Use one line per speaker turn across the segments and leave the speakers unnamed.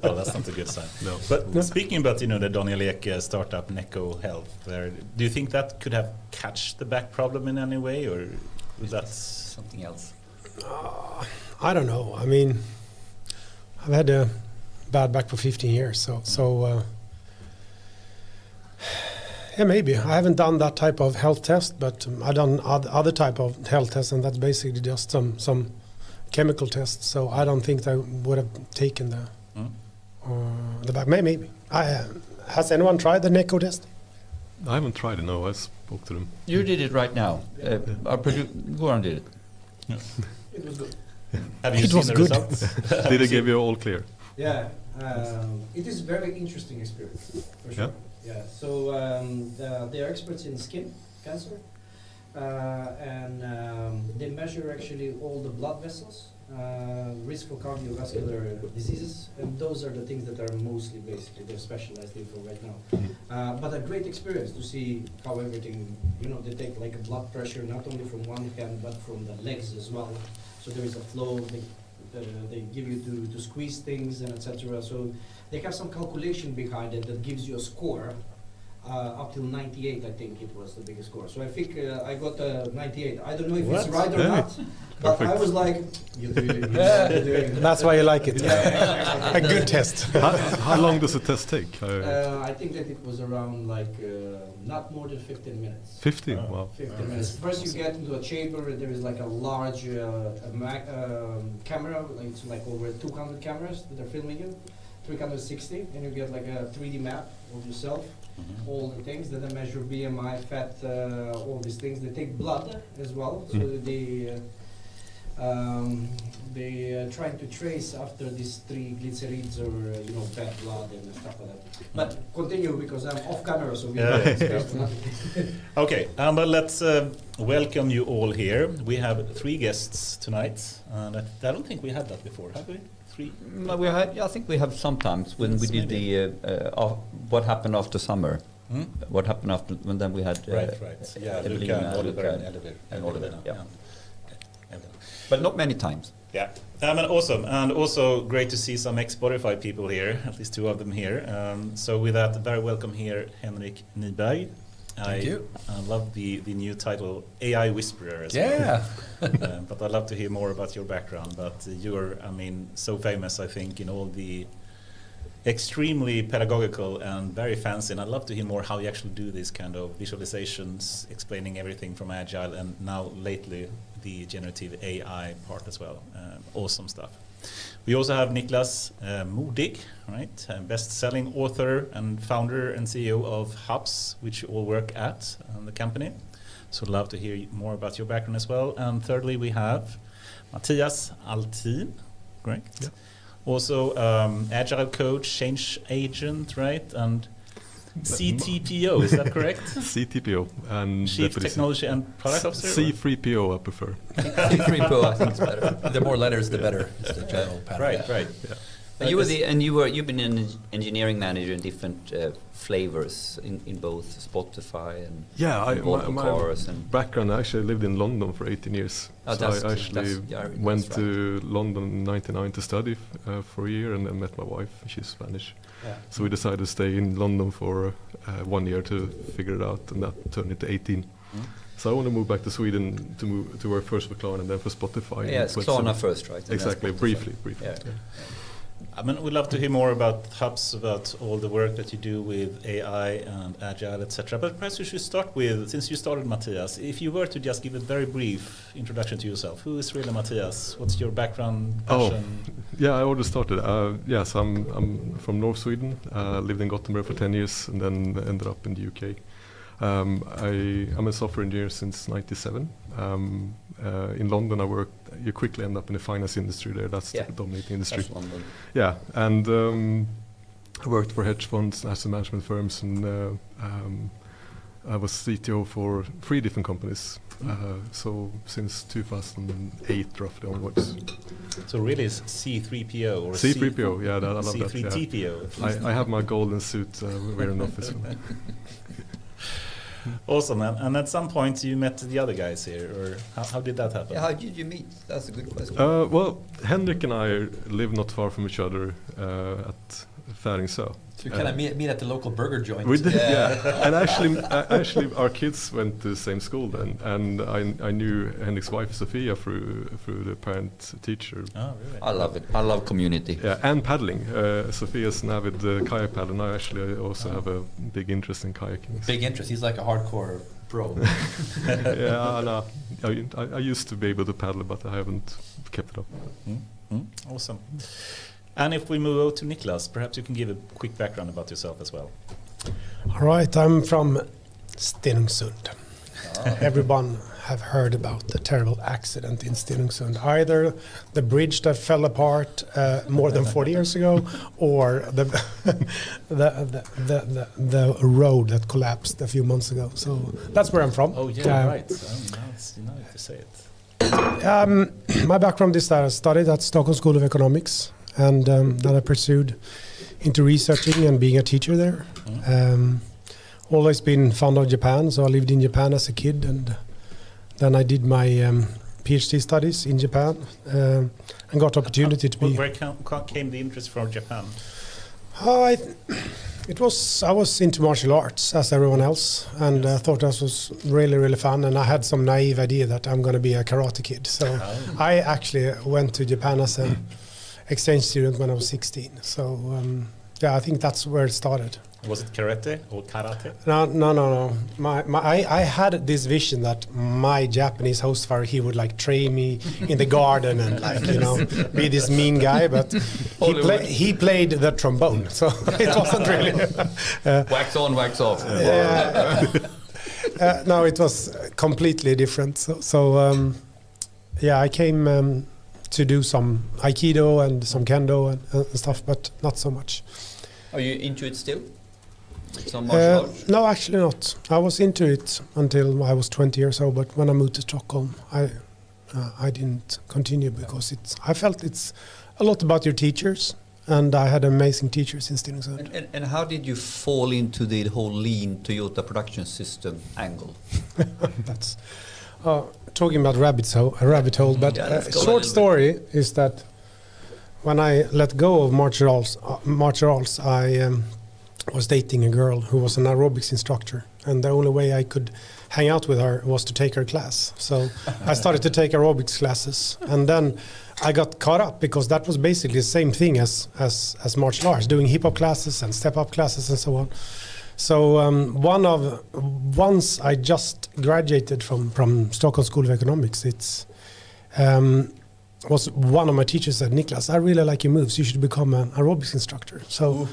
Oh, that's not a good sign.
No.
But speaking about the Daniel Ek startup Neco Health, do you think that could have catched the back problem in any way, or was that something else?
I don't know. I mean, I've had a bad back for 15 years, so yeah, maybe. I haven't done that type of health test, but I've done other type of health tests, and that's basically just some chemical tests. So I don't think they would have taken the back. Maybe. Has anyone tried the Neco test?
I haven't tried it. No, I spoke to them.
You did it right now. Goran did it.
Yeah.
It was good.
Have you seen the results?
Did they give you all clear?
Yeah, it is very interesting experience for sure. Yeah. So they are experts in skin cancer, and they measure actually all the blood vessels, risk for cardiovascular diseases, and those are the things that are mostly basically they're specialized in for right now. But a great experience to see how everything, they take like a blood pressure not only from one hand but from the legs as well. So there is a flow. They give you to squeeze things and etc. So they have some calculation behind it that gives you a score. Up till 98, I think it was the biggest score. So I think I got 98. I don't know if it's right or not, but I was like, you're doing it.
That's why you like it. A good test.
How long does a test take?
I think that it was around like not more than 15 minutes.
15? Wow.
15 minutes. First you get into a chamber, there is like a large camera, it's like over 200 cameras that are filming you, 360, and you get like a 3D map of yourself. All the things that they measure BMI, fat, all these things. They take blood as well, so they trying to trace after these 3 glycerides or bad blood and stuff like that. But continue because I'm off camera, so we
Okay, but let's welcome you all here. We have 3 guests tonight, and I don't think we had that before, have we? 3?
No, I think we have sometimes when we did the what happened after summer. What happened after when then we had
right. Yeah, Luca and Oliver and Oliver. Yeah.
But not many times.
Yeah, and awesome, and also great to see some ex-Spotify people here, at least 2 of them here. So with that, very welcome here, Henrik Kniberg.
Thank you.
I love the new title, AI Whisperer as
well.
But I'd love to hear more about your background. But you're, so famous, I think, in all the extremely pedagogical and very fancy. And I'd love to hear more how you actually do these kind of visualizations, explaining everything from Agile and now lately the generative AI part as well. Awesome stuff. We also have Niklas Modig, right? Best-selling author and founder and CEO of Hups, which you all work at the company. So I'd love to hear more about your background as well. And thirdly, we have Mattias Altin, correct? Yeah. Also Agile coach, change agent, right? And CTPO, is that correct?
CTPO and
Chief Technology and Product Officer?
C3PO, I prefer.
C3PO, I think it's better. The more letters, the better. It's the general pattern.
Right.
Yeah.
But you've been an engineering manager in different flavors in both Spotify and Volvo Cars. And
background, I actually lived in London for 18 years. So I actually went to London in 1999 to study for a year and then met my wife. She's Spanish. Yeah. So we decided to stay in London for 1 year to figure it out, and that turned into 18. So I want to move back to Sweden to work first for Klarna and then for Spotify.
Yes, Klarna first, right?
Exactly, briefly.
Yeah.
We'd love to hear more about Hups, about all the work that you do with AI and Agile, etc. But perhaps we should start with, since you started, Mattias, if you were to just give a very brief introduction to yourself. Who is really Mattias? What's your background, passion?
I already started. Yes, I'm from North Sweden. Lived in Gothenburg for 10 years and then ended up in the UK. I'm a software engineer since '97. In London, you quickly end up in the finance industry there. That's the dominating industry.
That's London.
Yeah, and I worked for hedge funds, asset management firms, and I was CTO for 3 different companies. So since 2008, roughly onwards.
So really it's C3PO or
C3PO, I love that.
C3TPO.
I have my golden suit wearing in office.
Awesome, and at some point you met the other guys here, or how did that happen?
Yeah, how did you meet? That's a good question.
Well, Henrik and I live not far from each other at Färingsö.
So you kind of meet at the local burger joint.
We did, yeah. And actually, our kids went to the same school then, and I knew Henrik's wife Sofia through the parent-teacher.
Oh, really?
I love it. I love community.
Yeah, and paddling. Sofia's an avid kayak paddler, and I actually also have a big interest in kayaking.
Big interest. He's like a hardcore pro.
Yeah, no. I used to be able to paddle, but I haven't kept it up.
Awesome. And if we move over to Niklas, perhaps you can give a quick background about yourself as well.
All right, I'm from Stenungsund. Everyone have heard about the terrible accident in Stenungsund. Either the bridge that fell apart more than 40 years ago, or the road that collapsed a few months ago. So that's where I'm from.
Oh yeah, right. Now you say it.
My background is that I studied at Stockholm School of Economics, and then I pursued into researching and being a teacher there. Always been fond of Japan, so I lived in Japan as a kid, and then I did my PhD studies in Japan and got opportunity to be.
Where came the interest from Japan?
I was into martial arts as everyone else, and I thought this was really, really fun, and I had some naive idea that I'm going to be a karate kid. So I actually went to Japan as an exchange student when I was 16. So I think that's where it started.
Was it karate or karate?
No. I had this vision that my Japanese host father, he would like train me in the garden and be this mean guy, but he played the trombone, so it wasn't really
wax on, wax off.
No, it was completely different. So I came to do some Aikido and some Kendo and stuff, but not so much.
Are you into it still? Some martial arts?
No, actually not. I was into it until I was 20 years old, but when I moved to Stockholm, I didn't continue because I felt it's a lot about your teachers, and I had amazing teachers in Stenungsund.
And how did you fall into the whole lean Toyota production system angle?
That's talking about rabbit hole, but short story is that when I let go of martial arts, I was dating a girl who was an aerobics instructor, and the only way I could hang out with her was to take her class. So I started to take aerobics classes, and then I got caught up because that was basically the same thing as martial arts, doing hip hop classes and step up classes and so on. So once I just graduated from Stockholm School of Economics, was one of my teachers said, Niklas, I really like your moves. You should become an aerobics instructor. So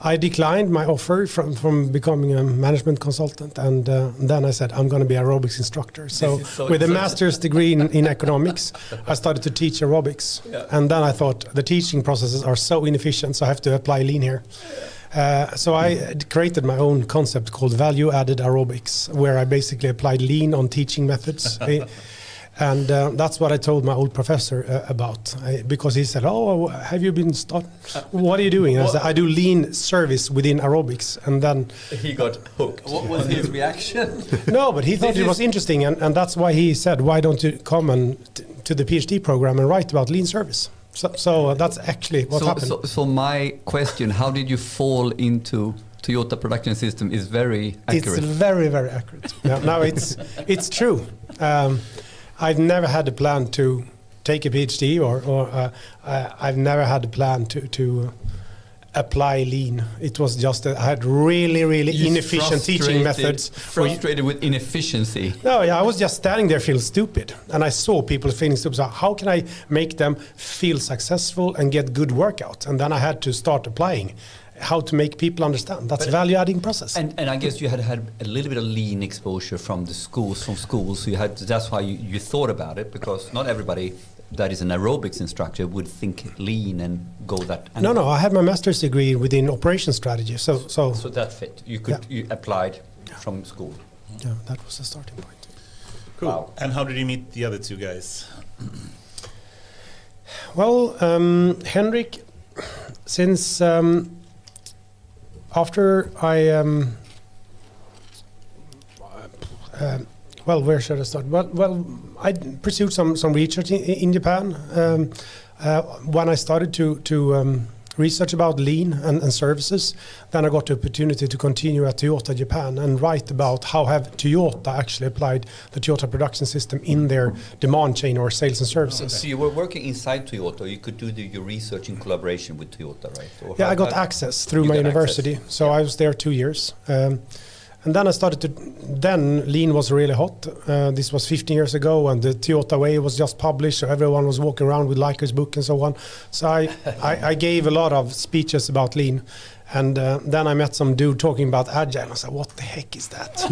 I declined my offer from becoming a management consultant, and then I said, I'm going to be an aerobics instructor. So with a master's degree in economics, I started to teach aerobics. Yeah. And then I thought the teaching processes are so inefficient, so I have to apply lean here. So I created my own concept called value-added aerobics, where I basically applied lean on teaching methods. And that's what I told my old professor about, because he said, "Oh, have you been what are you doing?" And I said, "I do lean service within aerobics." And then
he got hooked.
What was his reaction?
No, but he thought it was interesting, and that's why he said, "Why don't you come to the PhD program and write about lean service?" So that's actually what happened.
So my question: how did you fall into Toyota production system? Is very accurate.
It's very, very accurate. No, it's true. I've never had a plan to take a PhD, or I've never had a plan to apply lean. It was just I had really inefficient teaching methods.
Frustrated with inefficiency.
No, I was just standing there feeling stupid, and I saw people feeling stupid. So how can I make them feel successful and get good workout? And then I had to start applying how to make people understand. That's a value-adding process.
And I guess you had a little bit of lean exposure from schools. So you had, that's why you thought about it, because not everybody that is an aerobics instructor would think lean and go that.
No, I had my master's degree within operation strategy. So
that fit. You applied from school.
Yeah, that was the starting point.
Cool.
Wow.
And how did you meet the other two guys?
Well, Henrik, since after Well, where should I start? Well, I pursued some research in Japan. When I started to research about lean and services, then I got the opportunity to continue at Toyota Japan and write about how have Toyota actually applied the Toyota production system in their demand chain or sales and services.
So you were working inside Toyota. You could do your research in collaboration with Toyota, right? Or
yeah, I got access through my university. So I was there 2 years. And then I started then lean was really hot. This was 15 years ago, and the Toyota Way was just published, so everyone was walking around with Likers book and so on. So I gave a lot of speeches about lean. And then I met some dude talking about Agile. I said, what the heck is that?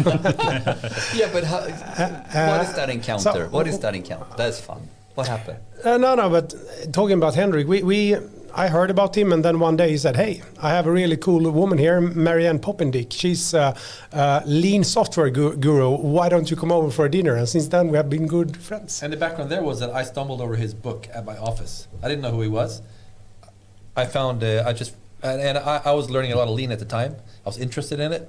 Yeah, but what is that encounter? What is that encounter? That's fun. What happened?
No, but talking about Henrik, I heard about him, and then one day he said, hey, I have a really cool woman here, Marianne Poppendick. She's a lean software guru. Why don't you come over for a dinner? And since then, we have been good friends.
And the background there was that I stumbled over his book at my office. I didn't know who he was. I found, I was learning a lot of lean at the time. I was interested in it.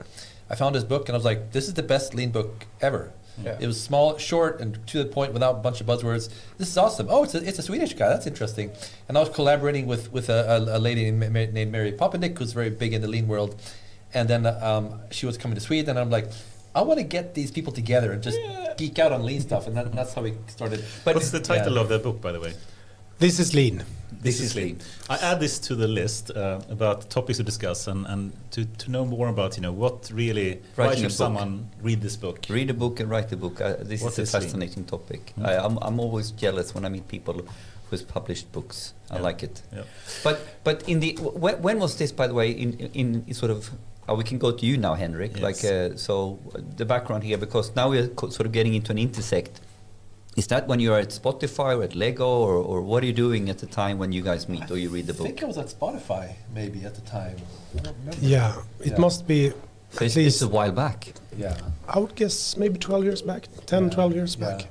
I found his book, and I was like, this is the best lean book ever. Yeah. It was small, short, and to the point without a bunch of buzzwords. This is awesome. Oh, it's a Swedish guy. That's interesting. And I was collaborating with a lady named Mary Poppendick, who's very big in the lean world. And then she was coming to Sweden, and I'm like, I want to get these people together and just geek out on lean stuff. And that's how we started.
But what's the title of the book, by the way?
This is lean.
This is lean. I add this to the list about topics to discuss and to know more about, what really, why should someone read this book?
Read a book and write a book. This is a fascinating topic. I'm always jealous when I meet people who's published books. I like it. Yeah. But in the when was this, by the way, in sort of, we can go to you now, Henrik. Yes. So the background here, because now we're sort of getting into an intersect. Is that when you're at Spotify or at Lego, or what are you doing at the time when you guys meet or you read the book?
I think I was at Spotify maybe at the time. I don't remember.
Yeah, it must be
so at least a while back.
Yeah.
I would guess maybe 12 years back, 12 years back.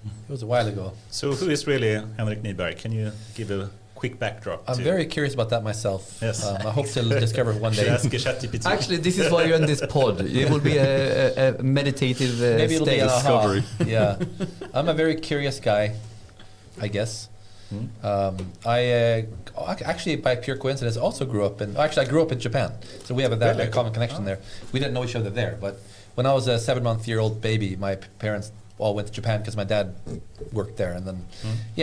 It was a while ago.
So who is really Henrik Kniberg? Can you give a quick backdrop?
I'm very curious about that myself.
Yes.
I hope to discover one day.
Actually, this is why you're in this pod. It will be a meditative
maybe it'll be
discovery.
Yeah. I'm a very curious guy, I guess. I actually, by pure coincidence, also grew up I grew up in Japan. So we have a common connection there. We didn't know each other there, but when I was a 7-month-old baby, my parents all went to Japan because my dad worked there, and then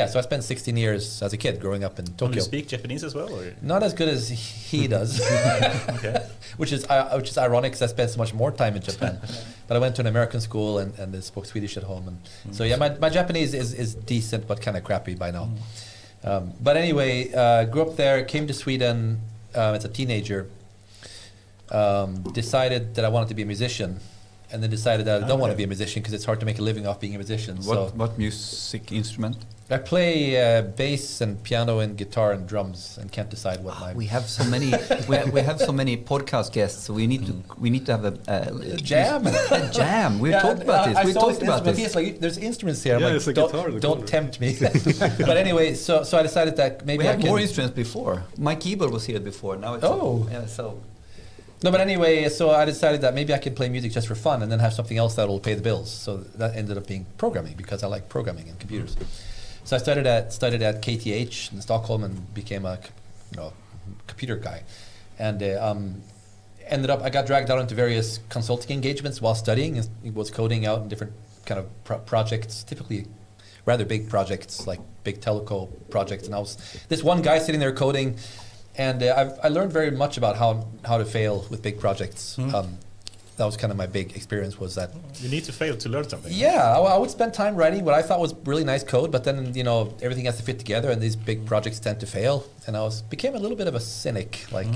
so I spent 16 years as a kid growing up in Tokyo.
Do you speak Japanese as well, or
not as good as he does? Okay. which is ironic because I spent so much more time in Japan. But I went to an American school and they spoke Swedish at home, and so my Japanese is decent but kind of crappy by now. But anyway, grew up there, came to Sweden as a teenager, decided that I wanted to be a musician. And then decided that I don't want to be a musician because it's hard to make a living off being a musician.
What music instrument?
I play bass and piano and guitar and drums, and can't decide what my.
We have so many. we have so many podcast guests, so we need to have a
jam.
A jam. We talked about this. We talked about this.
Mattias, like, there's instruments here.
Yeah,
I'm like, don't tempt me. But anyway, so I decided that maybe
we had more instruments before. My keyboard was here before. Now it's so.
No, but anyway, so I decided that maybe I could play music just for fun and then have something else that will pay the bills. So that ended up being programming because I like programming and computers. So I studied at KTH in Stockholm and became a computer guy. And ended up, I got dragged out into various consulting engagements while studying. It was coding out in different kind of projects, typically rather big projects, like big telco projects. And I was this one guy sitting there coding. And I learned very much about how to fail with big projects. That was kind of my big experience, was that...
You need to fail to learn something.
Yeah, I would spend time writing what I thought was really nice code, but then, everything has to fit together and these big projects tend to fail. And I became a little bit of a cynic, but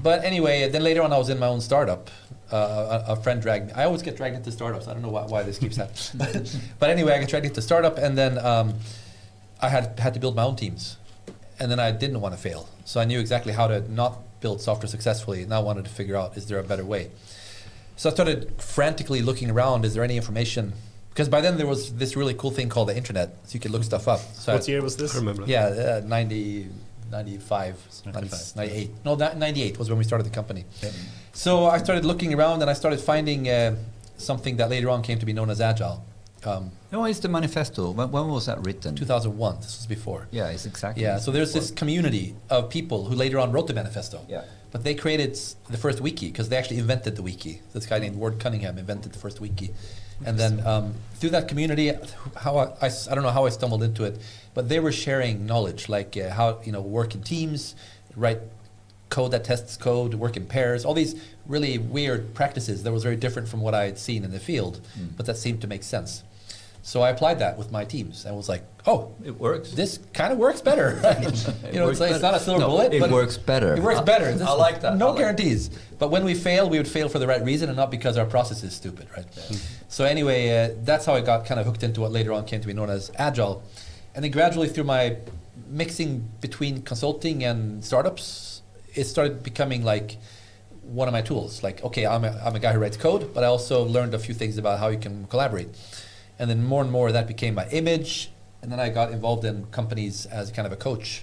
anyway, then later on I was in my own startup. A friend dragged me. I always get dragged into startups. I don't know why this keeps happening. But anyway, I got dragged into startup, and then I had to build my own teams. And then I didn't want to fail. So I knew exactly how to not build software successfully, and I wanted to figure out, is there a better way? So I started frantically looking around, is there any information? Because by then there was this really cool thing called the internet, so you could look stuff up. So
what year was this?
I remember.
Yeah, 90, 95,
95.
98. No, 98 was when we started the company. So I started looking around and I started finding something that later on came to be known as Agile.
No, it's the manifesto. When was that written?
2001. This was before.
Yeah, it's exactly.
Yeah, so there's this community of people who later on wrote the manifesto.
Yeah.
But they created the first wiki because they actually invented the wiki. This guy named Ward Cunningham invented the first wiki. And then through that community, I don't know how I stumbled into it, but they were sharing knowledge, like how, work in teams, write code that tests code, work in pairs, all these really weird practices that was very different from what I had seen in the field, but that seemed to make sense. So I applied that with my teams and was like, oh,
it works.
This kind of works better. It's not a silver bullet.
It
but
works better.
It works better.
I like that.
No guarantees. But when we fail, we would fail for the right reason and not because our process is stupid, right? Yeah. So anyway, that's how I got kind of hooked into what later on came to be known as Agile. And then gradually through my mixing between consulting and startups, it started becoming like one of my tools. Like, okay, I'm a guy who writes code, but I also learned a few things about how you can collaborate. And then more and more that became my image. And then I got involved in companies as kind of a coach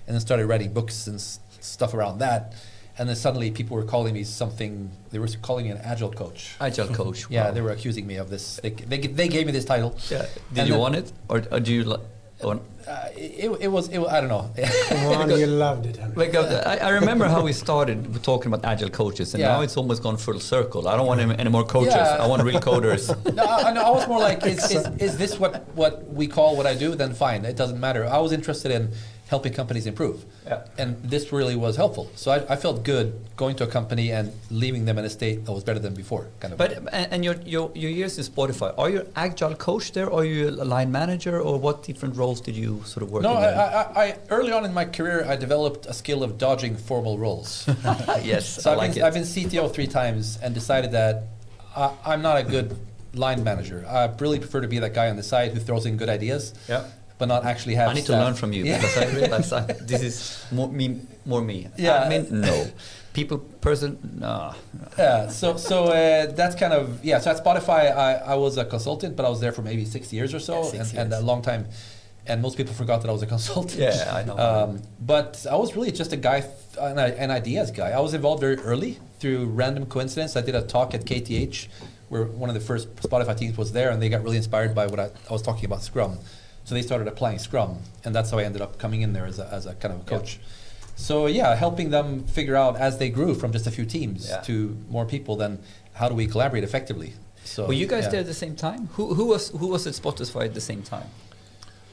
and then started writing books and stuff around that. And then suddenly people were calling me something, they were calling me an Agile coach.
Agile coach.
Yeah,
wow.
they were accusing me of this. They gave me this title.
Yeah. Did you want it? Or do you
it was, I don't know.
You loved it, Henrik.
I remember how we started talking about Agile coaches, and now it's almost gone full circle. I don't want any more coaches. I want real coders.
I was more like, is this what we call what I do? Then fine, it doesn't matter. I was interested in helping companies improve.
Yeah.
And this really was helpful. So I felt good going to a company and leaving them in a state that was better than before. Kind of.
But and your years in Spotify, are you an Agile coach there, or are you a line manager, or what different roles did you sort of work in?
No, I early on in my career, I developed a skill of dodging formal roles.
Yes,
so I've been CTO 3 times and decided that I'm not a good line manager. I really prefer to be that guy on the side who throws in good ideas.
Yeah.
But not actually have.
I need to learn from you because I realize this is more me.
Yeah.
Admin, no. Person, no.
Yeah. So that's kind of So at Spotify, I was a consultant, but I was there for maybe 6 years or so, and a long time. And most people forgot that I was a consultant.
Yeah, I know.
But I was really just a guy, an ideas guy. I was involved very early through random coincidence. I did a talk at KTH, where one of the first Spotify teams was there, and they got really inspired by what I was talking about Scrum. So they started applying Scrum, and that's how I ended up coming in there as a kind of a coach. Yeah. So helping them figure out as they grew from just a few teams to more people, then how do we collaborate effectively? So
were you guys there at the same time? Who was at Spotify at the same time?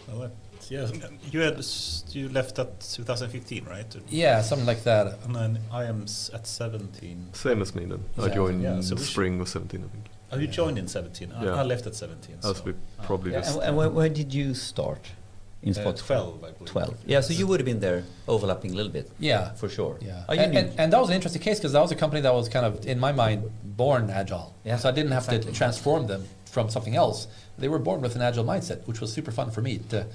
Well, you left at 2015, right?
Yeah, something like that.
And then I am at 17.
Same as me then. I joined in spring of 17, I think.
Oh, you joined in 17. I left at 17.
As we probably just.
And when did you start in Spotify?
12, I believe.
12. Yeah, so you would have been there overlapping a little bit.
Yeah.
For sure.
Yeah. And that was an interesting case because that was a company that was kind of, in my mind, born Agile. Yeah. So I didn't have to transform them from something else. They were born with an Agile mindset, which was super fun for me to,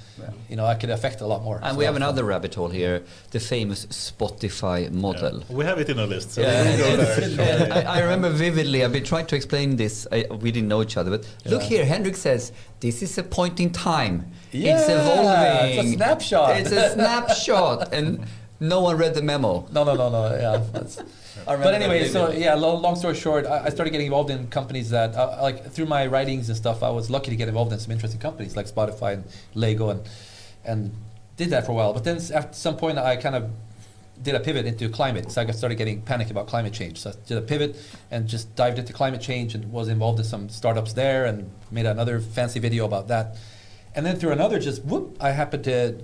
I could affect a lot more.
And we have another rabbit hole here, the famous Spotify model.
Yeah. We have it in our list. So
I remember vividly, I've been trying to explain this, we didn't know each other, but look here, Henrik says, this is a point in time.
Yeah,
it's evolving.
It's a snapshot.
It's a snapshot. And no one read the memo.
No, yeah. But anyway, long story short, I started getting involved in companies that, through my writings and stuff, I was lucky to get involved in some interesting companies like Spotify and Lego and did that for a while. But then at some point, I kind of did a pivot into climate. So I started getting panicked about climate change. So I did a pivot and just dived into climate change and was involved in some startups there and made another fancy video about that. And then through another I happened to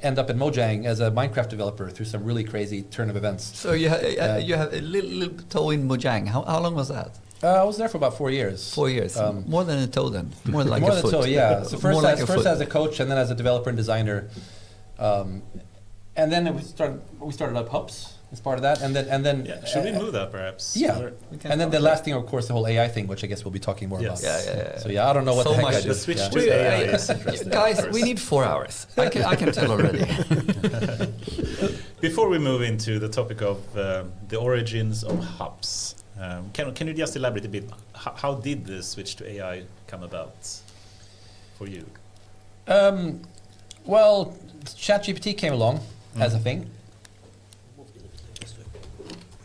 end up in Mojang as a Minecraft developer through some really crazy turn of events.
So you have a little toe in Mojang. How long was that?
I was there for about 4 years.
4 years. More than a toe then. More like
more
a foot.
More than a toe, yeah. So first as a coach and then as a developer and designer. And then we started up Hups as part of that. And then
should we move that perhaps?
Yeah. And then the last thing, of course, the whole AI thing, which I guess we'll be talking more about.
Yeah.
So I don't know what
so
the heck
much
I did.
The switch to AI is interesting.
Guys, we need 4 hours. I can tell already.
Before we move into the topic of the origins of Hups, can you just elaborate a bit? How did the switch to AI come about for you?
Well, ChatGPT came along. as a thing.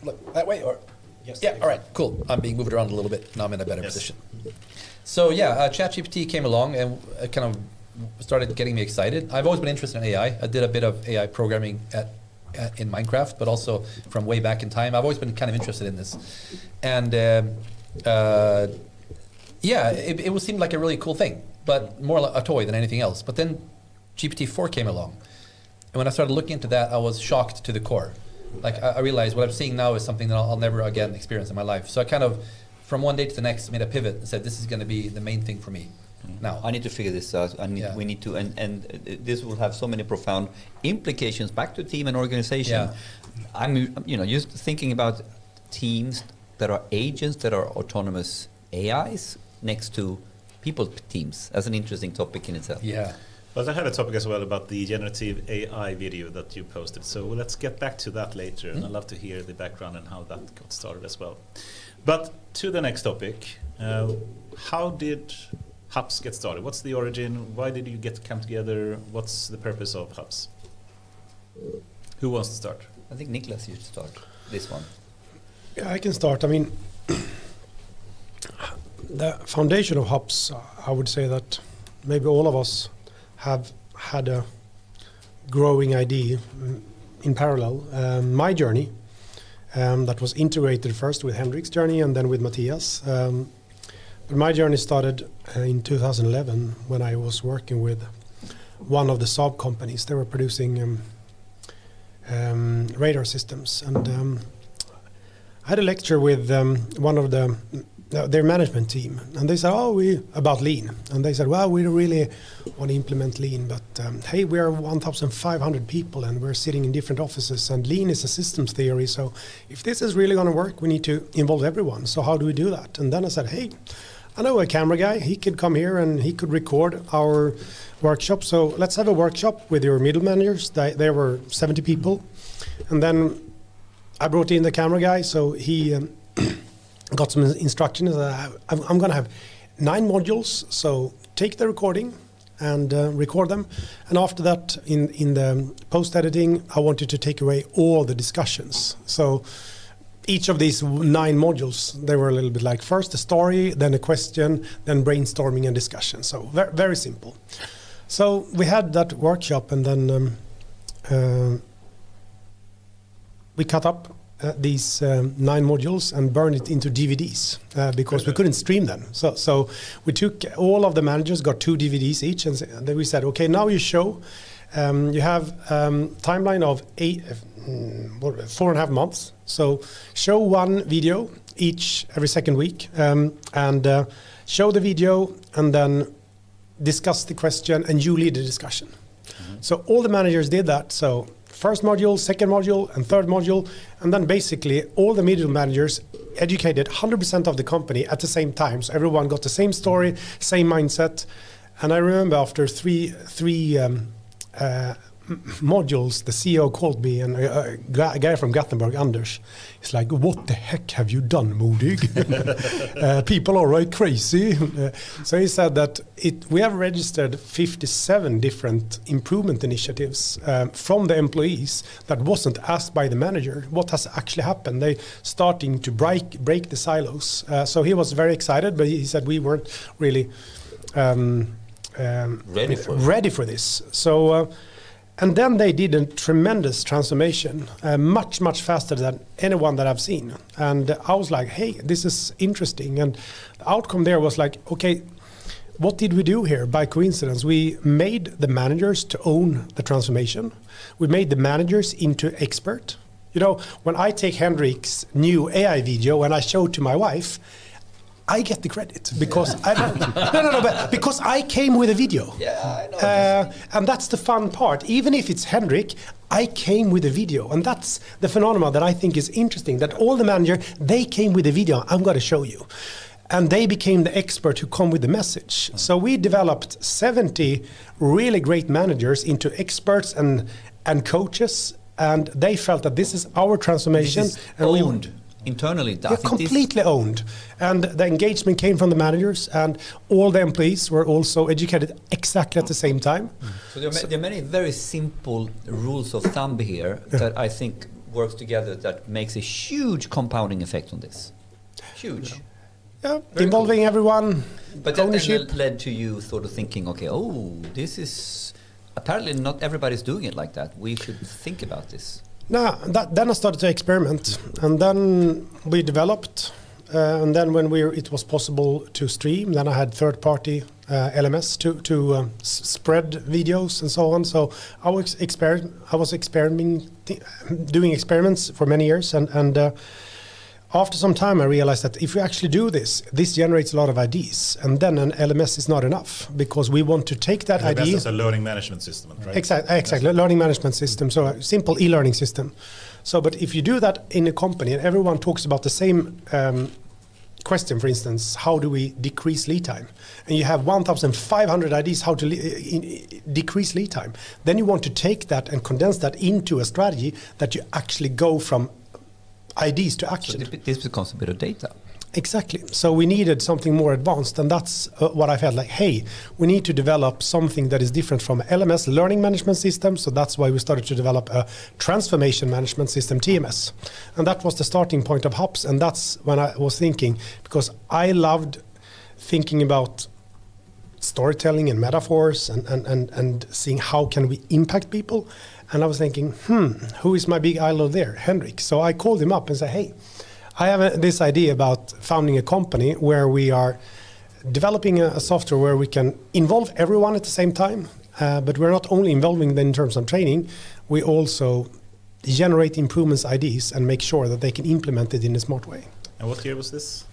Look that way, or yes. Yeah. All right. Cool. I'm being moved around a little bit. Now I'm in a better position. So yeah, ChatGPT came along and kind of started getting me excited. I've always been interested in AI. I did a bit of AI programming in Minecraft, but also from way back in time. I've always been kind of interested in this, and it would seem like a really cool thing, but more like a toy than anything else. But then GPT-4 came along, and when I started looking into that, I was shocked to the core. Like I realized what I'm seeing now is something that I'll never again experience in my life. So I kind of, from one day to the next, made a pivot and said, this is going to be the main thing for me. Now
I need to figure this out. We need to, and this will have so many profound implications back to team and organization.
Yeah.
I'm, just thinking about teams that are agents that are autonomous AIs next to people teams as an interesting topic in itself.
Yeah.
But I have a topic as well about the generative AI video that you posted. So let's get back to that later, and I'd love to hear the background and how that got started as well. But to the next topic, how did Hups get started? What's the origin? Why did you come together? What's the purpose of Hups? Who wants to start?
I think Niklas, you should start this one.
Yeah, I can start. I mean, the foundation of Hups, I would say that maybe all of us have had a growing idea in parallel. My journey, that was integrated first with Henrik's journey and then with Mattias. But my journey started in 2011 when I was working with one of the Saab companies. They were producing radar systems, and I had a lecture with one of their management team, and they said, about lean, and they said, well, we really want to implement lean, but hey, we are 1,500 people and we're sitting in different offices, and lean is a systems theory, so if this is really going to work, we need to involve everyone. So how do we do that? And then I said, hey, I know a camera guy, he could come here and he could record our workshop, so let's have a workshop with your middle managers. There were 70 people, and then I brought in the camera guy, so he got some instructions. I'm going to have 9 modules, so take the recording and record them. And after that, in the post-editing, I wanted to take away all the discussions. So each of these 9 modules, they were a little bit like first a story, then a question, then brainstorming and discussion. So very, very simple. So we had that workshop, and then we cut up these 9 modules and burned it into DVDs because we couldn't stream them. So we took, all of the managers got 2 DVDs each, and then we said, okay, now you show, you have timeline of 4.5 months. So show 1 video every second week, and show the video and then discuss the question, and you lead the discussion. So all the managers did that. So first module, second module, and third module, and then basically all the middle managers educated 100% of the company at the same time. So everyone got the same story, same mindset. And I remember after three modules, the CEO called me, and a guy from Gothenburg, Anders, he's like, what the heck have you done, Modig? People are right crazy. So he said that we have registered 57 different improvement initiatives from the employees that wasn't asked by the manager. What has actually happened? They starting to break the silos. So he was very excited, but he said we weren't really ready for this. So. And then they did a tremendous transformation, much faster than anyone that I've seen. And I was like, hey, this is interesting. And the outcome there was like, okay, what did we do here? By coincidence, we made the managers to own the transformation. We made the managers into expert. You know, when I take Henrik's new AI video and I show it to my wife, I get the credit because but because I came with a video.
Yeah, I know.
And that's the fun part. Even if it's Henrik, I came with a video, and that's the phenomenon that I think is interesting. That all the managers, they came with a video. I'm going to show you, and they became the expert who come with the message. So we developed 70 really great managers into experts and coaches, and they felt that this is our transformation.
This is owned. Internally,
completely owned. And the engagement came from the managers, and all the employees were also educated exactly at the same time.
So there are many very simple rules of thumb here that I think works together that makes a huge compounding effect on this. Huge.
Yeah, involving everyone.
But that led to you sort of thinking, okay, this is apparently not everybody's doing it like that. We should think about this.
No, then I started to experiment, and then we developed, and then when it was possible to stream, then I had third-party LMS to spread videos and so on. So I was doing experiments for many years, and after some time I realized that if we actually do this generates a lot of IDs, and then an LMS is not enough, because we want to take that ID.
LMS is a learning management system, right?
Exactly, learning management system, so a simple e-learning system. So, but if you do that in a company and everyone talks about the same question, for instance, how do we decrease lead time? And you have 1,500 IDs how to decrease lead time. Then you want to take that and condense that into a strategy that you actually go from IDs to action.
So this becomes a bit of data.
Exactly. So we needed something more advanced, and that's what I felt like, hey, we need to develop something that is different from LMS, learning management system. So that's why we started to develop a transformation management system, TMS. And that was the starting point of Hups. And that's when I was thinking, because I loved thinking about storytelling and metaphors and seeing how can we impact people. And I was thinking, who is my big idol there? Henrik. So I called him up and said, hey, I have this idea about founding a company where we are developing a software where we can involve everyone at the same time, but we're not only involving them in terms of training, we also generate improvements IDs and make sure that they can implement it in a smart way.
And what year was this?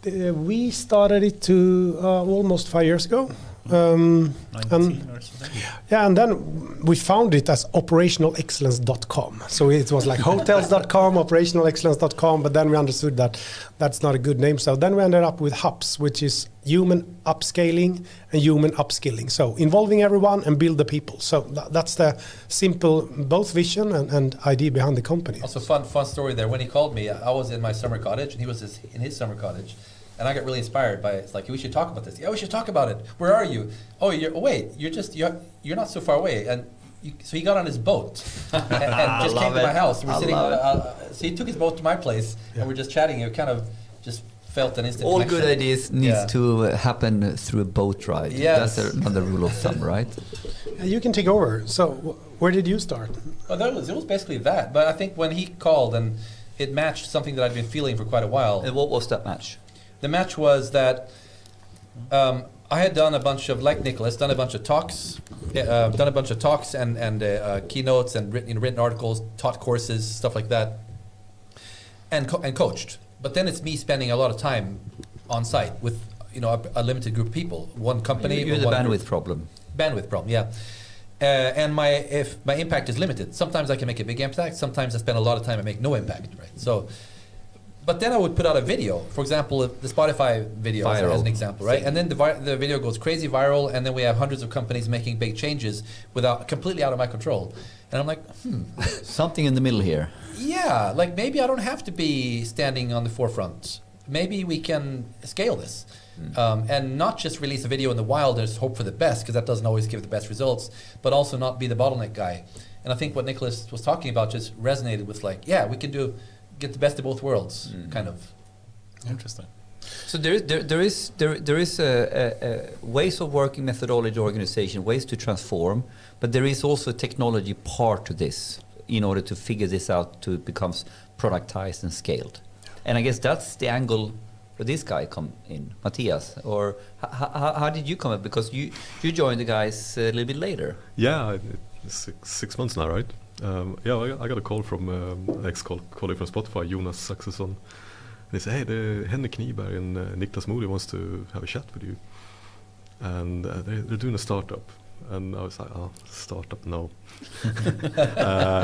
We started it almost 5 years ago.
19 or something?
Yeah, and then we found it as operationalexcellence.com. So it was like hotels.com, operationalexcellence.com, but then we understood that that's not a good name. So then we ended up with Hups, which is human upscaling and human upskilling. So involving everyone and build the people. So that's the simple both vision and idea behind the company.
Also fun story there. When he called me, I was in my summer cottage and he was in his summer cottage. And I got really inspired by it. It's like, we should talk about this. Yeah, we should talk about it. Where are you? Oh, you're not so far away. And so he got on his boat and just came to my house. We're sitting. So he took his boat to my place, and we're just chatting. It kind of just felt an instant.
All
connection.
good ideas needs to happen through a boat ride.
Yes.
That's another rule of thumb, right?
You can take over. So where did you start?
Well, it was basically that. But I think when he called, and it matched something that I'd been feeling for quite a while.
And what was that match?
The match was that I had done a bunch of, like Niklas, done a bunch of talks and keynotes and written articles, taught courses, stuff like that, and coached. But then it's me spending a lot of time on site with a limited group of people, one company.
You're the bandwidth problem.
Bandwidth problem, yeah. And if my impact is limited, sometimes I can make a big impact. Sometimes I spend a lot of time and make no impact. Right. So. But then I would put out a video, for example, the Spotify video as an example, right? And then the video goes crazy viral, and then we have hundreds of companies making big changes completely out of my control. And I'm like,
something in the middle here.
Yeah, like maybe I don't have to be standing on the forefront. Maybe we can scale this. And not just release a video in the wild and just hope for the best, because that doesn't always give the best results, but also not be the bottleneck guy. And I think what Niklas was talking about just resonated with we can get the best of both worlds, kind of.
Interesting.
So there is a ways of working, methodology, organization, ways to transform, but there is also a technology part to this in order to figure this out to it becomes productized and scaled. And I guess that's the angle where this guy come in, Mattias. Or how did you come up? Because you joined the guys a little bit later.
Yeah, it's 6 months now, right? I got a call from an ex-colleague from Spotify, Jonas Saxesson. And he said, hey, Henrik Kniberg and Niklas Modig wants to have a chat with you. And they're doing a startup. And I was like, startup, no.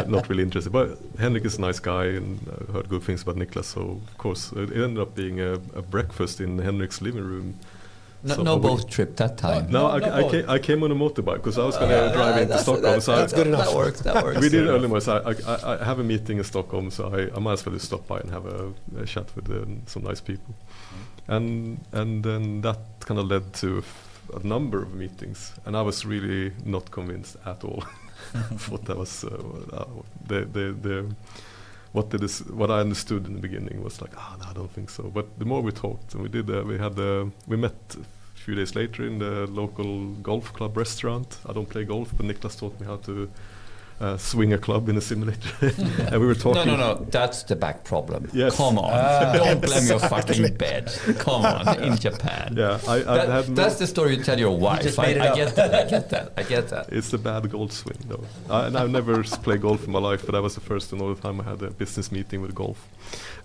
Not really interested. But Henrik is a nice guy, and I heard good things about Niklas. So, of course, it ended up being a breakfast in Henrik's living room
No boat trip that time.
No, I came on a motorbike because I was going to drive into Stockholm.
That's good enough.
That works.
We did early morning. So I have a meeting in Stockholm, so I might as well just stop by and have a chat with some nice people. And then that kind of led to a number of meetings, and I was really not convinced at all. What that was what I understood in the beginning was like, no, I don't think so. But the more we talked, and we met a few days later in the local golf club restaurant. I don't play golf, but Niklas taught me how to swing a club in a simulator. And we were talking.
No, that's the back problem.
Yes.
Come on, don't blame your fucking bed. Come on, in Japan.
Yeah,
that's the story you tell your wife. I get that.
It's a bad golf swing, though. I've never played golf in my life, but that was the first and only time I had a business meeting with golf.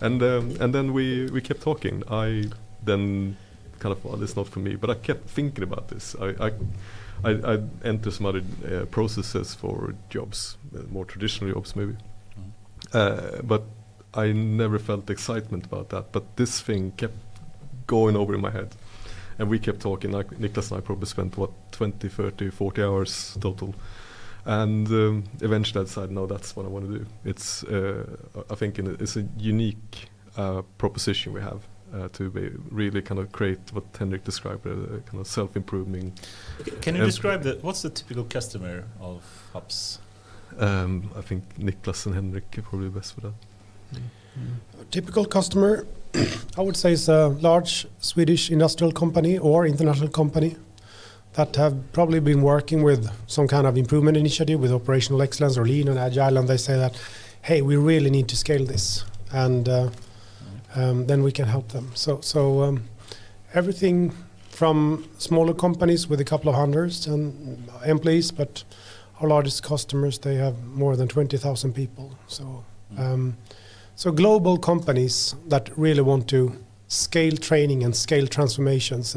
And then we kept talking. I then kind of, well, it's not for me, but I kept thinking about this. I entered some other processes for jobs, more traditional jobs maybe. But I never felt excitement about that. But this thing kept going over in my head. And we kept talking. Niklas and I probably spent, 20, 30, 40 hours total. And eventually I decided, no, that's what I want to do. It's, I think it's a unique proposition we have. To be really kind of create what Henrik described, a kind of self-improving.
Can you describe what's the typical customer of Hups?
I think Niklas and Henrik are probably best for that.
A typical customer, I would say, is a large Swedish industrial company or international company that have probably been working with some kind of improvement initiative with operational excellence or lean and agile, and they say that, hey, we really need to scale this, and then we can help them. So everything from smaller companies with a couple of hundreds and employees, but our largest customers, they have more than 20,000 people. So global companies that really want to scale training and scale transformations,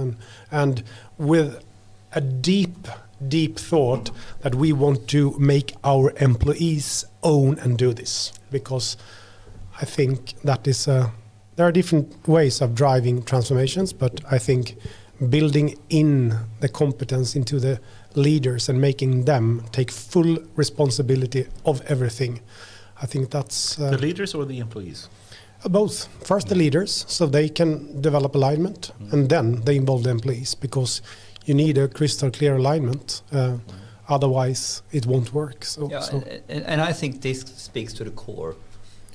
and with a deep thought that we want to make our employees own and do this, because I think that is there are different ways of driving transformations, but I think building in the competence into the leaders and making them take full responsibility of everything, I think that's...
the leaders or the employees?
Both. First the leaders, so they can develop alignment, and then they involve the employees, because you need a crystal clear alignment. Otherwise, it won't work.
And I think this speaks to the core.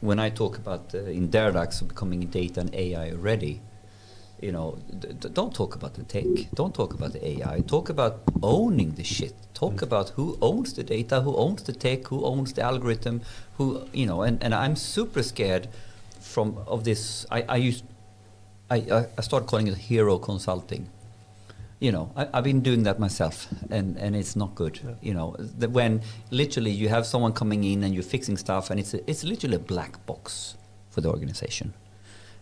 When I talk about in Derdax becoming data and AI ready, don't talk about the tech, don't talk about the AI, talk about owning the shit. Talk about who owns the data, who owns the tech, who owns the algorithm, and I'm super scared of this. I started calling it hero consulting. I've been doing that myself, and it's not good. Yeah. When literally you have someone coming in and you're fixing stuff, and it's literally a black box for the organization,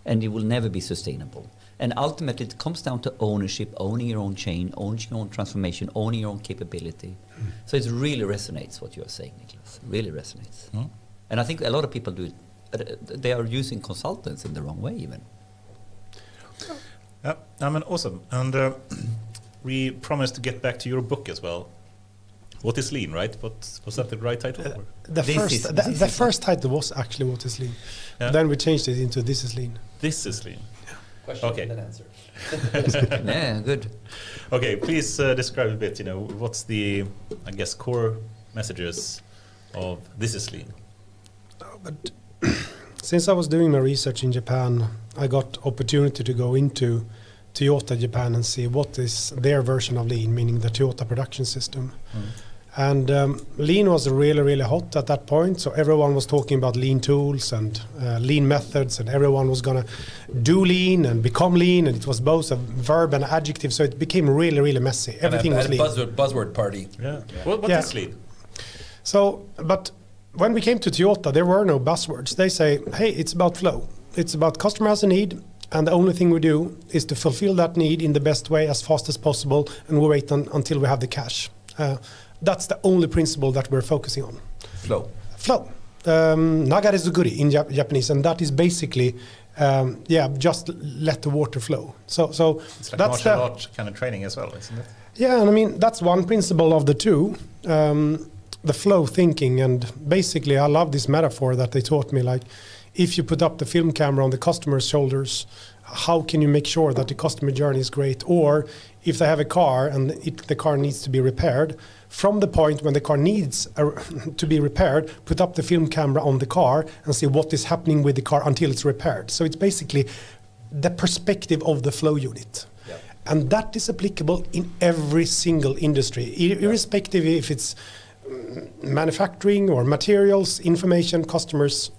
and it will never be sustainable. And ultimately, it comes down to ownership, owning your own chain, owning your own transformation, owning your own capability. So it really resonates what you are saying, Niklas. Really resonates. And I think a lot of people do it. They are using consultants in the wrong way, even.
Yeah, awesome. And we promised to get back to your book as well. What is Lean, right? Was that the right title?
The first title was actually What is Lean. Yeah. Then we changed it into This is Lean.
This is Lean.
Yeah.
Question and then answer.
Yeah, good.
Okay, please describe a bit, what's the, I guess, core messages of This is Lean?
But since I was doing my research in Japan, I got opportunity to go into Toyota Japan and see what is their version of Lean, meaning the Toyota production system. And Lean was really, really hot at that point. So everyone was talking about Lean tools and Lean methods, and everyone was going to do Lean and become Lean. And it was both a verb and adjective. So it became really, really messy. Everything was Lean.
Buzzword party.
Yeah. What is Lean?
So, but when we came to Toyota, there were no buzzwords. They say, hey, it's about flow. It's about customer has a need, and the only thing we do is to fulfill that need in the best way as fast as possible, and we wait until we have the cash. That's the only principle that we're focusing on.
Flow.
Nagarizuguri in Japanese, and that is basically just let the water flow. So
it's like
that's
martial art kind of training as well, isn't it?
Yeah, and I mean that's one principle of the two, the flow thinking. And basically, I love this metaphor that they taught me. Like, if you put up the film camera on the customer's shoulders, how can you make sure that the customer journey is great? Or if they have a car and the car needs to be repaired, from the point when the car needs to be repaired, put up the film camera on the car and see what is happening with the car until it's repaired. So it's basically the perspective of the flow unit.
Yeah.
And that is applicable in every single industry, irrespective if it's manufacturing or materials, information, customers.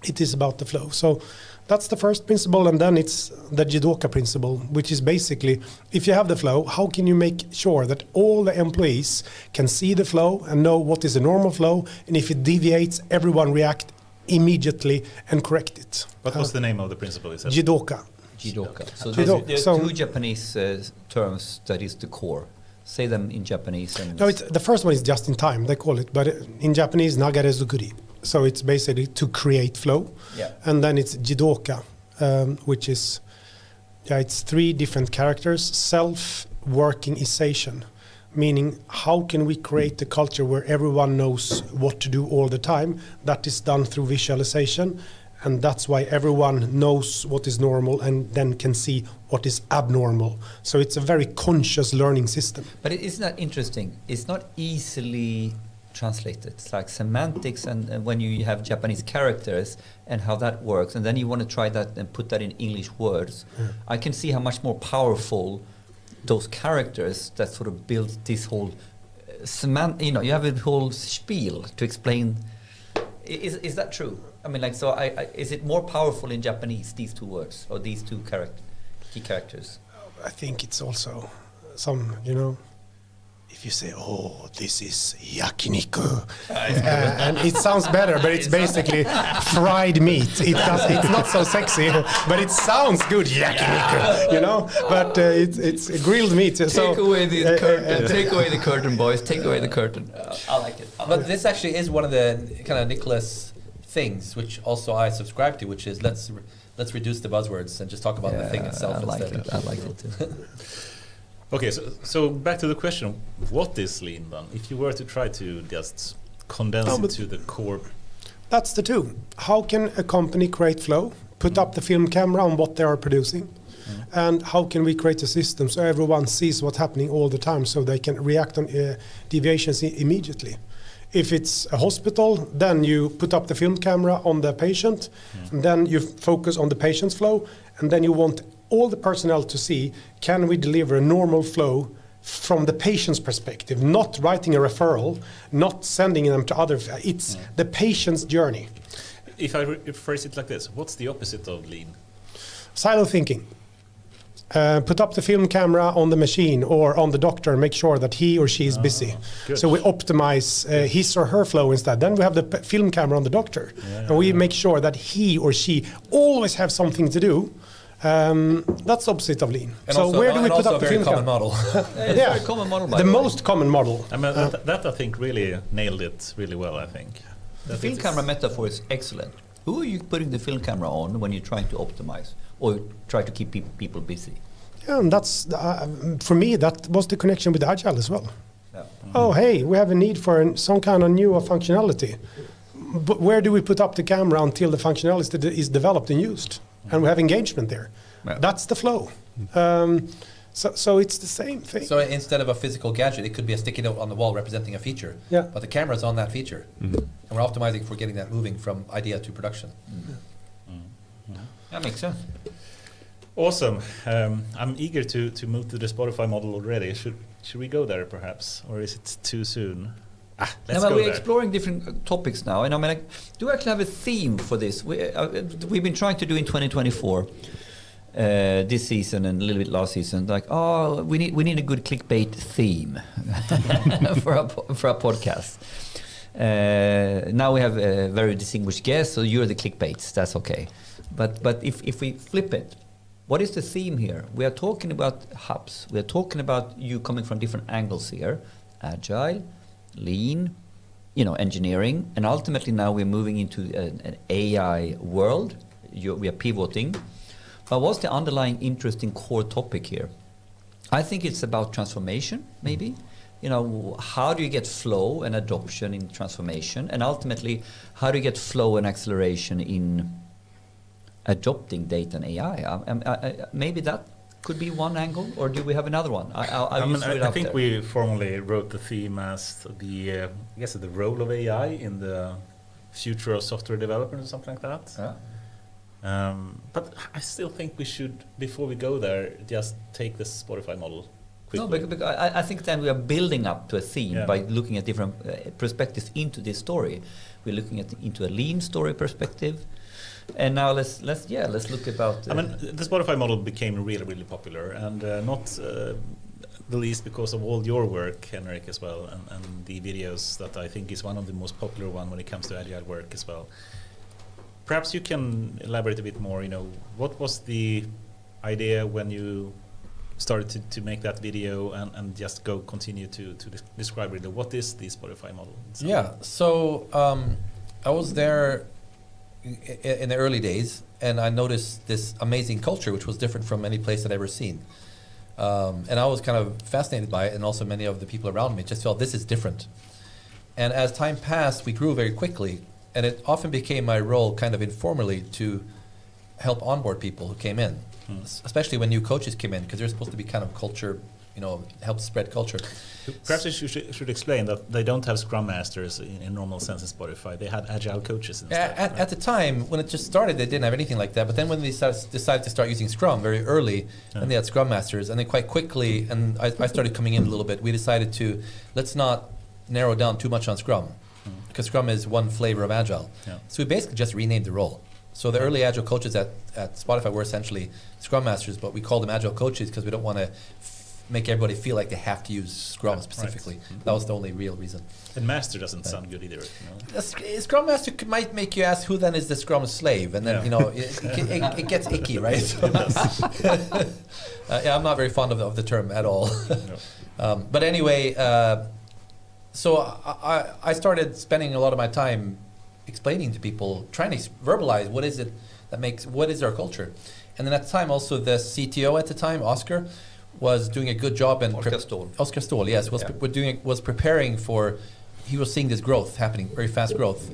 It is about the flow. So that's the first principle, and then it's the Jidoka principle, which is basically, if you have the flow, how can you make sure that all the employees can see the flow and know what is a normal flow, and if it deviates, everyone react immediately and correct it.
What was the name of the principle? Is that?
Jidoka.
Jidoka. So
Jidoka.
there's
So-
two Japanese terms that is the core. Say them in Japanese. And
No, the first one is just in time, they call it, but in Japanese, nagare zukuri. So it's basically to create flow.
Yeah.
And then it's Jidoka, which is, it's 3 different characters. Self-workingization, meaning how can we create a culture where everyone knows what to do all the time? That is done through visualization. And that's why everyone knows what is normal and then can see what is abnormal. So it's a very conscious learning system.
But isn't that interesting? It's not easily translated. It's like semantics, and when you have Japanese characters and how that works, and then you want to try that and put that in English words. I can see how much more powerful those characters that sort of build this whole you have a whole spiel to explain. Is that true? I mean, like, so is it more powerful in Japanese, these 2 words, or these 2 key characters?
I think it's also some, if you say, oh, this is yakiniku, and it sounds better, but it's basically fried meat. It's not so sexy, but it sounds good, yakiniku, but it's grilled meat.
Take away the curtain. Take away the curtain, boys. Take away the curtain. I like it.
But this actually is one of the kind of Niklas things, which also I subscribe to, which is let's reduce the buzzwords and just talk about the thing itself instead.
I like it too.
Okay, so back to the question, what is lean then? If you were to try to just condense it to the core.
That's the 2. How can a company create flow, put up the film camera on what they are producing, and how can we create a system so everyone sees what's happening all the time so they can react on deviations immediately. If it's a hospital, then you put up the film camera on the patient, and then you focus on the patient's flow, and then you want all the personnel to see, can we deliver a normal flow from the patient's perspective, not writing a referral, not sending them to it's the patient's journey.
If I phrase it like this, what's the opposite of lean?
Silo thinking. Put up the film camera on the machine or on the doctor and make sure that he or she is busy.
Good.
So we optimize his or her flow instead. Then we have the film camera on the doctor. And we make sure that he or she always have something to do. That's opposite of lean.
And
so
also,
where do we put up the film
common
camera?
model.
It's a very common model, by
the
the way.
most common model.
I mean, that I think really nailed it really well, I think.
The film camera metaphor is excellent. Who are you putting the film camera on when you're trying to optimize or try to keep people busy?
Yeah, and that's, for me, that was the connection with Agile as well.
Yeah.
Oh, hey, we have a need for some kind of new functionality. But where do we put up the camera until the functionality is developed and used? And we have engagement there.
Yeah.
That's the flow. So it's the same thing.
So instead of a physical gadget, it could be a sticky note on the wall representing a feature.
Yeah.
But the camera's on that feature. And we're optimizing for getting that moving from idea to production.
That makes sense.
Awesome. I'm eager to move to the Spotify model already. Should we go there perhaps, or is it too soon? Let's go
we're
there.
exploring different topics now, and I mean, do we actually have a theme for this? We've been trying to do in 2024, this season and a little bit last season. Like, we need a good clickbait theme for our podcast. Now we have a very distinguished guest, so you're the clickbaits. That's okay. But if we flip it, what is the theme here? We are talking about hubs. We are talking about you coming from different angles here: agile, lean, engineering, and ultimately now we're moving into an AI world. we are pivoting. But what's the underlying interesting core topic here? I think it's about transformation, maybe. You know, how do you get flow and adoption in transformation? And ultimately, how do you get flow and acceleration in adopting data and AI? Maybe that could be one angle, or do we have another one?
I think we formally wrote the theme as the role of AI in the future of software development or something like that. Yeah. But I still think we should, before we go there, just take the Spotify model quickly.
No, because I think then we are building up to a theme by looking at different perspectives into this story. We're looking at into a lean story perspective. And now let's look about.
The Spotify model became really, really popular, and not the least because of all your work, Henrik, as well, and the videos that I think is one of the most popular one when it comes to agile work as well. Perhaps you can elaborate a bit more. You know, what was the idea when you started to make that video, and just continue to describe really what is the Spotify model?
So I was there in the early days, and I noticed this amazing culture, which was different from any place I'd ever seen. And I was kind of fascinated by it, and also many of the people around me just felt this is different. And as time passed, we grew very quickly, and it often became my role kind of informally to help onboard people who came in, especially when new coaches came in, because they're supposed to be kind of culture, help spread culture.
Perhaps you should explain that they don't have Scrum Masters in normal sense in Spotify. They had Agile coaches instead.
At the time, when it just started, they didn't have anything like that. But then when they decided to start using Scrum very early, then they had Scrum Masters. And then quite quickly, and I started coming in a little bit, we decided to, let's not narrow down too much on Scrum, because Scrum is one flavor of Agile. Yeah. So we basically just renamed the role. So the early Agile coaches at Spotify were essentially Scrum Masters, but we called them Agile coaches because we don't want to make everybody feel like they have to use Scrum specifically. Right. That was the only real reason.
And Master doesn't sound good either.
Scrum Master might make you ask who then is the Scrum slave, and then it gets icky, right? I'm not very fond of the term at all. No. But anyway, so I started spending a lot of my time explaining to people, trying to verbalize what is it what is our culture. And then at the time also the CTO at the time, Oscar, was doing a good job. And Oscar Ståhl, yes, was preparing for, he was seeing this growth happening, very fast growth,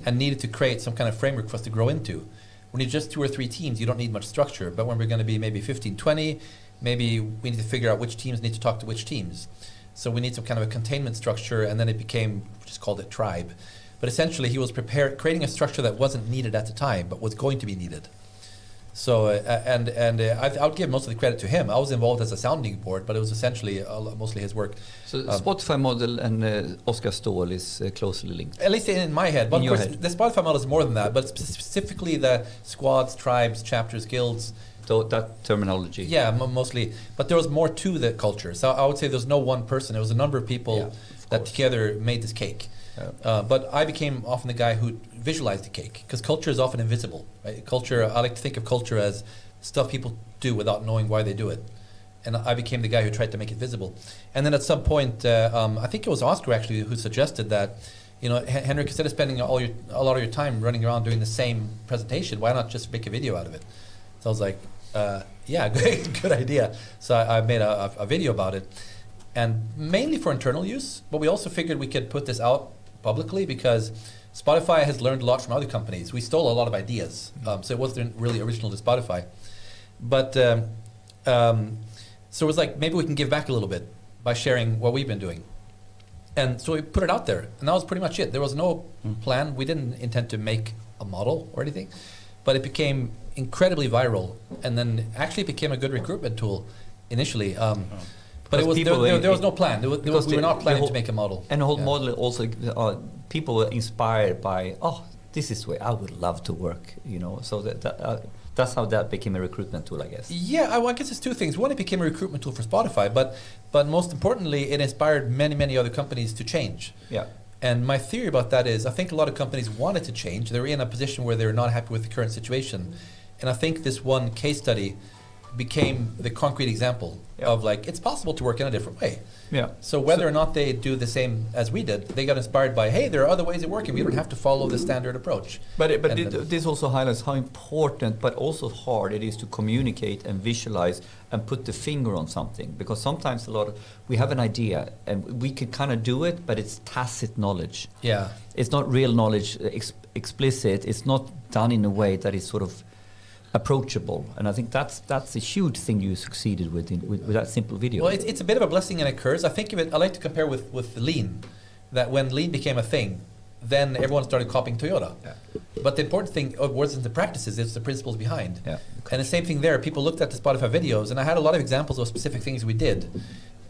and needed to create some kind of framework for us to grow into. When you're just 2 or 3 teams, you don't need much structure, but when we're going to be maybe 15, 20, maybe we need to figure out which teams need to talk to which teams. So we need some kind of a containment structure, and then it became, we just called it tribe. But essentially he was creating a structure that wasn't needed at the time, but was going to be needed. So, I'll give most of the credit to him. I was involved as a sounding board, but it was essentially mostly his work.
So Spotify model and Oscar Ståhl is closely linked.
At least in my head. But of course, the Spotify model is more than that, but specifically the squads, tribes, chapters, guilds.
So that terminology.
Yeah, mostly. But there was more to the culture. So I would say there's no one person. It was a number of people that together made this cake. But I became often the guy who visualized the cake, because culture is often invisible. Right? Culture, I like to think of culture as stuff people do without knowing why they do it. And I became the guy who tried to make it visible. And then at some point, I think it was Oscar actually who suggested that, Henrik, instead of spending a lot of your time running around doing the same presentation, why not just make a video out of it? So I was like, good idea. So I made a video about it, and mainly for internal use, but we also figured we could put this out publicly, because Spotify has learned a lot from other companies. We stole a lot of ideas, so it wasn't really original to Spotify. But so it was like, maybe we can give back a little bit by sharing what we've been doing. And so we put it out there, and that was pretty much it. There was no plan. We didn't intend to make a model or anything, but it became incredibly viral, and then actually became a good recruitment tool initially. But it was there was no plan. We were not planning to make a model.
And the whole model also, people were inspired by, this is where I would love to work, So that's how that became a recruitment tool, I guess.
Yeah, I guess it's 2 things. One, it became a recruitment tool for Spotify, but most importantly, it inspired many, many other companies to change.
Yeah.
And my theory about that is, I think a lot of companies wanted to change. They were in a position where they were not happy with the current situation. And I think this one case study became the concrete example of like, it's possible to work in a different way.
Yeah.
So whether or not they do the same as we did, they got inspired by, hey, there are other ways of working. We don't have to follow the standard approach.
But this also highlights how important, but also hard it is to communicate and visualize and put the finger on something. Because sometimes we have an idea and we could kind of do it, but it's tacit knowledge.
Yeah.
It's not real knowledge, explicit. It's not done in a way that is sort of approachable, and I think that's a huge thing you succeeded with that simple video.
Well, it's a bit of a blessing and a curse. I think of it. I like to compare with Lean, that when Lean became a thing, then everyone started copying Toyota.
Yeah.
But the important thing wasn't the practices; it's the principles behind.
Yeah.
And the same thing there. People looked at the Spotify videos, and I had a lot of examples of specific things we did.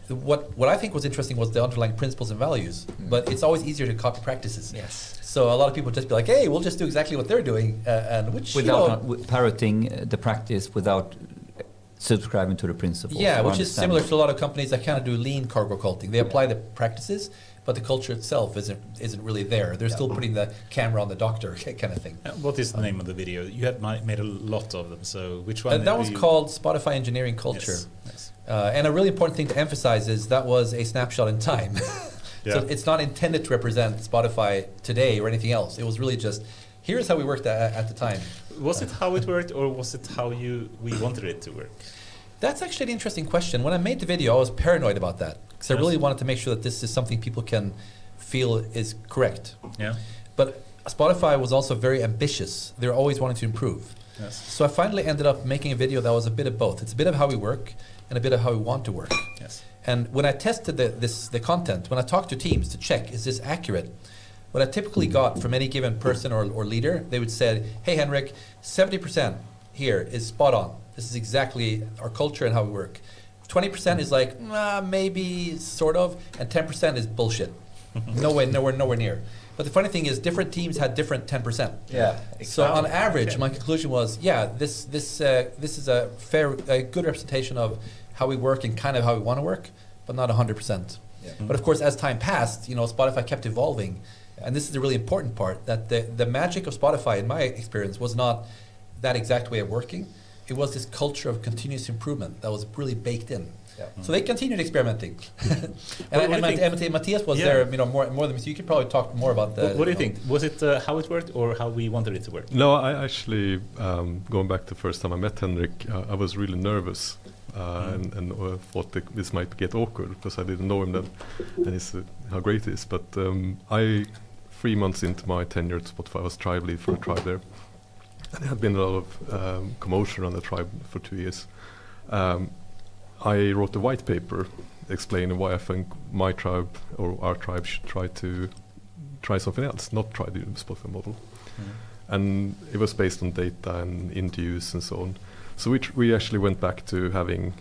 What I think was interesting was the underlying principles and values. But it's always easier to copy practices.
Yes.
So a lot of people just be like, "Hey, we'll just do exactly what they're doing," and which
without parroting the practice, without subscribing to the principles.
Yeah, which is similar to a lot of companies that kind of do lean cargo culting. They apply the practices, but the culture itself isn't really there. They're still putting the camera on the doctor kind of thing.
What is the name of the video? You have made a lot of them. So which one?
That was called Spotify Engineering Culture.
Yes.
And a really important thing to emphasize is that was a snapshot in time. So it's not intended to represent Spotify today or anything else. It was really just, here's how we worked at the time.
Was it how it worked, or was it how we wanted it to work?
That's actually an interesting question. When I made the video, I was paranoid about that because I really wanted to make sure that this is something people can feel is correct.
Yeah.
But Spotify was also very ambitious. They're always wanting to improve.
Yes.
So I finally ended up making a video that was a bit of both. It's a bit of how we work and a bit of how we want to work.
Yes.
And when I tested the content, when I talked to teams to check, is this accurate? What I typically got from any given person or leader, they would say, hey, Henrik, 70% here is spot on. This is exactly our culture and how we work. 20% is like, maybe, sort of, and 10% is bullshit. Nowhere near. But the funny thing is, different teams had different 10%.
Yeah.
So on average, my conclusion was, this is a good representation of how we work and kind of how we want to work, but not 100%. Yeah. But of course, as time passed, Spotify kept evolving, and this is the really important part, that the magic of Spotify, in my experience, was not that exact way of working. It was this culture of continuous improvement that was really baked in. Yeah. So they continued experimenting. and Mattias was there, more than me. So you could probably talk more about that.
What do you think? Was it how it worked or how we wanted it to work?
No, I actually, going back to the first time I met Henrik, I was really nervous and thought that this might get awkward because I didn't know him then and how great it is. But 3 months into my tenure at Spotify, I was tribe lead for a tribe there. And there had been a lot of commotion around the tribe for 2 years. I wrote a white paper explaining why I think my tribe or our tribe should try something else, not try the Spotify model. And it was based on data and interviews and so on. So we actually went back to having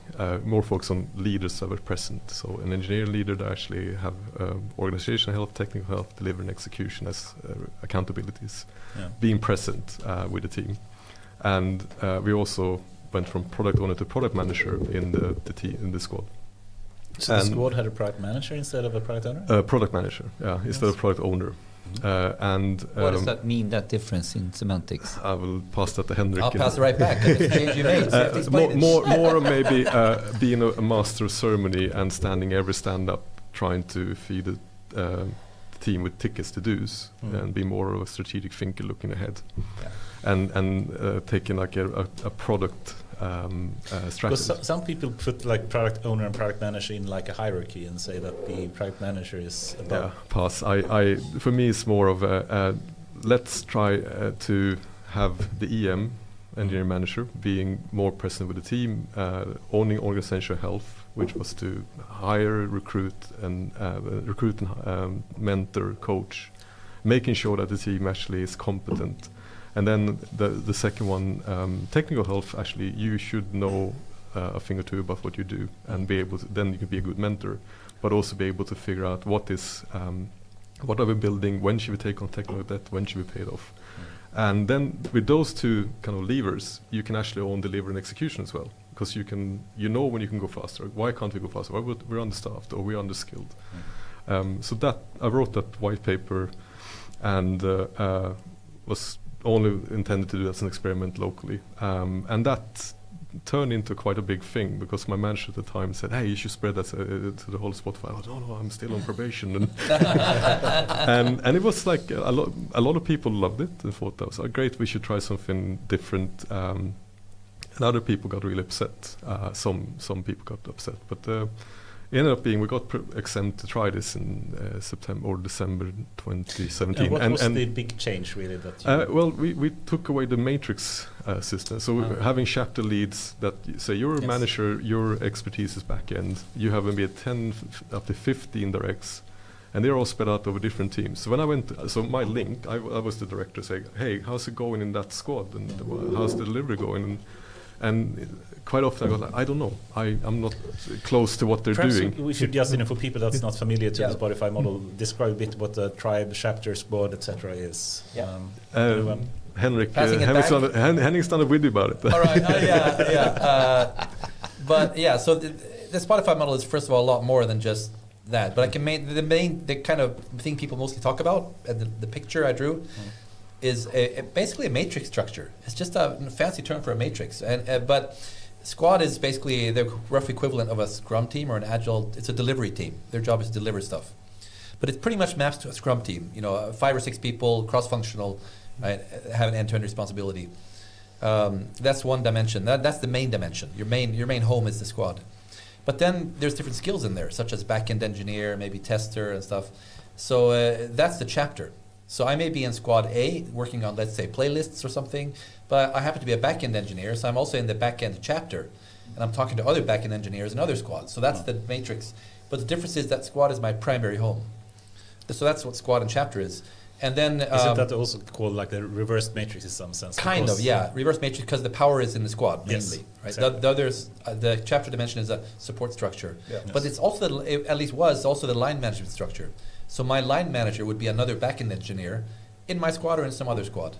more focus on leaders that were present. So an engineering leader that actually have organizational health, technical health, delivery and execution as accountabilities, being present with the team. And we also went from product owner to product manager in the squad.
So the squad had a product manager instead of a product owner?
Product manager, instead of product owner. And
what does that mean, that difference in semantics?
I will pass that to Henrik.
I'll pass it right back. That's the change you made. So
more maybe being a master of ceremony and standing every stand-up, trying to feed the team with tickets to do's and be more of a strategic thinker looking ahead. And taking like a product strategy.
Because some people put like product owner and product manager in like a hierarchy and say that the product manager is above.
Yeah, pass. I for me it's more of a let's try to have the EM, engineering manager, being more present with the team, owning organizational health, which was to hire, recruit and mentor, coach, making sure that the team actually is competent. And then the second one, technical health, actually you should know a thing or two about what you do and be able to, then you can be a good mentor, but also be able to figure out what are we building, when should we take on technical debt, when should we pay it off. And then with those two kind of levers, you can actually own delivery and execution as well, because when you can go faster. Why can't we go faster? Why we're understaffed or we're underskilled. So that I wrote that white paper and was only intended to do as an experiment locally, and that turned into quite a big thing because my manager at the time said, "Hey, you should spread that to the whole Spotify." Oh, no, I'm still on probation, and it was like a lot of people loved it and thought that was great. We should try something different. And other people got really upset. Some people got upset, but. It ended up being we got exempt to try this in September or December 2017.
And what was the big change really that you
well, we took away the matrix system. So having chapter leads that say you're a manager, your expertise is back end. You have maybe 10 up to 15 directs, and they're all spread out over different teams. So when I went, so my link, I was the director saying, "Hey, how's it going in that squad? And how's the delivery going?" And quite often I go like, I don't know. I'm not close to what they're doing.
We should just, for people that's not familiar to the Spotify model, describe a bit what the tribe, chapter, squad, etc. is.
Yeah.
Henrik Henrik's done a video about it.
All right. But yeah, so the Spotify model is first of all a lot more than just that. But I can make the kind of thing people mostly talk about, the picture I drew. Is basically a matrix structure. It's just a fancy term for a matrix. But squad is basically the rough equivalent of a Scrum team or an Agile. It's a delivery team. Their job is to deliver stuff. But it pretty much maps to a Scrum team. 5 or 6 people, cross-functional, right, have an end-to-end responsibility. That's one dimension. That's the main dimension. Your main home is the squad. But then there's different skills in there, such as back-end engineer, maybe tester and stuff. So that's the chapter. So I may be in squad A working on, let's say, playlists or something, but I happen to be a back-end engineer, so I'm also in the back-end chapter, and I'm talking to other back-end engineers in other squads. So that's the matrix. But the difference is that squad is my primary home. So that's what squad and chapter is. And then
isn't that also called like the reverse matrix in some sense?
Kind of, yeah. Reverse matrix because the power is in the squad mainly, right?
Exactly.
The others, the chapter dimension is a support structure, but it's also at least was also the line management structure. So my line manager would be another backend engineer in my squad or in some other squad.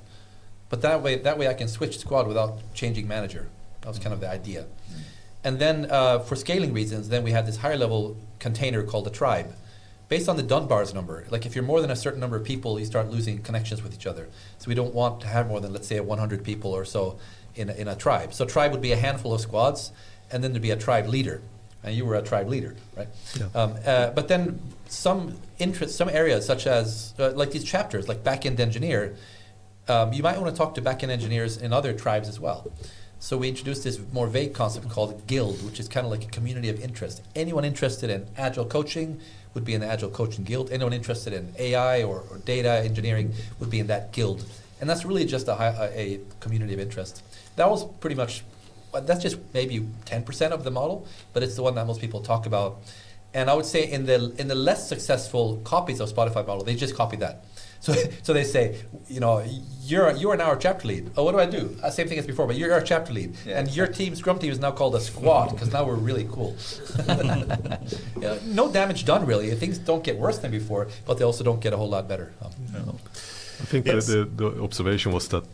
But that way I can switch squad without changing manager. That was kind of the idea. And then for scaling reasons, then we had this higher level container called the tribe. Based on the Dunbar's number, like if you're more than a certain number of people, you start losing connections with each other. So we don't want to have more than, let's say, 100 people or so in a tribe. So tribe would be a handful of squads, and then there'd be a tribe leader. And you were a tribe leader, right? Yeah. But then some areas such as like these chapters, like back-end engineer, you might want to talk to back-end engineers in other tribes as well. So we introduced this more vague concept called guild, which is kind of like a community of interest. Anyone interested in agile coaching would be in the agile coaching guild. Anyone interested in AI or data engineering would be in that guild. And that's really just a community of interest. That was pretty much, that's just maybe 10% of the model, but it's the one that most people talk about. And I would say in the less successful copies of Spotify model, they just copy that. So they say, you're now our chapter lead. Oh, what do I do? Same thing as before, but you're our chapter lead. Yeah, and your team, Scrum team, is now called a squad because now we're really cool. No damage done really. Things don't get worse than before, but they also don't get a whole lot better.
I think the observation was that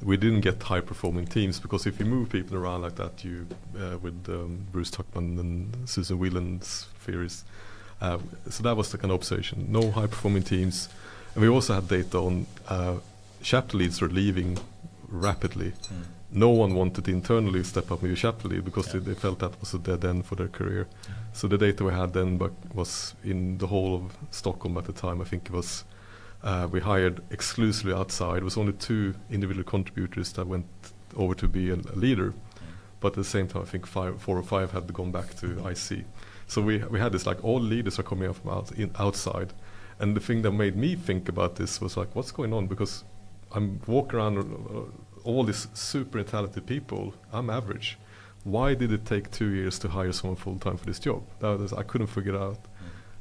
we didn't get high-performing teams because if you move people around like that, you with Bruce Tuckman and Susan Whelan's theories, so that was the kind of observation. No high-performing teams. And we also had data on chapter leads were leaving rapidly. No one wanted to internally step up and be a chapter lead because they felt that was a dead end for their career. So the data we had then was in the whole of Stockholm at the time. I think it was we hired exclusively outside. It was only 2 individual contributors that went over to be a leader. But at the same time, I think 4 or 5 had gone back to IC. So we had this like all leaders are coming up from outside. And the thing that made me think about this was like, what's going on? Because I'm walking around all these super talented people. I'm average. Why did it take 2 years to hire someone full-time for this job? I couldn't figure it out.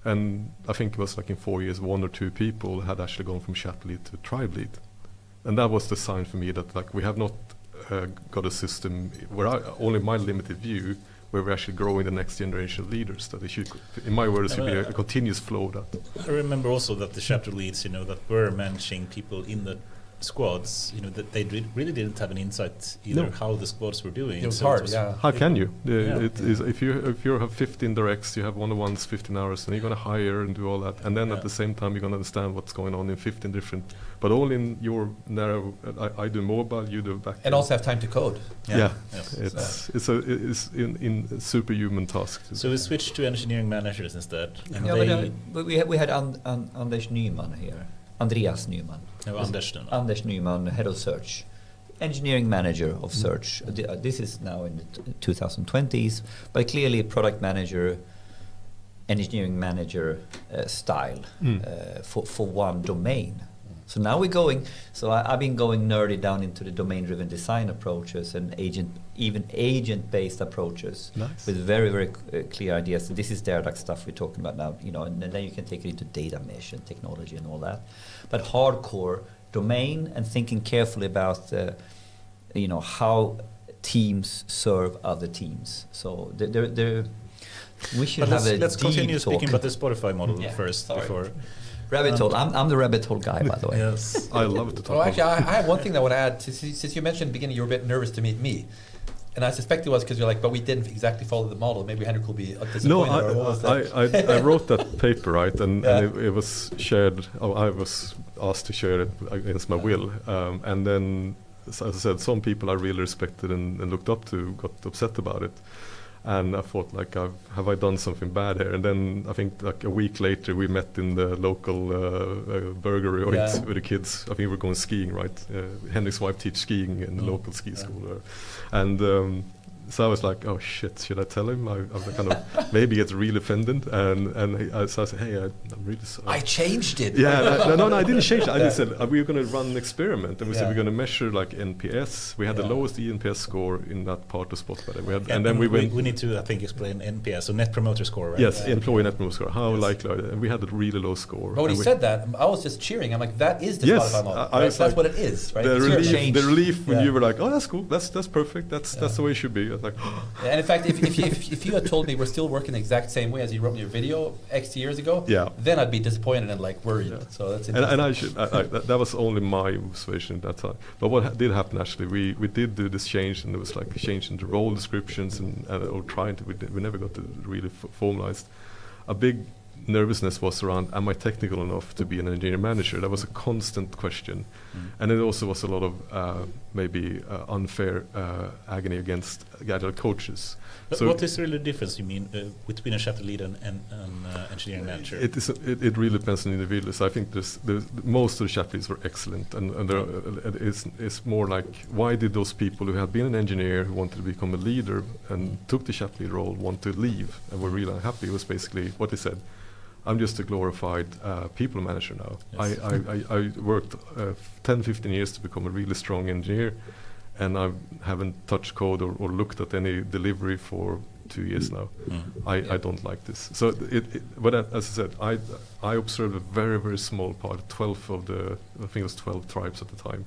And I think it was like in 4 years, 1 or 2 people had actually gone from chapter lead to tribe lead. And that was the sign for me that like we have not got a system where only my limited view where we're actually growing the next generation of leaders. That it should, in my words, should be a continuous flow of that.
I remember also that the chapter leads, that were managing people in the squads, that they really didn't have an insight either how the squads were doing.
It was hard.
How can you? Is if you have 15 directs, you have one-on-ones 15 hours, and you're going to hire and do all that, and then at the same time you're going to understand what's going on in 15 different, but all in your narrow. I do mobile, you do back.
And also have time to code.
It's in superhuman task.
So we switched to engineering managers instead.
But we had Anders Nyman here. Andreas Nyman. Anders Nyman, head of search. Engineering manager of search. This is now in the 2020s, but clearly product manager, engineering manager style for one domain. So now we're going. So I've been going nerdy down into the domain-driven design approaches and agent-based approaches with very, very clear ideas. So this is the stuff we're talking about now. And then you can take it into data mesh and technology and all that. But hardcore domain and thinking carefully about, how teams serve other teams. So we should have a.
Let's continue speaking about the Spotify model first before.
Rabbit hole. I'm the rabbit hole guy, by the way.
Yes, I love to talk.
Well, actually, I have one thing that I want to add. Since you mentioned in the beginning you were a bit nervous to meet me, and I suspect it was because you're like, but we didn't exactly follow the model. Maybe Henrik will be disappointed.
I wrote that paper, right, and it was shared. I was asked to share it against my will, and then, as I said, some people I really respected and looked up to got upset about it. And I thought, have I done something bad here? And then I think a week later we met in the local burger joint with the kids. I think we were going skiing, right? Henrik's wife teaches skiing in the local ski school. And so I was like, oh shit, should I tell him? I kind of maybe gets really offended. So I said, hey, I'm really sorry.
I changed it.
Yeah, no, I didn't change it. I just said, we're going to run an experiment. And we said, we're going to measure NPS. We had the lowest ENPS score in that part of Spotify. And then we
need to, I think, explain NPS, so Net Promoter Score, right?
Yes, Employee Net Promoter Score. How likely? And we had a really low score.
But when he said that, I was just cheering. I'm like, that is the Spotify model. Right? That's what it is, right?
The relief when you were like, oh, that's cool. That's perfect. That's the way it should be. Like,
and in fact, if you had told me we're still working the exact same way as you wrote in your video X years ago, then I'd be disappointed and worried. Yeah. So that's interesting.
And that was only my observation at that time. But what did happen actually, we did do this change, and it was like changing the role descriptions or trying to. We never got to really formalized. A big nervousness was around, am I technical enough to be an engineer manager? That was a constant question. And it also was a lot of maybe unfair agony against Agile coaches.
But what is really the difference, you mean, between a chapter lead and engineering manager?
It really depends on individuals. I think there's most of the chapter leads were excellent, and it's more like, why did those people who had been an engineer who wanted to become a leader and took the chapter lead role want to leave and were really unhappy? It was basically what they said. I'm just a glorified people manager now. Yes. I worked 10, 15 years to become a really strong engineer, and I haven't touched code or looked at any delivery for 2 years now. I don't like this. So, but as I said, I observed a very, very small part, 12 of the, I think it was 12 tribes at the time.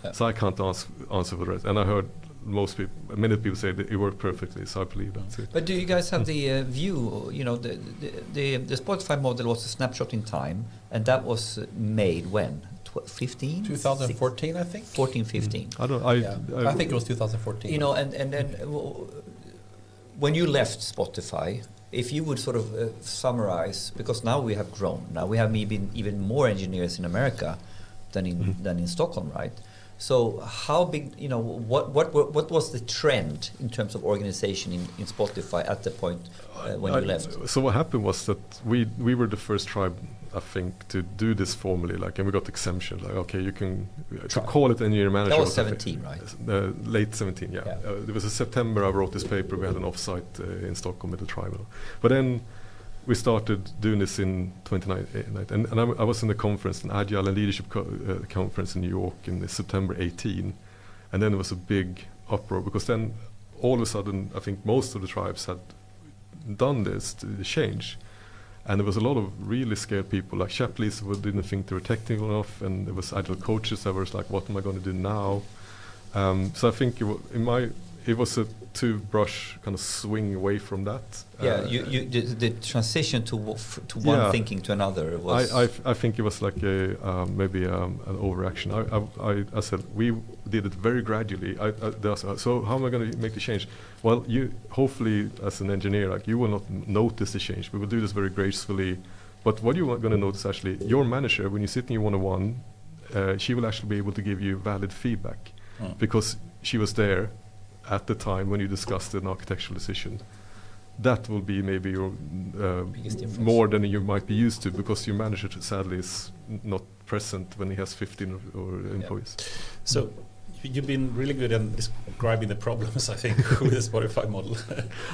Yeah. So I can't answer for the rest. And I heard many people say that it worked perfectly, so I believe that's it.
But do you guys have the view, the Spotify model was a snapshot in time, and that was made when? 15?
2014, I think?
14, 15.
I think it was 2014.
And then when you left Spotify, if you would sort of summarize, because now we have grown, now we have maybe even more engineers in America than in Stockholm, right? So how big, what was the trend in terms of organization in Spotify at the point when you left?
So what happened was that we were the first tribe, I think, to do this formally, and we got exemption, okay, you can to call it engineer manager.
That was 17, right?
Late 17, yeah. It was in September I wrote this paper. We had an offsite in Stockholm with the tribe. But then we started doing this in 2019, and I was in a conference, an Agile and Leadership conference in New York in September 18, and then there was a big uproar, because then all of a sudden I think most of the tribes had done this change, and there was a lot of really scared people, like chapter leads who didn't think they were technical enough, and there was Agile coaches that were like, what am I going to do now? So I think it was a two-brush kind of swing away from that.
The transition to one thinking to another was.
I think it was like maybe an overreaction. I said we did it very gradually. So how am I going to make the change? Well, you hopefully as an engineer, like you will not notice the change. We will do this very gracefully. But what you're going to notice actually, your manager, when you sit in your one-on-one, she will actually be able to give you valid feedback because she was there at the time when you discussed an architectural decision. That will be maybe your more than you might be used to, because your manager sadly is not present when he has 15 or employees.
So you've been really good at describing the problems, I think, with the Spotify model.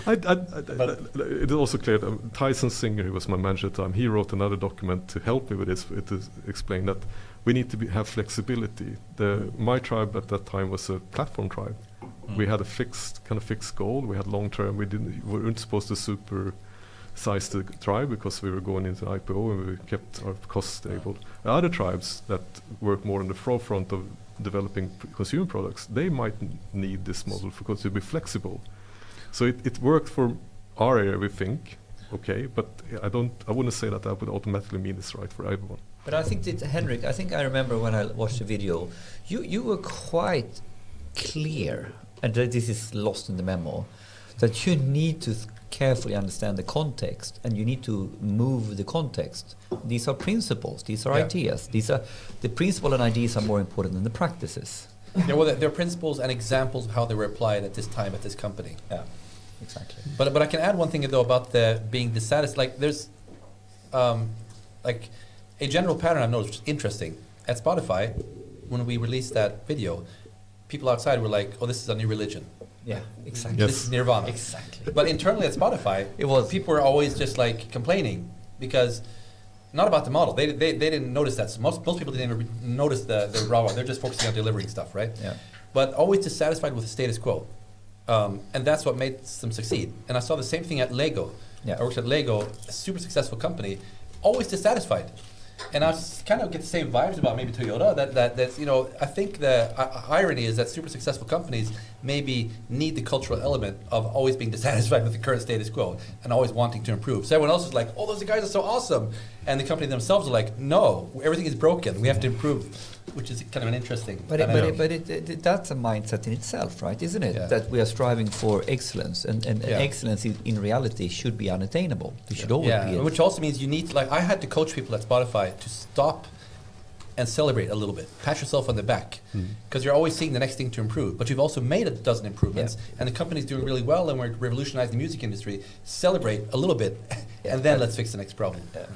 It is also clear that Tyson Singer, who was my manager at the time, he wrote another document to help me with this, to explain that we need to have flexibility. My tribe at that time was a platform tribe. We had a fixed goal. We had long term. We weren't supposed to super size the tribe because we were going into IPO and we kept our costs stable. Other tribes that work more on the forefront of developing consumer products, they might need this model because to be flexible. So it worked for our area, we think, okay, but I wouldn't say that would automatically mean it's right for everyone.
But I think that, Henrik, I remember when I watched the video, you were quite clear, and this is lost in the memo, that you need to carefully understand the context and you need to move the context. These are principles, these are ideas. These are the principle and ideas are more important than the practices.
They're principles and examples of how they were applied at this time at this company.
Yeah, exactly.
But I can add one thing though about the being dissatisfied. Like there's like a general pattern I've noticed, which is interesting. At Spotify, when we released that video, people outside were like, "Oh, this is a new religion."
Yeah, exactly.
Yes.
This is Nirvana.
Exactly.
But internally at Spotify, people were always just like complaining because not about the model. They didn't notice that. So most people didn't even notice the raw. They're just focusing on delivering stuff, right?
Yeah.
But always dissatisfied with the status quo, and that's what made them succeed. And I saw the same thing at Lego.
Yeah.
I worked at Lego, a super successful company, always dissatisfied. And I kind of get the same vibes about maybe Toyota. That's I think the irony is that super successful companies maybe need the cultural element of always being dissatisfied with the current status quo and always wanting to improve. So everyone else is like, "Oh, those guys are so awesome," and the company themselves are like, "No, everything is broken. We have to improve," which is kind of an interesting.
But that's a mindset in itself, right? Isn't it?
Yeah.
That we are striving for excellence, and excellence in reality should be unattainable. It should always be.
Which also means you need to, like, I had to coach people at Spotify to stop and celebrate a little bit. Pat yourself on the back, because you're always seeing the next thing to improve. But you've also made a dozen improvements, and the company's doing really well, and we're revolutionizing the music industry. Celebrate a little bit, and then let's fix the next problem.
Yeah.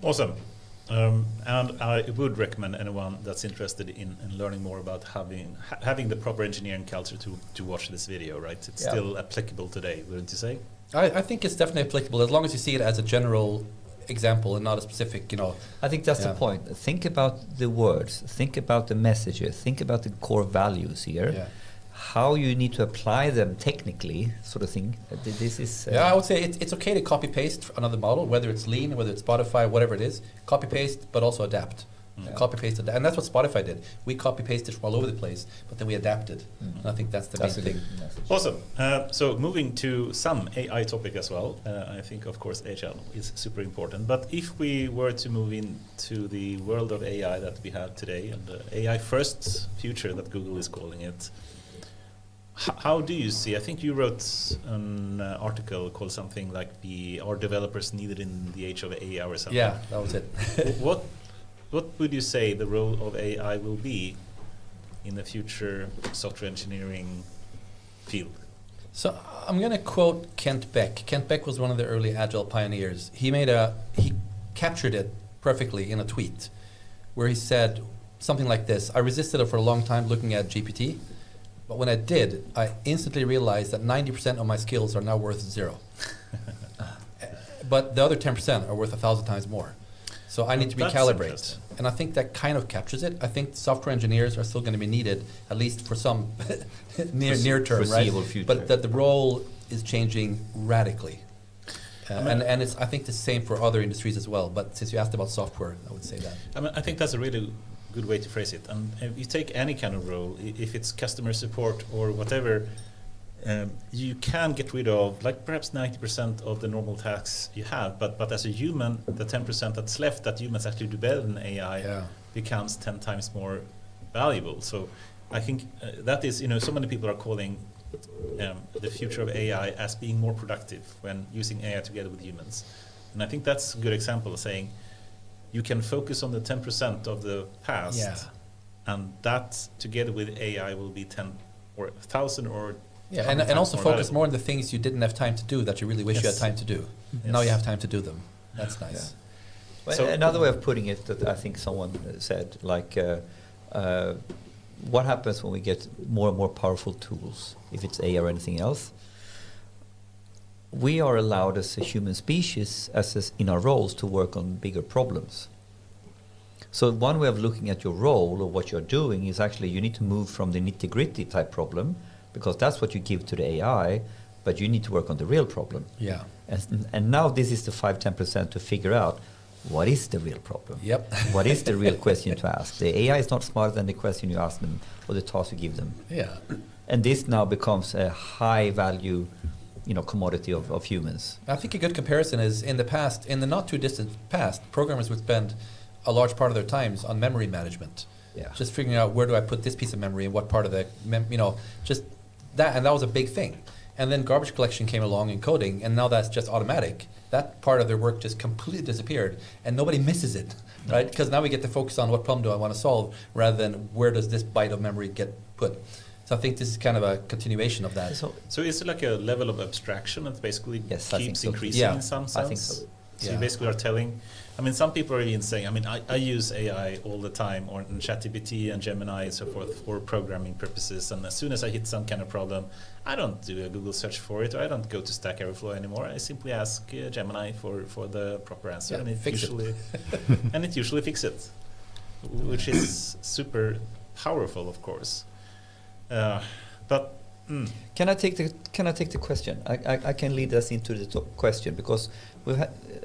Awesome. And I would recommend anyone that's interested in learning more about having the proper engineering culture to watch this video, right? It's still applicable today, wouldn't you say?
I think it's definitely applicable as long as you see it as a general example and not a specific,
I think that's the point. Think about the words, think about the messages, think about the core values here.
Yeah.
How you need to apply them technically, sort of thing. This is.
I would say it's okay to copy paste another model, whether it's Lean, whether it's Spotify, whatever it is. Copy paste, but also adapt. Copy paste, and that's what Spotify did. We copy pasted from all over the place, but then we adapted. And I think that's the main thing.
Awesome. So moving to some AI topic as well. I think, of course, Agile is super important. But if we were to move into the world of AI that we have today, and the AI first future that Google is calling it, how do you see? I think you wrote an article called something like "Are developers needed in the age of AI" or something?
Yeah, that was it.
What would you say the role of AI will be in the future software engineering field?
So I'm going to quote Kent Beck. Kent Beck was one of the early Agile pioneers. He captured it perfectly in a tweet where he said something like this: "I resisted it for a long time looking at GPT, but when I did, I instantly realized that 90% of my skills are now worth 0. But the other 10% are worth 1,000 times more. So I need to recalibrate." And I think that kind of captures it. I think software engineers are still going to be needed, at least for some near term, right?
Future.
But that the role is changing radically. And it's, I think, the same for other industries as well. But since you asked about software, I would say that.
I think that's a really good way to phrase it. And if you take any kind of role, if it's customer support or whatever, you can get rid of like perhaps 90% of the normal tasks you have, but as a human, the 10% that's left that humans actually do better than AI becomes 10 times more valuable. So I think that is, so many people are calling the future of AI as being more productive when using AI together with humans. And I think that's a good example of saying you can focus on the 10% of the past, and that together with AI will be 10 or 1,000 or
and also focus more on the things you didn't have time to do that you really wish you had time to do. Now you have time to do them. That's nice.
Well, so another way of putting it that I think someone said, like, what happens when we get more and more powerful tools, if it's AI or anything else? We are allowed as a human species, as in our roles, to work on bigger problems. So one way of looking at your role or what you're doing is actually you need to move from the nitty-gritty type problem, because that's what you give to the AI, but you need to work on the real problem.
Yeah.
And now this is the 5-10% to figure out what is the real problem.
Yep.
What is the real question to ask? The AI is not smarter than the question you ask them or the task you give them.
Yeah.
And this now becomes a high value, commodity of humans.
I think a good comparison is in the past, in the not too distant past, programmers would spend a large part of their times on memory management.
Yeah.
Just figuring out where do I put this piece of memory and what part of the, just that, and that was a big thing. And then garbage collection came along in coding, and now that's just automatic. That part of their work just completely disappeared, and nobody misses it, right? Because now we get to focus on what problem do I want to solve, rather than where does this byte of memory get put. So I think this is kind of a continuation of that.
So is it like a level of abstraction that basically keeps increasing in some sense?
I think so.
So you basically are telling, some people are even saying, I use AI all the time, or ChatGPT and Gemini and so forth for programming purposes, and as soon as I hit some kind of problem, I don't do a Google search for it, or I don't go to Stack Overflow anymore. I simply ask Gemini for the proper answer, and it usually fixes it, which is super powerful, of course.
Can I take the question? I can lead us into the question, because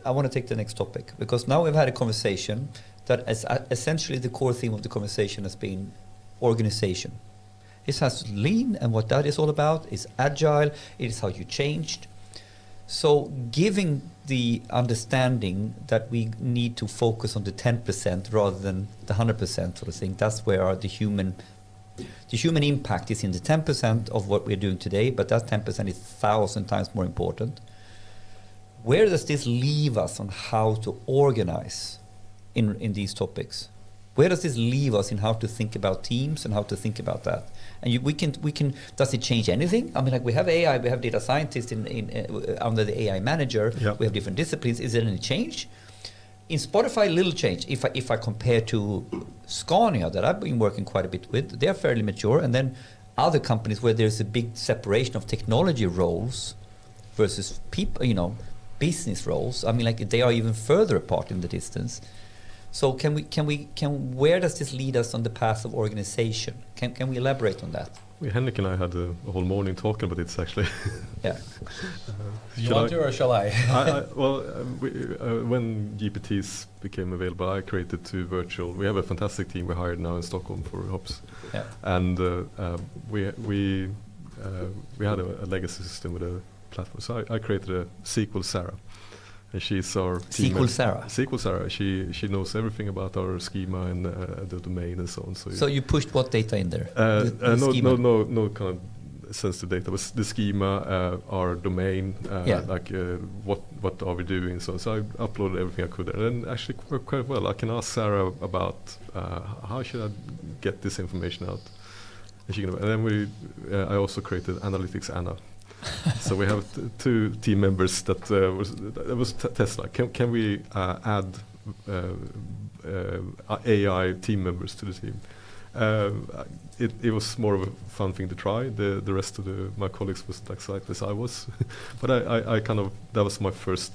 I want to take the next topic, because now we've had a conversation that is essentially the core theme of the conversation has been organization. It has lean, and what that is all about is agile. It is how you changed. So giving the understanding that we need to focus on the 10% rather than the 100% sort of thing, that's where the human impact is in the 10% of what we're doing today, but that 10% is 1,000 times more important. Where does this leave us on how to organize in these topics? Where does this leave us in how to think about teams and how to think about that? And we can. Does it change anything? We have AI, we have data scientists under the AI manager. Yep. We have different disciplines. Is there any change? In Spotify, little change. If I compare to Scania, that I've been working quite a bit with, they're fairly mature. And then other companies where there's a big separation of technology roles versus people, business roles. They are even further apart in the distance. So where does this lead us on the path of organization? Can we elaborate on that?
Henrik and I had a whole morning talking about it, actually.
Yeah.
You want to, or shall I?
When GPTs became available, I created 2 virtual. We have a fantastic team we hired now in Stockholm for Hups.
Yeah.
And we had a legacy system with a platform. So I created a SQL Sarah. And she's our
SQL Sarah.
SQL Sarah. She knows everything about our schema and the domain and so on.
So you pushed what data in there?
No kind of sensitive data. But the schema, our domain, what are we doing? So I uploaded everything I could, and then actually worked quite well. I can ask Sarah about how should I get this information out, and then I also created Analytics Anna. So we have 2 team members that was Tesla. Can we add AI team members to the team? It was more of a fun thing to try. The rest of my colleagues was excited as I was, but I kind of, that was my first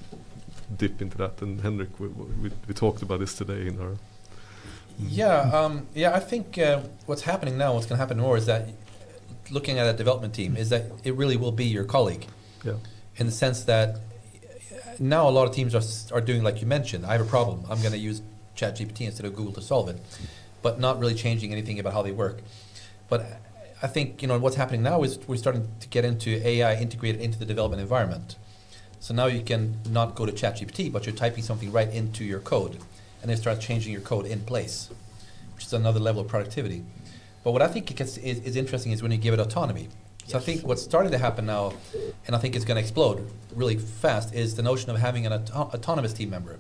dip into that. And Henrik, we talked about this today in our.
I think what's happening now, what's going to happen more, is that looking at a development team is that it really will be your colleague.
Yeah.
In the sense that now a lot of teams are doing like you mentioned. I have a problem. I'm going to use ChatGPT instead of Google to solve it, but not really changing anything about how they work. But I think what's happening now is we're starting to get into AI integrated into the development environment. So now you can not go to ChatGPT, but you're typing something right into your code, and they start changing your code in place, which is another level of productivity. But what I think is interesting is when you give it autonomy. So I think what's starting to happen now, and I think it's going to explode really fast, is the notion of having an autonomous team member.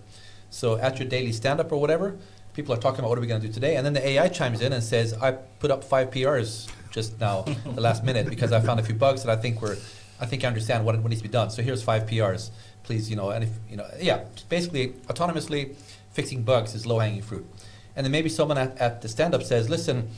So at your daily stand-up or whatever, people are talking about what are we going to do today, and then the AI chimes in and says, I put up 5 PRs just now, the last minute, because I found a few bugs that I think I understand what needs to be done. So here's 5 PRs, please, and if, basically autonomously fixing bugs is low-hanging fruit. And then maybe someone at the stand-up says, listen,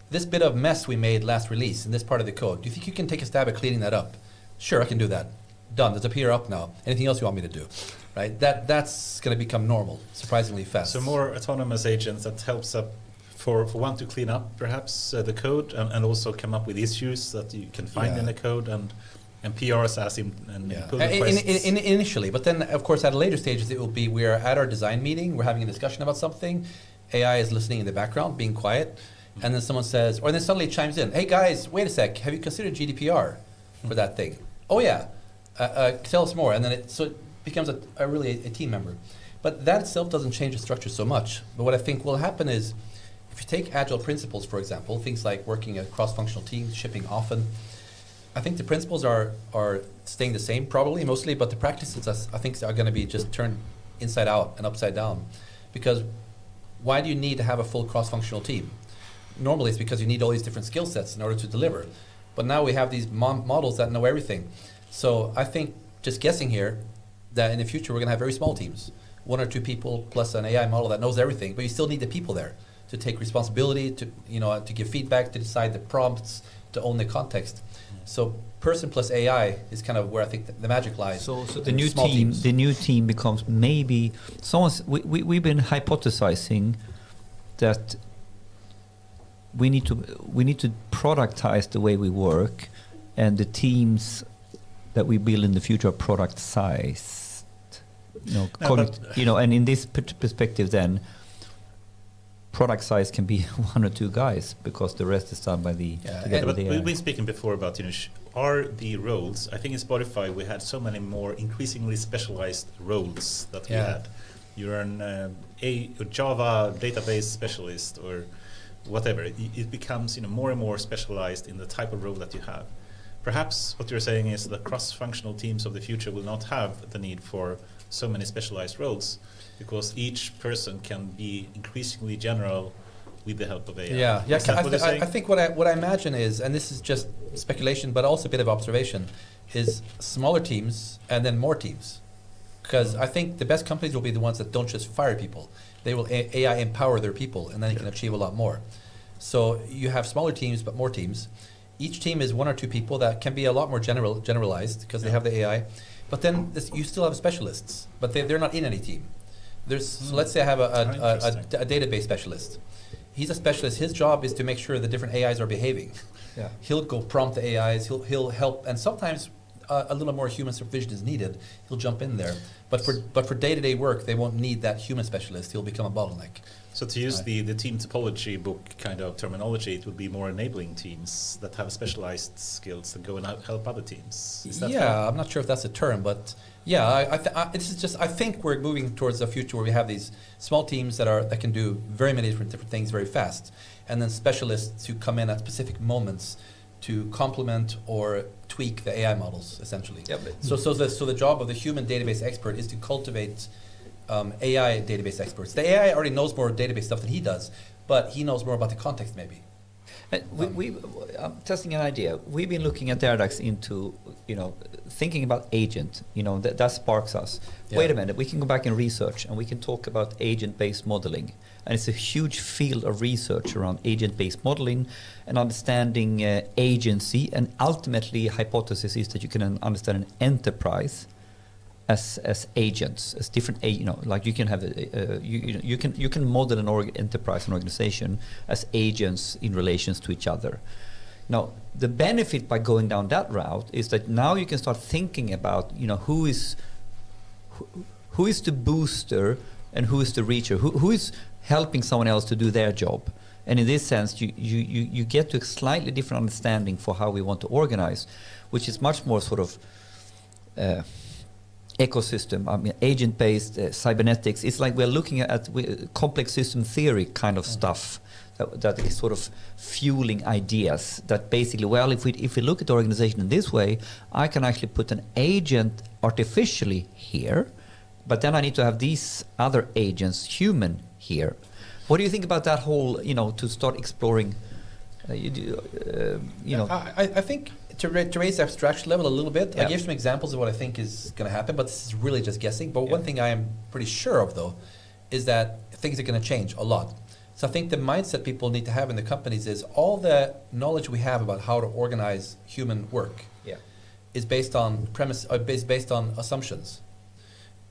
this bit of mess we made last release in this part of the code, do you think you can take a stab at cleaning that up? Sure, I can do that. Done, there's a PR up now. Anything else you want me to do? Right? That's going to become normal, surprisingly fast.
So more autonomous agents that helps up for one to clean up perhaps the code and also come up with issues that you can find in the code and PRs as in pull requests.
Initially, but then of course at a later stages it will be we're at our design meeting, we're having a discussion about something, AI is listening in the background, being quiet, and then someone says, or then suddenly it chimes in, hey guys, wait a sec, have you considered GDPR for that thing? Oh yeah, tell us more, and then it becomes really a team member. But that itself doesn't change the structure so much. But what I think will happen is, if you take Agile principles, for example, things like working at cross-functional teams, shipping often, I think the principles are staying the same probably, mostly, but the practices I think are going to be just turned inside out and upside down. Because why do you need to have a full cross-functional team? Normally it's because you need all these different skill sets in order to deliver. But now we have these models that know everything. So I think, just guessing here, that in the future we're going to have very small teams, 1 or 2 people plus an AI model that knows everything, but you still need the people there to take responsibility, to give feedback, to decide the prompts, to own the context. So person plus AI is kind of where I think the magic lies.
So the new team becomes maybe we've been hypothesizing that we need to productize the way we work, and the teams that we build in the future are product sized. And in this perspective, then product size can be 1 or 2 guys because the rest is done by the.
But we've been speaking before about are the roles. I think in Spotify we had so many more increasingly specialized roles that we had. You're a Java database specialist or whatever. It becomes more and more specialized in the type of role that you have. Perhaps what you're saying is the cross-functional teams of the future will not have the need for so many specialized roles because each person can be increasingly general with the help of AI.
I think what I imagine is, and this is just speculation, but also a bit of observation, is smaller teams and then more teams. Because I think the best companies will be the ones that don't just fire people. They will AI empower their people, and then you can achieve a lot more. So you have smaller teams, but more teams. Each team is 1 or 2 people that can be a lot more generalized because they have the AI. But then you still have specialists, but they're not in any team. So let's say I have a database specialist. He's a specialist. His job is to make sure the different AIs are behaving. Yeah. He'll go prompt the AIs. He'll help, and sometimes a little more human supervision is needed. He'll jump in there. But for day-to-day work, they won't need that human specialist. He'll become a bottleneck.
So to use the team topology book kind of terminology, it would be more enabling teams that have specialized skills that go and help other teams. Is that fair?
I'm not sure if that's a term, but I think we're moving towards a future where we have these small teams that can do very many different things very fast, and then specialists who come in at specific moments to complement or tweak the AI models, essentially. Yeah, so the job of the human database expert is to cultivate AI database experts. The AI already knows more database stuff than he does, but he knows more about the context, maybe.
I'm testing an idea. We've been looking at Deradax into, thinking about agent. That sparks us. Yeah. Wait a minute, we can go back and research, and we can talk about agent-based modeling. And it's a huge field of research around agent-based modeling and understanding agency. And ultimately, hypothesis is that you can understand an enterprise as agents, as different, like you can have you can model an enterprise, an organization as agents in relations to each other. Now, the benefit by going down that route is that now you can start thinking about, who is the booster and who is the reacher, who is helping someone else to do their job, And in this sense, you get to a slightly different understanding for how we want to organize, which is much more sort of ecosystem, I mean, agent-based, cybernetics. It's like we're looking at complex system theory kind of stuff that is sort of fueling ideas that basically, well, if we look at the organization in this way, I can actually put an agent artificially here, but then I need to have these other agents, human, here. What do you think about that whole, to start exploring,
I think to raise the abstraction level a little bit, I gave some examples of what I think is going to happen, but this is really just guessing. But one thing I am pretty sure of, though, is that things are going to change a lot. So I think the mindset people need to have in the companies is all the knowledge we have about how to organize human work is based on based on assumptions.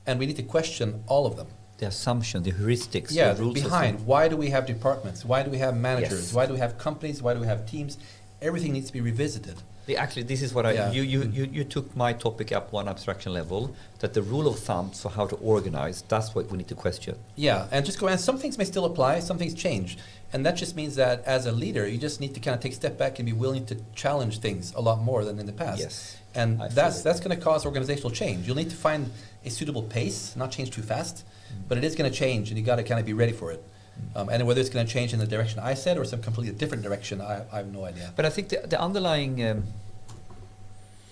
And we need to question all of them.
The assumption, the heuristics,
the
rules
behind. Why do we have departments? Why do we have managers?
Yes.
Why do we have companies? Why do we have teams? Everything needs to be revisited.
Actually, this is what you took my topic up one abstraction level, that the rule of thumb for how to organize, that's what we need to question.
Yeah, and just go, and some things may still apply, some things change. And that just means that as a leader, you just need to kind of take a step back and be willing to challenge things a lot more than in the past.
Yes.
And that's going to cause organizational change. You'll need to find a suitable pace, not change too fast, but it is going to change, and you got to kind of be ready for it. And whether it's going to change in the direction I said or some completely different direction, I have no idea.
But I think the underlying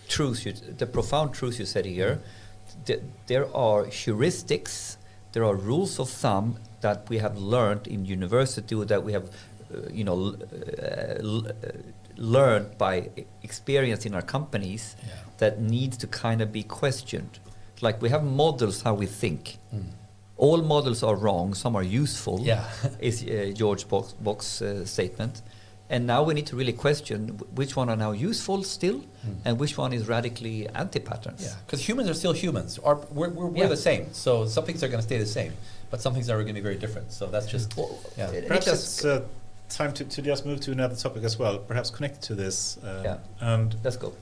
truth, the profound truth you said here, there are heuristics, there are rules of thumb that we have learned in university, or that we have, learned by experience in our companies that needs to kind of be questioned. Like we have models how we think. All models are wrong, some are useful, is George Box's statement. And now we need to really question which one are now useful still, and which one is radically anti-patterns.
Yeah, because humans are still humans. We're the same, so some things are going to stay the same, but some things are going to be very different. So that's just...
Perhaps it's time to just move to another topic as well, perhaps connected to this. And
let's go.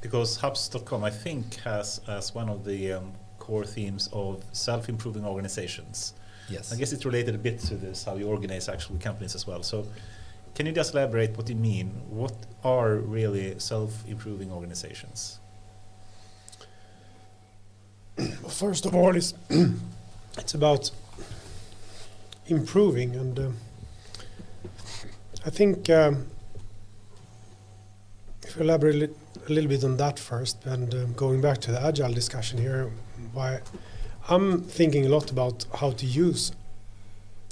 Because Hups.com, I think, has as one of the core themes of self-improving organizations.
Yes.
I guess it's related a bit to this, how you organize actual companies as well. So can you just elaborate what you mean? What are really self-improving organizations?
Well, first of all, it's about improving, and I think if you elaborate a little bit on that first, and going back to the Agile discussion here, why I'm thinking a lot about how to use,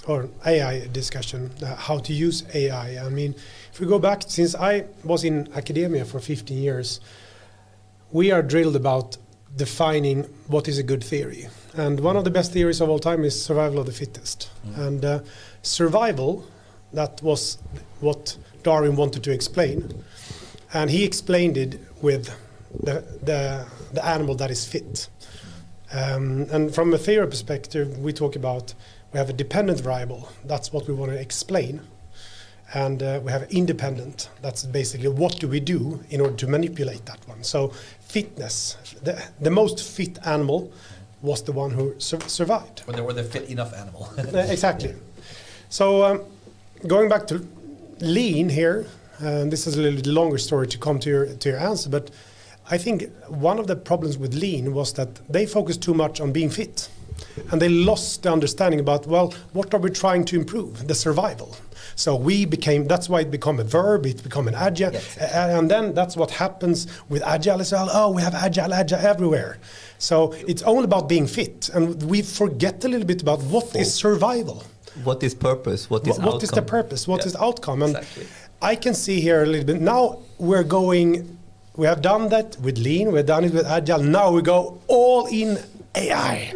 or AI discussion, how to use AI. I mean, if we go back, since I was in academia for 15 years, we are drilled about defining what is a good theory. And one of the best theories of all time is survival of the fittest. And survival, that was what Darwin wanted to explain. And he explained it with the animal that is fit. And from a theory perspective, we talk about, we have a dependent variable, that's what we want to explain. And we have independent, that's basically what do we do in order to manipulate that one. So fitness, the most fit animal was the one who survived.
Or the fit enough animal.
Exactly. So going back to lean here, and this is a little bit longer story to come to your answer, but I think one of the problems with lean was that they focused too much on being fit. And they lost the understanding about, well, what are we trying to improve? The survival. So that's why it became a verb, it became an agile. Yes. And then that's what happens with agile as well. Oh, we have agile everywhere. So it's all about being fit. And we forget a little bit about what is survival.
What is purpose? What is outcome?
What is the purpose? What is the outcome? And
exactly.
I can see here a little bit. Now we have done that with lean, we've done it with agile. Now we go all in AI.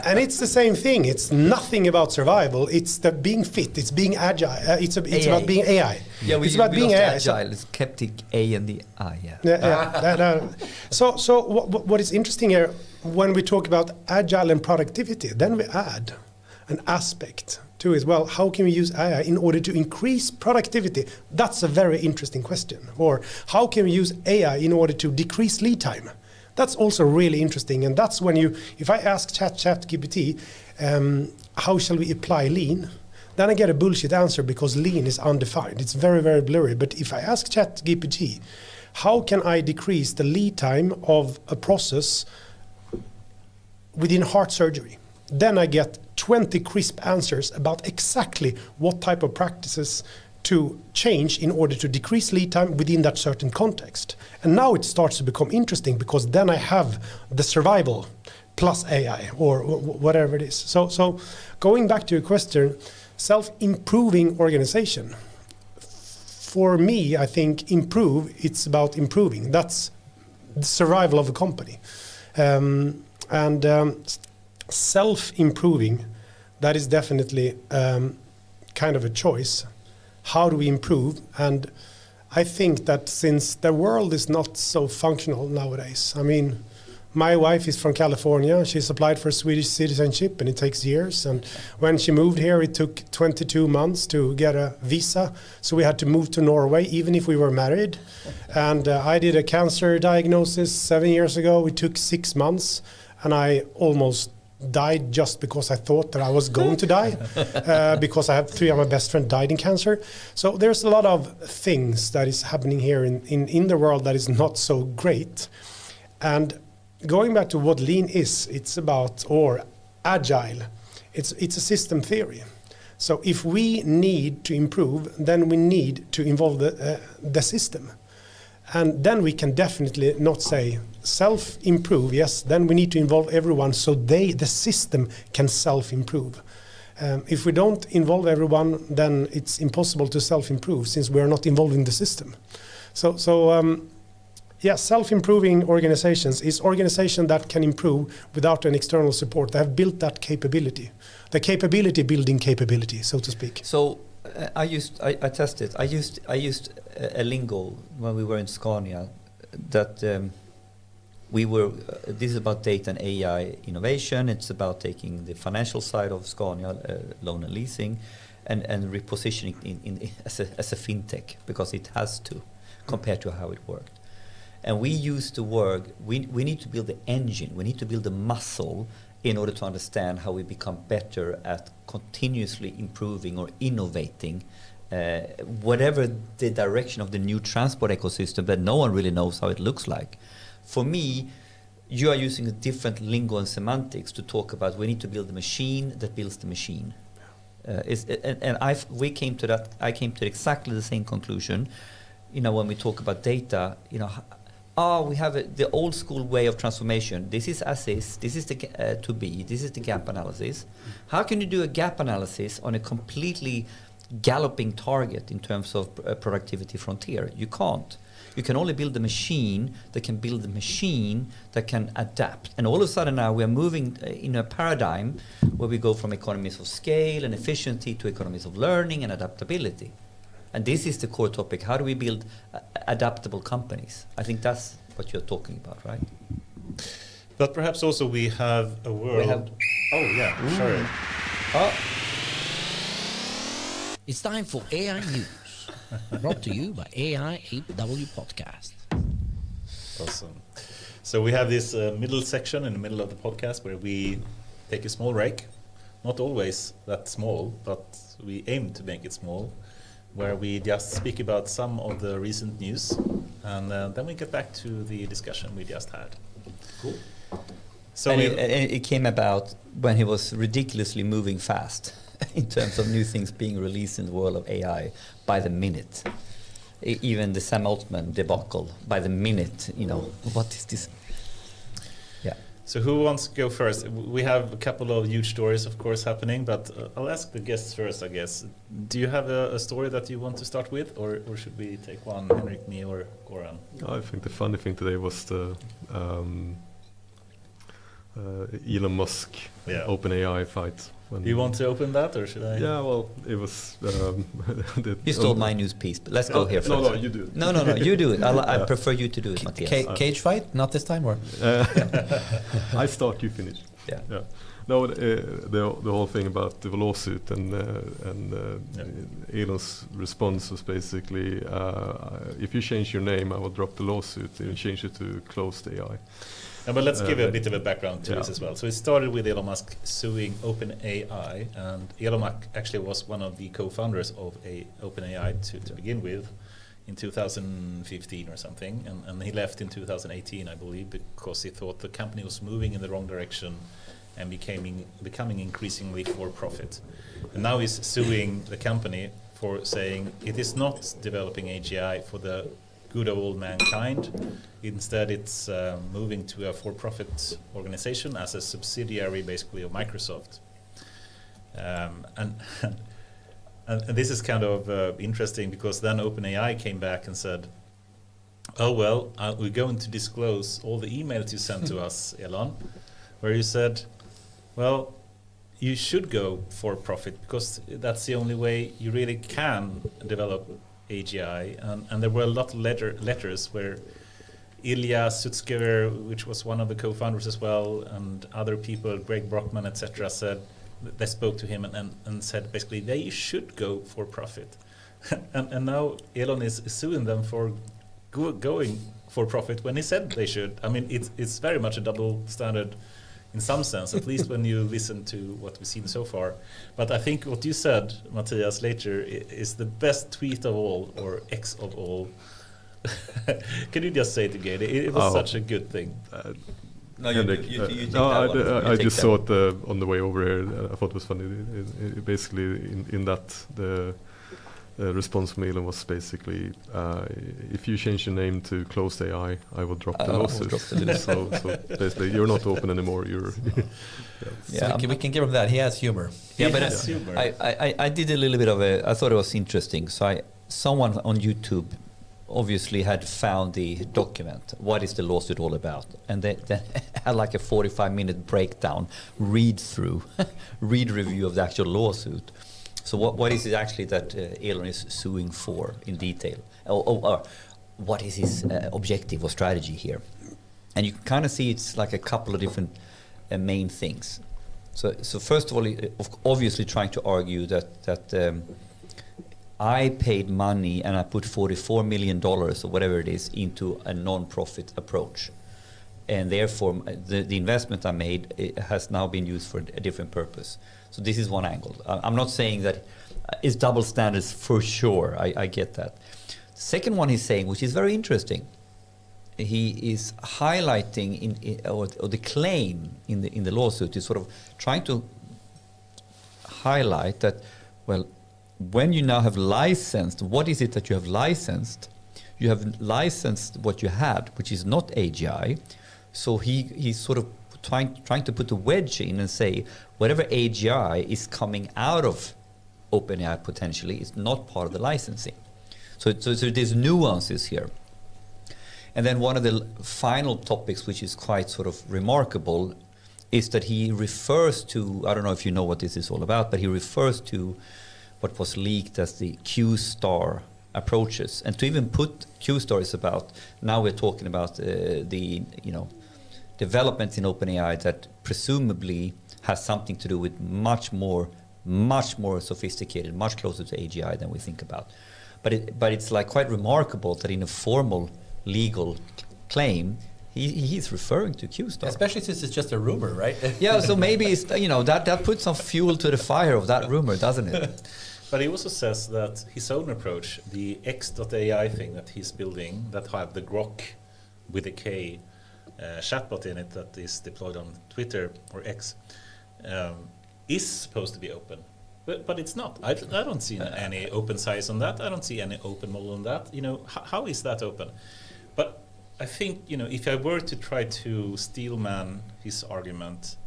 And it's the same thing. It's nothing about survival. It's the being fit. It's being agile. It's about being AI.
Yeah,
it's about being AI.
Agile. It's kept the A and the I. Yeah.
So what is interesting here, when we talk about agile and productivity, then we add an aspect to it. Well, how can we use AI in order to increase productivity? That's a very interesting question. Or how can we use AI in order to decrease lead time? That's also really interesting. And that's when if I ask ChatGPT, how shall we apply lean? then I get a bullshit answer because lean is undefined. It's very, very blurry. But if I ask ChatGPT, how can I decrease the lead time of a process within heart surgery? Then I get 20 crisp answers about exactly what type of practices to change in order to decrease lead time within that certain context. And now it starts to become interesting because then I have the survival plus AI or whatever it is. So going back to your question, self-improving organization. For me, I think it's about improving. That's the survival of a company. Self-improving, that is definitely kind of a choice. How do we improve? And I think that since the world is not so functional nowadays, I mean, my wife is from California. She's applied for Swedish citizenship, and it takes years. And when she moved here, it took 22 months to get a visa. So we had to move to Norway, even if we were married. And I did a cancer diagnosis 7 years ago. It took 6 months, and I almost died just because I thought that I was going to die, because I have 3 of my best friends died in cancer. So there's a lot of things that is happening here in the world that is not so great. And going back to what lean is, it's about, or agile, it's a system theory. So if we need to improve, then we need to involve the system. And then we can definitely not say self-improve, yes, then we need to involve everyone so the system can self-improve. If we don't involve everyone, then it's impossible to self-improve since we are not involving the system. Self-improving organizations is organization that can improve without an external support. They have built that capability, the capability building capability, so to speak.
So I tested. I used a lingo when we were in Scania that this is about data and AI innovation. It's about taking the financial side of Scania, loan and leasing, and repositioning as a fintech because it has to, compared to how it worked. And we use the word, we need to build the engine, we need to build the muscle in order to understand how we become better at continuously improving or innovating whatever the direction of the new transport ecosystem that no one really knows how it looks like. For me, you are using a different lingo and semantics to talk about we need to build a machine that builds the machine. I came to exactly the same conclusion. When we talk about data, we have the old school way of transformation. This is as is, this is the to be, this is the gap analysis. How can you do a gap analysis on a completely galloping target in terms of productivity frontier? You can't. You can only build a machine that can build a machine that can adapt. And all of a sudden now we are moving in a paradigm where we go from economies of scale and efficiency to economies of learning and adaptability. And this is the core topic. How do we build adaptable companies? I think that's what you're talking about, right?
But perhaps also we have a world... sorry.
It's time for AI News, brought to you by AIAW Podcast.
Awesome. So we have this middle section in the middle of the podcast where we take a small break. Not always that small, but we aim to make it small, where we just speak about some of the recent news, and then we get back to the discussion we just had.
Cool.
So
it came about when he was ridiculously moving fast in terms of new things being released in the world of AI by the minute. Even the Sam Altman debacle by the minute, what is this? Yeah.
So who wants to go first? We have a couple of huge stories, of course, happening, but I'll ask the guests first, I guess. Do you have a story that you want to start with, or should we take one, Henrik, me, or Goran?
I think the funny thing today was the Elon Musk OpenAI fight.
Do you want to open that, or should I?
Yeah, well, it was...
you stole my news piece, but let's go here first.
No, you do it.
No, you do it. I prefer you to do it, Mattias.
Cage fight? Not this time, or?
I start, you finish.
Yeah.
No, the whole thing about the lawsuit and Elon's response was basically, if you change your name, I will drop the lawsuit and change it to closed AI.
But let's give a bit of a background to this as well. So it started with Elon Musk suing OpenAI, and Elon Musk actually was one of the co-founders of OpenAI to begin with in 2015 or something, and he left in 2018, I believe, because he thought the company was moving in the wrong direction and becoming increasingly for profit. And now he's suing the company for saying it is not developing AGI for the good of all mankind. Instead, it's moving to a for-profit organization as a subsidiary, basically, of Microsoft. And this is kind of interesting, because then OpenAI came back and said, "Oh well, we're going to disclose all the emails you sent to us, Elon, where you said, well, you should go for profit because that's the only way you really can develop AGI." And there were a lot of letters where Ilya Sutskever, which was one of the co-founders as well, and other people, Greg Brockman, etc., said they spoke to him and said basically they should go for profit. and now Elon is suing them for going for profit when he said they should. I mean, it's very much a double standard in some sense, at least when you listen to what we've seen so far. But I think what you said, Mattias, later is the best tweet of all, or X of all. Can you just say it again? It was such a good thing.
No, I just saw it on the way over here. I thought it was funny. Basically, in that, the response from Elon was basically, if you change your name to Closed AI, I will drop the lawsuit. So basically, you're not open anymore. You're
so we can give him that. He has humor.
Yeah, but I did a little bit of I thought it was interesting. So someone on YouTube obviously had found the document. What is the lawsuit all about? And they had like a 45-minute breakdown, read review of the actual lawsuit. So what is it actually that Elon is suing for in detail? Or what is his objective or strategy here? And you can kind of see it's like a couple of different main things. So first of all, obviously trying to argue that I paid money and I put $44 million or whatever it is into a non-profit approach. And therefore, the investment I made has now been used for a different purpose. So this is one angle. I'm not saying that it's double standards for sure. I get that. The second one he's saying, which is very interesting, he is highlighting or the claim in the lawsuit is sort of trying to highlight that, well, when you now have licensed, what is it that you have licensed? You have licensed what you had, which is not AGI. So he's sort of trying to put a wedge in and say whatever AGI is coming out of OpenAI potentially is not part of the licensing. So there's nuances here. And then one of the final topics, which is quite sort of remarkable, is that he refers to, I don't know if you know what this is all about, but he refers to what was leaked as the Q-star approaches. And to even put Q-star is about, now we're talking about the developments in OpenAI that presumably has something to do with much more sophisticated, much closer to AGI than we think about. But it's like quite remarkable that in a formal legal claim, he's referring to Q-star.
Especially since it's just a rumor, right?
Yeah, so maybe it's, that puts some fuel to the fire of that rumor, doesn't it?
But he also says that his own approach, the X.AI thing that he's building, that have the Grok with a K chatbot in it that is deployed on Twitter or X, is supposed to be open. But it's not. I don't see any open size on that. I don't see any open model on that. How is that open? But I think, if I were to try to steelman his argument,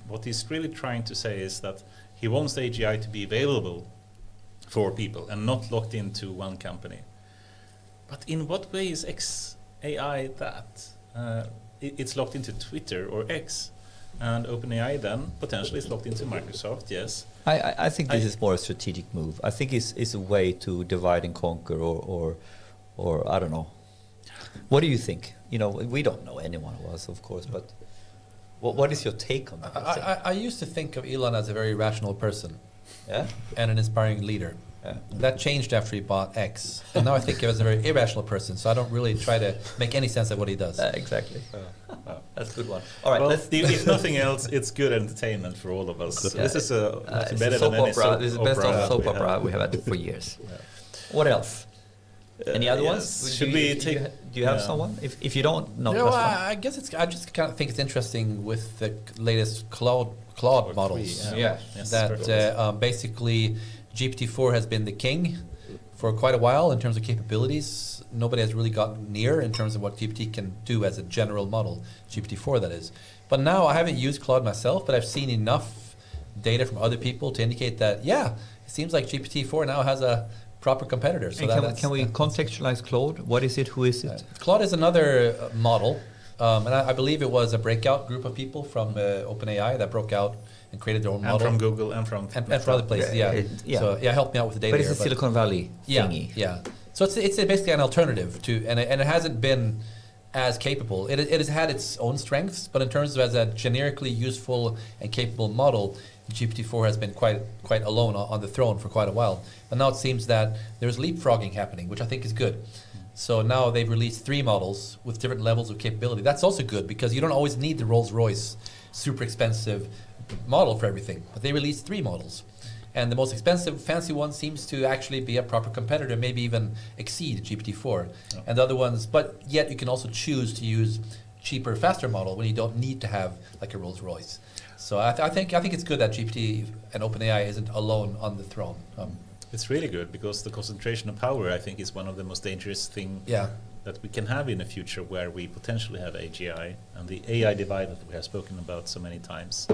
what he's really trying to say is that he wants AGI to be available for people and not locked into one company. But in what way is XAI that? It's locked into Twitter or X, and OpenAI then potentially is locked into Microsoft, yes.
I think this is more a strategic move. I think it's a way to divide and conquer or I don't know. What do you think? We don't know anyone of us, of course, but what is your take on that?
I used to think of Elon as a very rational person,
yeah,
and an inspiring leader. Yeah. That changed after he bought X, and now I think of him as a very irrational person. So I don't really try to make any sense of what he does.
Exactly. That's a good one. All right,
well, if nothing else, it's good entertainment for all of us. This is better
soap
than any
opera.
soap
This is the best soap opera we have had for years. What else? Any other ones?
Should we take?
Do you have someone? If you don't, no.
No, I guess I just kind of think it's interesting with the latest Claude models. That basically GPT-4 has been the king for quite a while in terms of capabilities. Nobody has really gotten near in terms of what GPT can do as a general model, GPT-4 that is. But now I haven't used Claude myself, but I've seen enough data from other people to indicate that, it seems like GPT-4 now has a proper competitor. So
can we contextualize Claude? What is it? Who is it?
Claude is another model, and I believe it was a breakout group of people from OpenAI that broke out and created their own model.
And from Google and from
other places, So help me out with the data.
But it's a Silicon Valley thingy.
Yeah. So it's basically an alternative to, and it hasn't been as capable. It has had its own strengths, but in terms of as a generically useful and capable model, GPT-4 has been quite alone on the throne for quite a while. And now it seems that there's leapfrogging happening, which I think is good. So now they've released 3 models with different levels of capability. That's also good because you don't always need the Rolls-Royce super expensive model for everything. But they released 3 models. And the most expensive, fancy one seems to actually be a proper competitor, maybe even exceed GPT-4. Oh. And the other ones, but yet you can also choose to use cheaper, faster model when you don't need to have like a Rolls-Royce. So I think it's good that GPT and OpenAI isn't alone on the throne.
It's really good because the concentration of power, I think, is one of the most dangerous things that we can have in the future, where we potentially have AGI and the AI divide that we have spoken about so many times.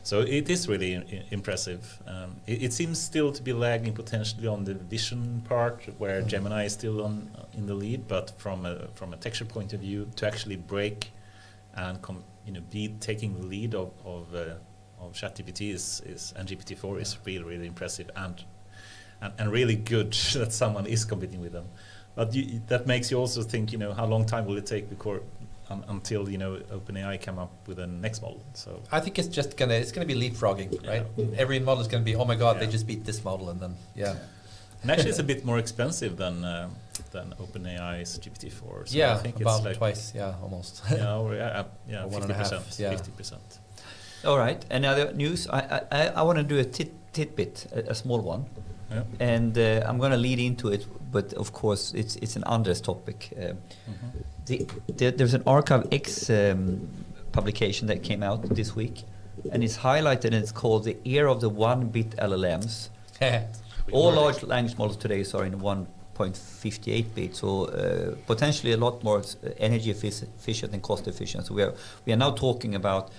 So it is really impressive. It seems still to be lagging potentially on the vision part, where Gemini is still in the lead. But from a texture point of view, to actually break and be taking the lead of ChatGPT and GPT-4 is really impressive and really good that someone is competing with them. But that makes you also think, how long time will it take until OpenAI come up with a next model? So
I think it's gonna be leapfrogging, right? Every model is gonna be, oh my god, they just beat this model, and then
And actually, it's a bit more expensive than OpenAI's GPT-4. So
I
think
about
it's like
twice, almost.
50%. 50%.
All right. Any other news? I want to do a tidbit, a small one, and I'm going to lead into it. But of course, it's an Anders topic. There's an Archive X publication that came out this week, and it's highlighted, and it's called "The Era of the 1-Bit LLMs." All large language models today are in 1.58 bits, so potentially a lot more energy efficient and cost efficient. So we are now talking about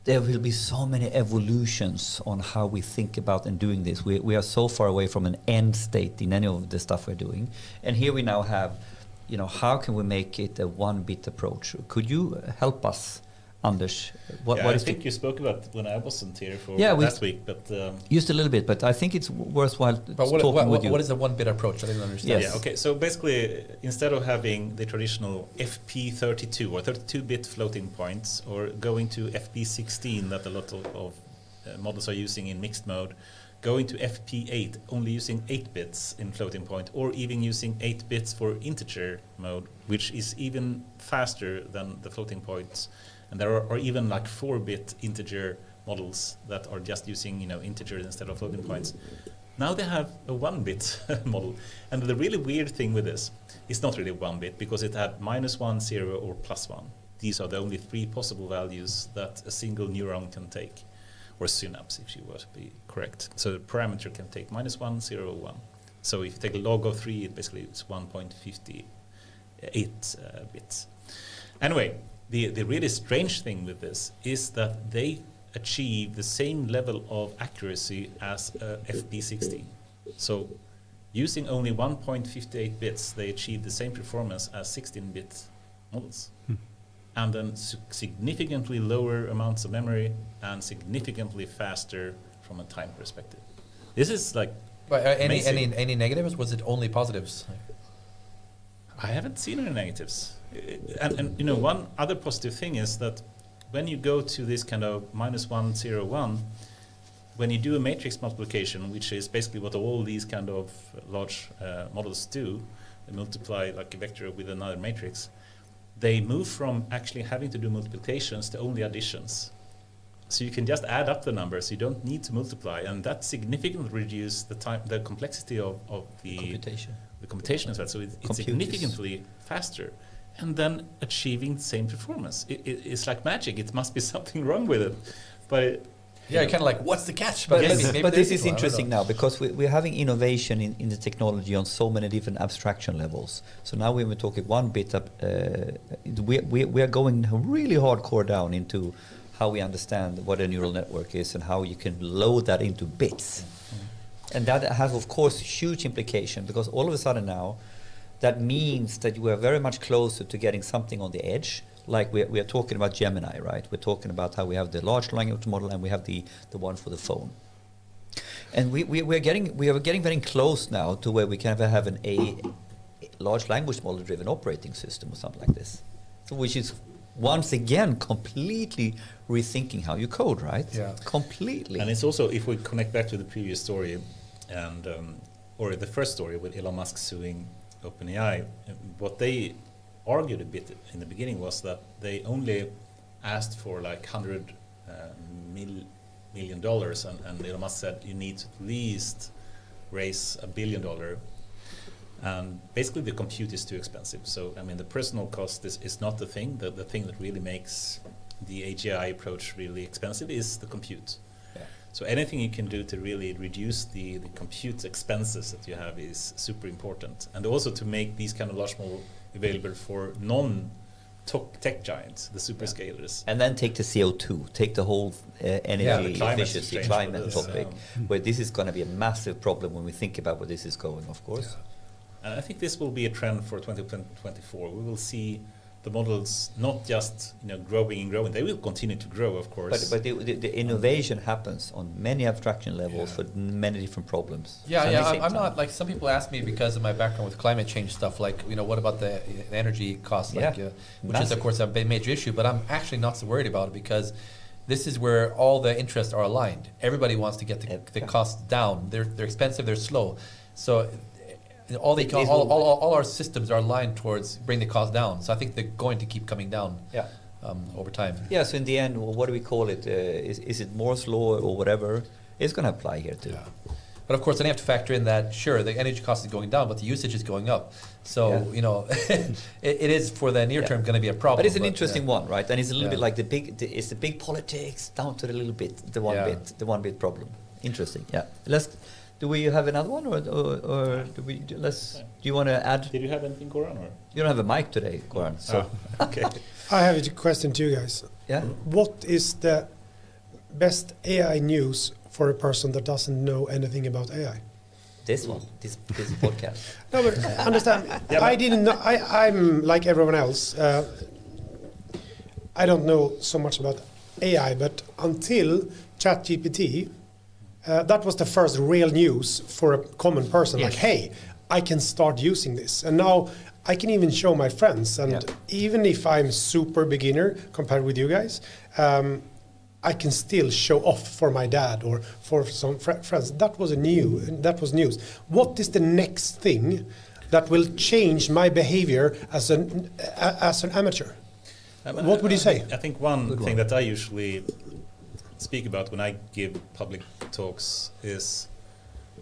there will be so many evolutions on how we think about and doing this. We are so far away from an end state in any of the stuff we're doing, and here we now have, how can we make it a 1-bit approach? Could you help us, Anders?
I think you spoke about when I wasn't here for last week, but
used a little bit. But I think it's worthwhile talking with you.
What is a 1-bit approach? I didn't understand.
Yes. Yeah. Okay. So basically, instead of having the traditional FP32 or 32-bit floating points, or going to FP16 that a lot of models are using in mixed mode, going to FP8, only using 8 bits in floating point, or even using 8 bits for integer mode, which is even faster than the floating points. And there are even like 4-bit integer models that are just using integers instead of floating points. Now they have a 1-bit model, and the really weird thing with this, it's not really 1-bit because it had -1, 0, or +1. These are the only 3 possible values that a single neuron can take, or synapse, if you were to be correct. So the parameter can take -1, 0, 1. So if you take a log of 3, it basically it's 1.58 bits. Anyway. The really strange thing with this is that they achieve the same level of accuracy as FP16. So using only 1.58 bits, they achieve the same performance as 16-bit models. And then significantly lower amounts of memory and significantly faster from a time perspective. This is like
any negatives? Was it only positives?
I haven't seen any negatives. And one other positive thing is that when you go to this kind of -1, 0, 1, when you do a matrix multiplication, which is basically what all these kind of large models do, they multiply like a vector with another matrix, they move from actually having to do multiplications to only additions. So you can just add up the numbers. You don't need to multiply, and that significantly reduces the complexity of the computation as well. So it's significantly faster, and then achieving the same performance. It's like magic. It must be something wrong with it, but.
Yeah, kind of like, what's the catch?
But this is interesting now, because we're having innovation in the technology on so many different abstraction levels. So now when we're talking one bit up, we are going really hardcore down into how we understand what a neural network is and how you can load that into bits. And that has, of course, huge implication, because all of a sudden now, that means that you are very much closer to getting something on the edge. Like we are talking about Gemini, right? We're talking about how we have the large language model and we have the one for the phone. And we are getting very close now to where we can have a large language model driven operating system or something like this. So which is once again completely rethinking how you code, right?
Yeah.
Completely. And it's also, if we connect back to the previous story and or the first story with Elon Musk suing OpenAI, what they argued a bit in the beginning was that they only asked for like $100 million, and Elon Musk said you need to at least raise $1 billion, and basically the compute is too expensive. So I mean the personal cost is not the thing. The thing that really makes the AGI approach really expensive is the compute. Yeah. So anything you can do to really reduce the compute expenses that you have is super important, and also to make these kind of large model available for non-tech giants, the superscalers.
And then take the CO2, take the whole energy efficiency, climate topic, where this is going to be a massive problem when we think about where this is going, of course.
Yeah. And I think this will be a trend for 2024. We will see the models not just growing and growing. They will continue to grow, of course.
But the innovation happens on many abstraction levels for many different problems.
I'm not like some people ask me because of my background with climate change stuff. Like what about the energy costs? Like, which is of course a major issue. But I'm actually not so worried about it, because this is where all the interests are aligned. Everybody wants to get the costs down. They're expensive. They're slow. So. All our systems are aligned towards bringing the cost down. So I think they're going to keep coming down over time.
Yeah, so in the end, what do we call it? Is it Moore's law or whatever? It's going to apply here too. Yeah.
But of course, then you have to factor in that, sure, the energy cost is going down, but the usage is going up. So, it is for the near term going to be a problem.
But it's an interesting one, right? And it's a little bit like it's the big politics down to the little bit, the one bit problem. Interesting, yeah. Do we have another one, or do we? Do you want to add?
Did you have anything, Goran? Or?
You don't have a mic today, Goran. So
okay.
I have a question to you guys.
Yeah.
What is the best AI news for a person that doesn't know anything about AI?
This one, this podcast.
No, but understand. I didn't know. I'm like everyone else. I don't know so much about AI, but until ChatGPT. That was the first real news for a common person. Like, hey, I can start using this. And now I can even show my friends. And even if I'm super beginner compared with you guys, I can still show off for my dad or for some friends. That was news. What is the next thing that will change my behavior as an amateur? What would you say?
I think one thing that I usually speak about when I give public talks is,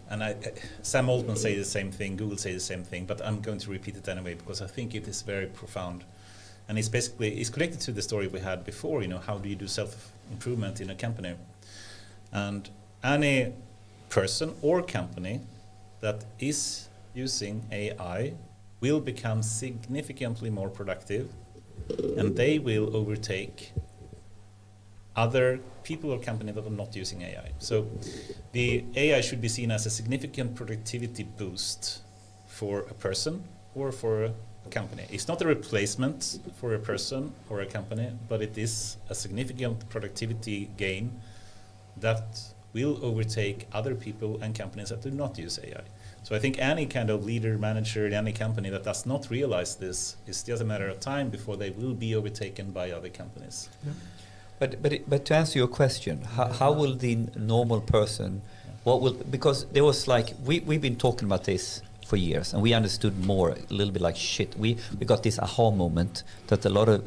and Sam Altman say the same thing, Google say the same thing, but I'm going to repeat it anyway because I think it is very profound, and it's connected to the story we had before. How do you do self-improvement in a company? And any person or company that is using AI will become significantly more productive, and they will overtake other people or companies that are not using AI. So the AI should be seen as a significant productivity boost for a person or for a company. It's not a replacement for a person or a company, but it is a significant productivity gain that will overtake other people and companies that do not use AI. So I think any kind of leader, manager in any company that does not realize this, is just a matter of time before they will be overtaken by other companies.
Yeah. But to answer your question, how will the normal person, because there was we've been talking about this for years, and we understood more, a little bit like shit. We got this aha moment that a lot of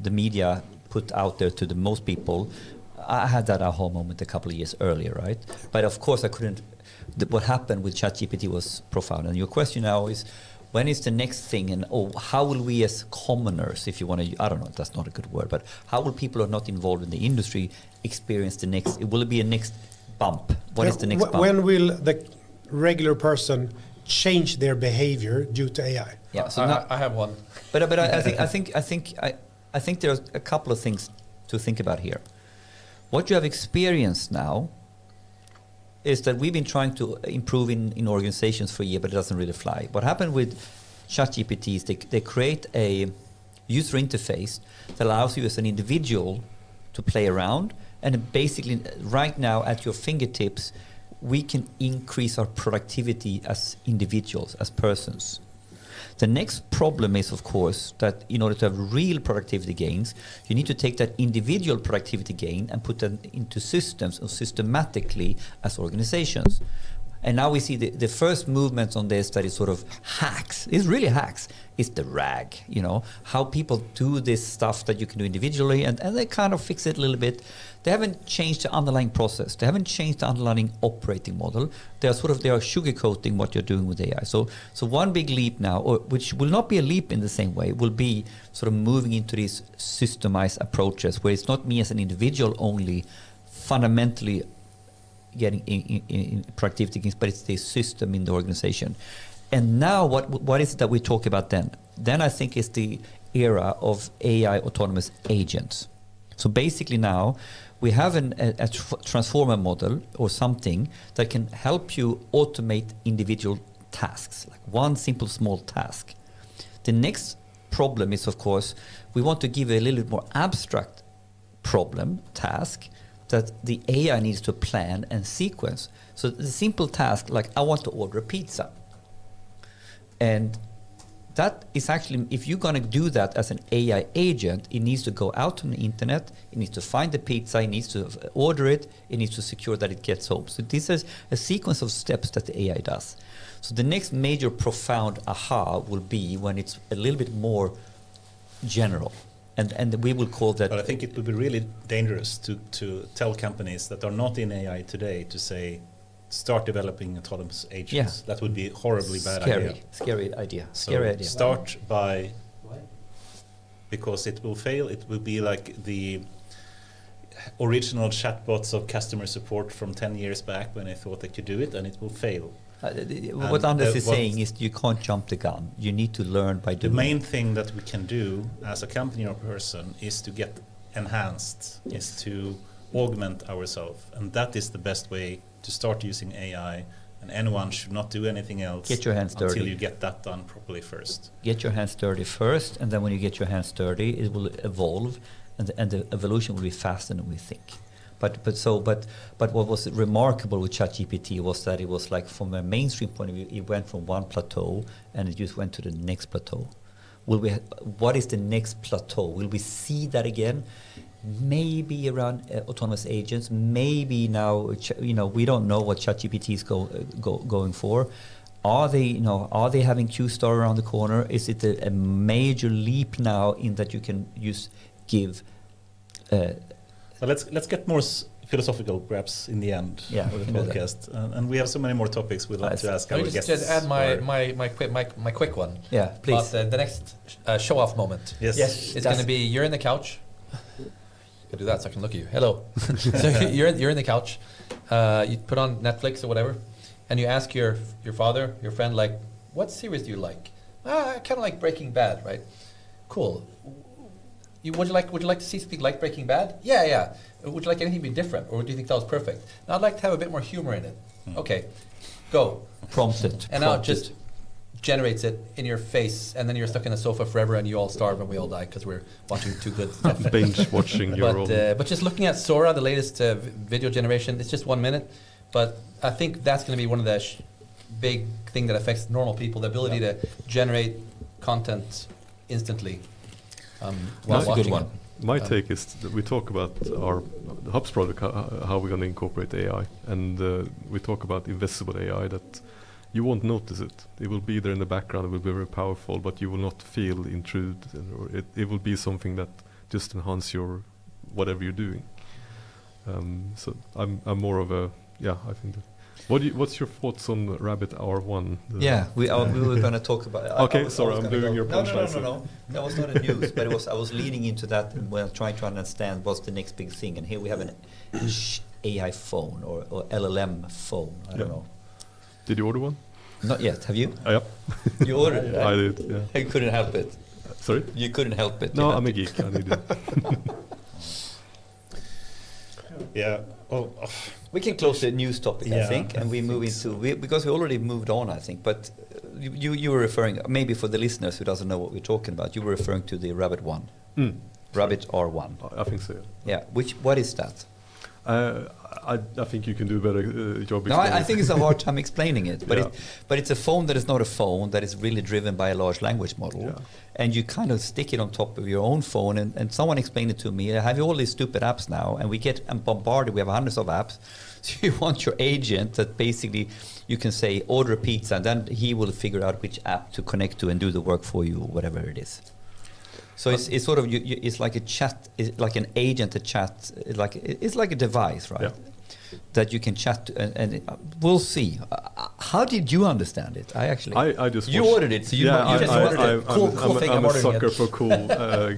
the media put out there to the most people. I had that aha moment a couple of years earlier, right? But of course I couldn't. What happened with ChatGPT was profound. And your question now is, when is the next thing, and how will we as commoners, if you want to, I don't know, that's not a good word, but how will people who are not involved in the industry experience the next, will it be a next bump? What is the next bump?
When will the regular person change their behavior due to AI?
Yeah, so now I have one.
But I think there's a couple of things to think about here. What you have experienced now is that we've been trying to improve in organizations for a year, but it doesn't really fly. What happened with ChatGPT is they create a user interface that allows you as an individual to play around, and basically right now at your fingertips, we can increase our productivity as individuals, as persons. The next problem is, of course, that in order to have real productivity gains, you need to take that individual productivity gain and put them into systems or systematically as organizations. And now we see the first movements on this that is sort of hacks. It's really hacks. It's the RAG, how people do this stuff that you can do individually, and they kind of fix it a little bit. They haven't changed the underlying process. They haven't changed the underlying operating model. They are sugarcoating what you're doing with AI. So one big leap now, which will not be a leap in the same way, will be sort of moving into these systemized approaches where it's not me as an individual only fundamentally getting in productivity gains, but it's the system in the organization. And now what is it that we talk about then? Then I think is the era of AI autonomous agents. So basically now we have a transformer model or something that can help you automate individual tasks, like one simple small task. The next problem is, of course, we want to give a little bit more abstract task that the AI needs to plan and sequence. So the simple task, like I want to order a pizza. And that is actually, if you're going to do that as an AI agent, it needs to go out on the internet, it needs to find the pizza, it needs to order it, it needs to secure that it gets home. So this is a sequence of steps that the AI does. So the next major profound aha will be when it's a little bit more general. And we will call that...
But I think it would be really dangerous to tell companies that are not in AI today to say, start developing autonomous agents.
Yeah.
That would be a horribly bad idea.
Scary idea.
So start by... Why? Because it will fail. It will be like the original chatbots of customer support from 10 years back when they thought they could do it, and it will fail.
What Anders is saying is you can't jump the gun. You need to learn by doing.
The main thing that we can do as a company or person is to get enhanced, is to augment ourselves. And that is the best way to start using AI. And anyone should not do anything else.
Get your hands dirty.
Until you get that done properly first.
Get your hands dirty first, and then when you get your hands dirty, it will evolve, and the evolution will be faster than we think. But what was remarkable with ChatGPT was that it was like, from a mainstream point of view, it went from one plateau and it just went to the next plateau. What is the next plateau? Will we see that again? Maybe around autonomous agents. Maybe now, we don't know what ChatGPT is going for. Are they having Q-Star around the corner? Is it a major leap now in that you can give?
So let's get more philosophical, perhaps, in the end of the podcast. And we have so many more topics we'd like to ask our guests.
Just add my quick one.
Yeah, please.
About the next show-off moment.
Yes.
It's going to be, you're in the couch. I'll do that so I can look at you. Hello. So you're in the couch. You put on Netflix or whatever, and you ask your father, your friend, like, what series do you like? I kind of like Breaking Bad, right? Cool. Would you like to see something like Breaking Bad? Yeah. Would you like anything to be different, or do you think that was perfect? Now I'd like to have a bit more humor in it. Okay, go.
Prompt it.
And now it just generates it in your face, and then you're stuck in a sofa forever, and you all starve, and we all die because we're watching too good stuff.
Binge watching your own.
But just looking at Sora, the latest video generation, it's just 1 minute, but I think that's going to be one of the big thing that affects normal people, the ability to generate content instantly.
That's a good one.
My take is that we talk about the Hups product, how we're going to incorporate AI, and we talk about invisible AI that you won't notice it. It will be there in the background. It will be very powerful, but you will not feel intruded, or it will be something that just enhance your whatever you're doing. So I'm more of a I think. What's your thoughts on Rabbit R1?
We were going to talk about it.
Okay, sorry, I'm doing your punchline.
No. That was not a news, but I was leading into that when trying to understand what's the next big thing. And here we have an AI phone or LLM phone. I don't know.
Did you order one?
Not yet. Have you?
Yeah.
You ordered it, right?
I did, yeah.
You couldn't help it.
Sorry?
You couldn't help it.
No, I'm a geek. I need it.
Yeah.
We can close the news topic, I think, and we move into because we already moved on, I think. But you were referring, maybe for the listeners who doesn't know what we're talking about, you were referring to the Rabbit 1, Rabbit R1.
I think so.
Yeah. What is that?
I think you can do a better job.
No, I think it's a hard time explaining it, but it's a phone that is not a phone that is really driven by a large language model, and you kind of stick it on top of your own phone. And someone explained it to me. I have all these stupid apps now, and we get bombarded. We have hundreds of apps. So you want your agent that basically you can say order a pizza, and then he will figure out which app to connect to and do the work for you, or whatever it is. So it's sort of it's like a chat, it's like an agent, a chat, it's like a device, right? Yeah. That you can chat to, and we'll see. How did you understand it? I just
you ordered it, so you just ordered it.
I'm a sucker for cool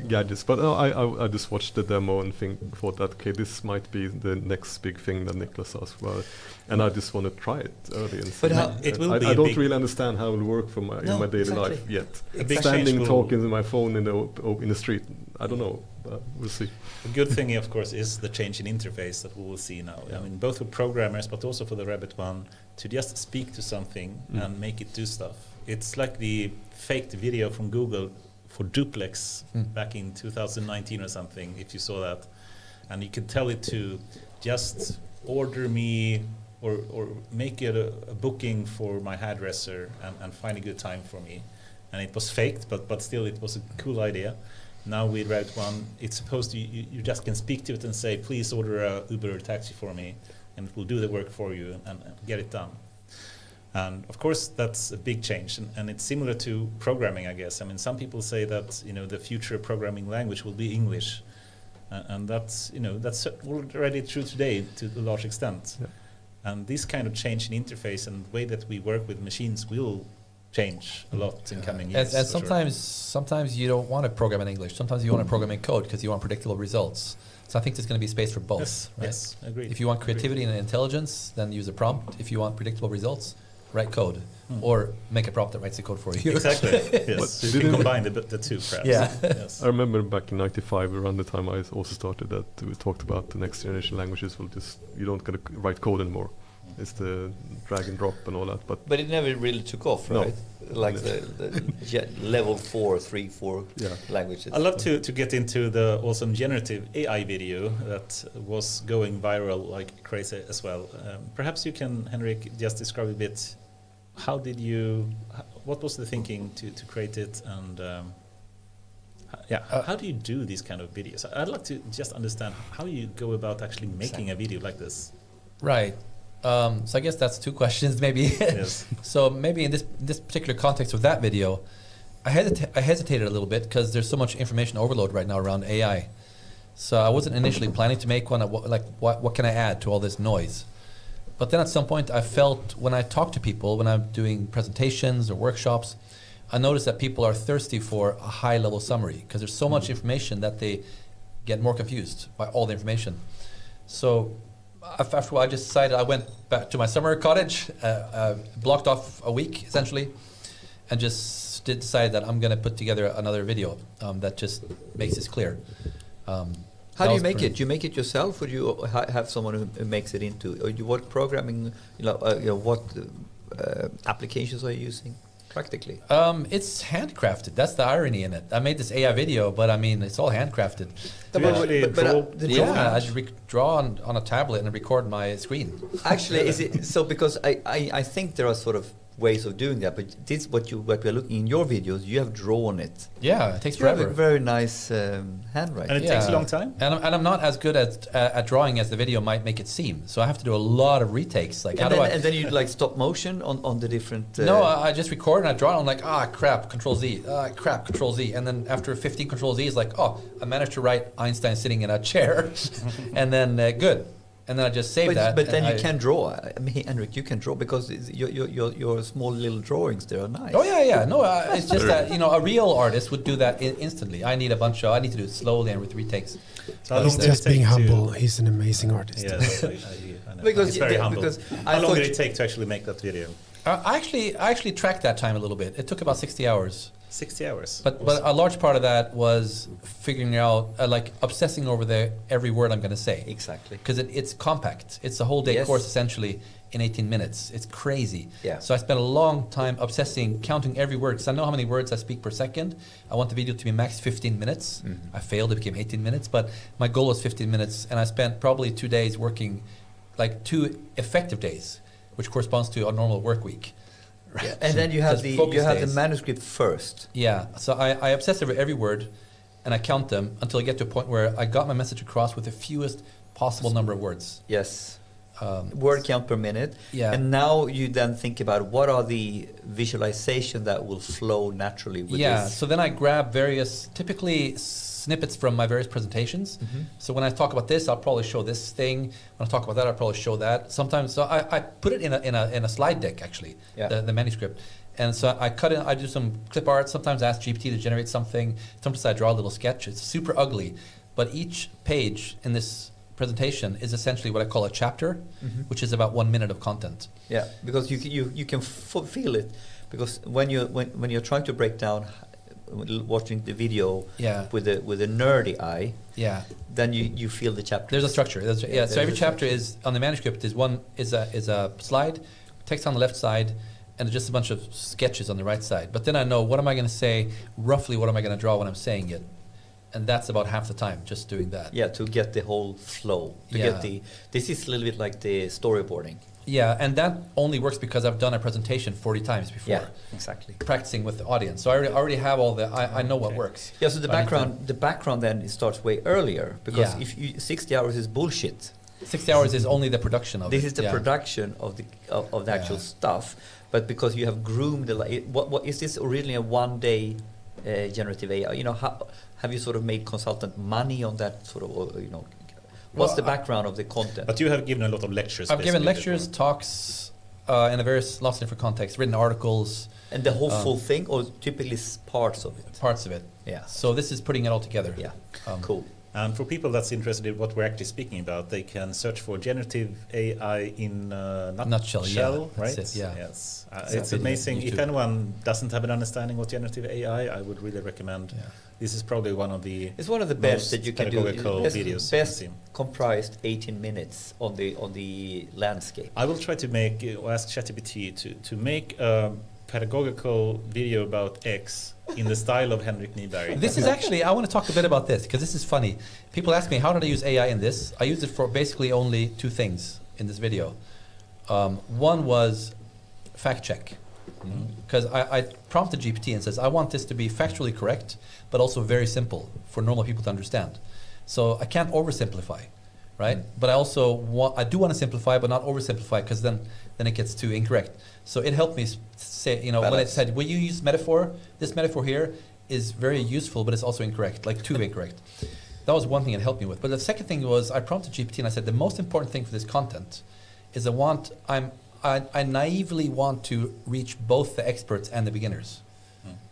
gadgets, but I just watched the demo and thought that okay, this might be the next big thing that Niklas asked about, and I just want to try it early. And
but
I don't really understand how it will work in my daily life yet. Standing talking to my phone in the street, I don't know. We'll see.
The good thing, of course, is the change in interface that we will see now. I mean, both for programmers, but also for the Rabbit one, to just speak to something and make it do stuff. It's like the faked video from Google for duplex back in 2019 or something, if you saw that. And you could tell it to just order me or make it a booking for my hairdresser and find a good time for me. And it was faked, but still it was a cool idea. Now with Rabbit 1, it's supposed to, you just can speak to it and say, please order a Uber or taxi for me, and it will do the work for you and get it done. And of course, that's a big change, and it's similar to programming, I guess. I mean, some people say that the future programming language will be English, and that's already true today to a large extent. Yeah. And this kind of change in interface and the way that we work with machines will change a lot in coming years.
And sometimes you don't want to program in English. Sometimes you want to program in code because you want predictable results. So I think there's going to be space for both.
Yes,
right?
Yes, agreed.
If you want creativity and intelligence, then use a prompt. If you want predictable results, write code. Or make a prompt that writes the code for you.
Exactly. Yes. You can combine the two, perhaps.
Yeah.
Yes.
I remember back in '95, around the time I also started that, we talked about the next generation languages you don't going to write code anymore. It's the drag and drop and all that, but
it never really took off, right? No. Like the level 4 languages.
I'd love to get into the awesome generative AI video that was going viral like crazy as well. Perhaps you can, Henrik, just describe a bit. What was the thinking to create it, and how do you do these kind of videos? I'd like to just understand how you go about actually making a video like this.
Right. So I guess that's two questions, maybe.
Yes.
So maybe in this particular context of that video, I hesitated a little bit because there's so much information overload right now around AI. So I wasn't initially planning to make one. What can I add to all this noise? But then at some point, I felt when I talk to people, when I'm doing presentations or workshops, I notice that people are thirsty for a high-level summary because there's so much information that they get more confused by all the information. So after a while, I just decided I went back to my summer cottage, blocked off a week essentially, and just decided that I'm going to put together another video that just makes this clear.
How do you make it? Do you make it yourself, or do you have someone who makes it into? Or what programming? What applications are you using practically?
It's handcrafted. That's the irony in it. I made this AI video, but I mean, it's all handcrafted. I just draw on a tablet and record my screen.
Actually, is it so? Because I think there are sort of ways of doing that, but this what we're looking in your videos. You have drawn it.
Yeah, it takes
You have
forever.
a very nice handwriting.
And it takes a long time.
And I'm not as good at drawing as the video might make it seem. So I have to do a lot of retakes. Like
and then you like stop motion on the different.
No, I just record and I draw it. I'm like, crap, Control Z, crap, Control Z, and then after 15 Control Z is like, I managed to write Einstein sitting in a chair, and then good. And then I just save that.
But then you can draw. I mean, Henrik, you can draw because your small little drawings, they are nice.
Oh yeah. No, it's just that a real artist would do that instantly. I need I need to do it slowly and with retakes.
So he's just being humble. He's an amazing artist.
Yes, I know.
Because
He's very humble.
because
How long did it take to actually make that video?
I actually tracked that time a little bit. It took about 60 hours.
60 hours.
But a large part of that was figuring out, like obsessing over every word I'm going to say.
Exactly.
Because it's compact. It's a whole day course essentially in 18 minutes. It's crazy.
Yeah.
So I spent a long time obsessing, counting every word, because I know how many words I speak per second. I want the video to be max 15 minutes.
Mm-hmm.
I failed, it became 18 minutes, but my goal was 15 minutes, and I spent probably 2 days working, like 2 effective days, which corresponds to a normal work week.
Yeah. And then you have the manuscript first.
Yeah, so I obsess over every word, and I count them until I get to a point where I got my message across with the fewest possible number of words.
Yes. Word count per minute.
Yeah.
And now you then think about what are the visualization that will flow naturally with this.
Yeah, so then I grab various, typically snippets from my various presentations.
Mm-hmm.
So when I talk about this, I'll probably show this thing. When I talk about that, I'll probably show that. Sometimes, so I put it in a slide deck actually, the manuscript. And so I cut in, I do some clip art. Sometimes I ask GPT to generate something. Sometimes I draw a little sketch. It's super ugly, but each page in this presentation is essentially what I call a chapter, which is about 1 minute of content.
Yeah, because you can feel it, because when you're trying to break down, watching the video with a nerdy eye, then you feel the chapter.
There's a structure. So every chapter is on the manuscript is a slide, text on the left side, and just a bunch of sketches on the right side. But then I know what am I going to say, roughly what am I going to draw when I'm saying it. And that's about half the time, just doing that.
Yeah, to get the whole flow. This is a little bit like the storyboarding.
Yeah, and that only works because I've done a presentation 40 times before.
Yeah, exactly.
Practicing with the audience. So I already have all I know what works.
Yeah, so the background then it starts way earlier, because if 60 hours is bullshit.
60 hours is only the production of it.
This is the production of the actual stuff, but because you have groomed what is this originally a 1 day generative AI? How have you sort of made consultant money on that sort of, what's the background of the content?
But you have given a lot of lectures.
I've given lectures, talks, in lots of different contexts, written articles.
And the whole full thing, or typically parts of it?
Parts of it.
Yeah.
So this is putting it all together.
Yeah. Cool.
And for people that's interested in what we're actually speaking about, they can search for generative AI in nutshell, right?
It, yeah.
Yes. It's amazing. If anyone doesn't have an understanding of generative AI, I would really recommend. Yeah. This is probably one of the.
It's one of the best that you can do.
Videos.
Best comprised 18 minutes on the landscape.
I will try to ask ChatGPT to make a pedagogical video about X in the style of Henrik Kniberg.
This is actually, I want to talk a bit about this because this is funny. People ask me, how did I use AI in this? I used it for basically only 2 things in this video. One was fact check. Because I prompted GPT and says, I want this to be factually correct, but also very simple for normal people to understand. So I can't oversimplify, right? But I do want to simplify, but not oversimplify, because then it gets too incorrect. So it helped me say, when it said, will you use metaphor? This metaphor here is very useful, but it's also incorrect, like too incorrect. That was one thing it helped me with. But the second thing was, I prompted GPT and I said, the most important thing for this content is I naively want to reach both the experts and the beginners.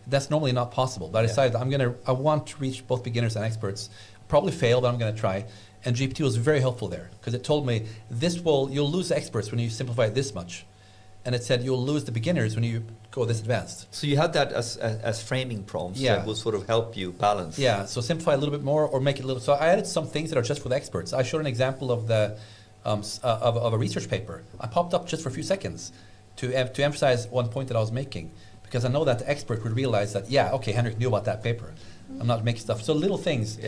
That's normally not possible, but I decided I want to reach both beginners and experts. Probably fail, but I'm going to try. And GPT was very helpful there, because it told me you'll lose the experts when you simplify it this much, and it said you'll lose the beginners when you go this advanced. So
you had that as framing prompts that will sort of help you balance.
Yeah. So simplify a little bit more, or make it a little. So I added some things that are just for the experts. I showed an example of of a research paper. I popped up just for a few seconds to emphasize one point that I was making, because I know that the expert would realize that, Henrik knew about that paper. I'm not making stuff. So little things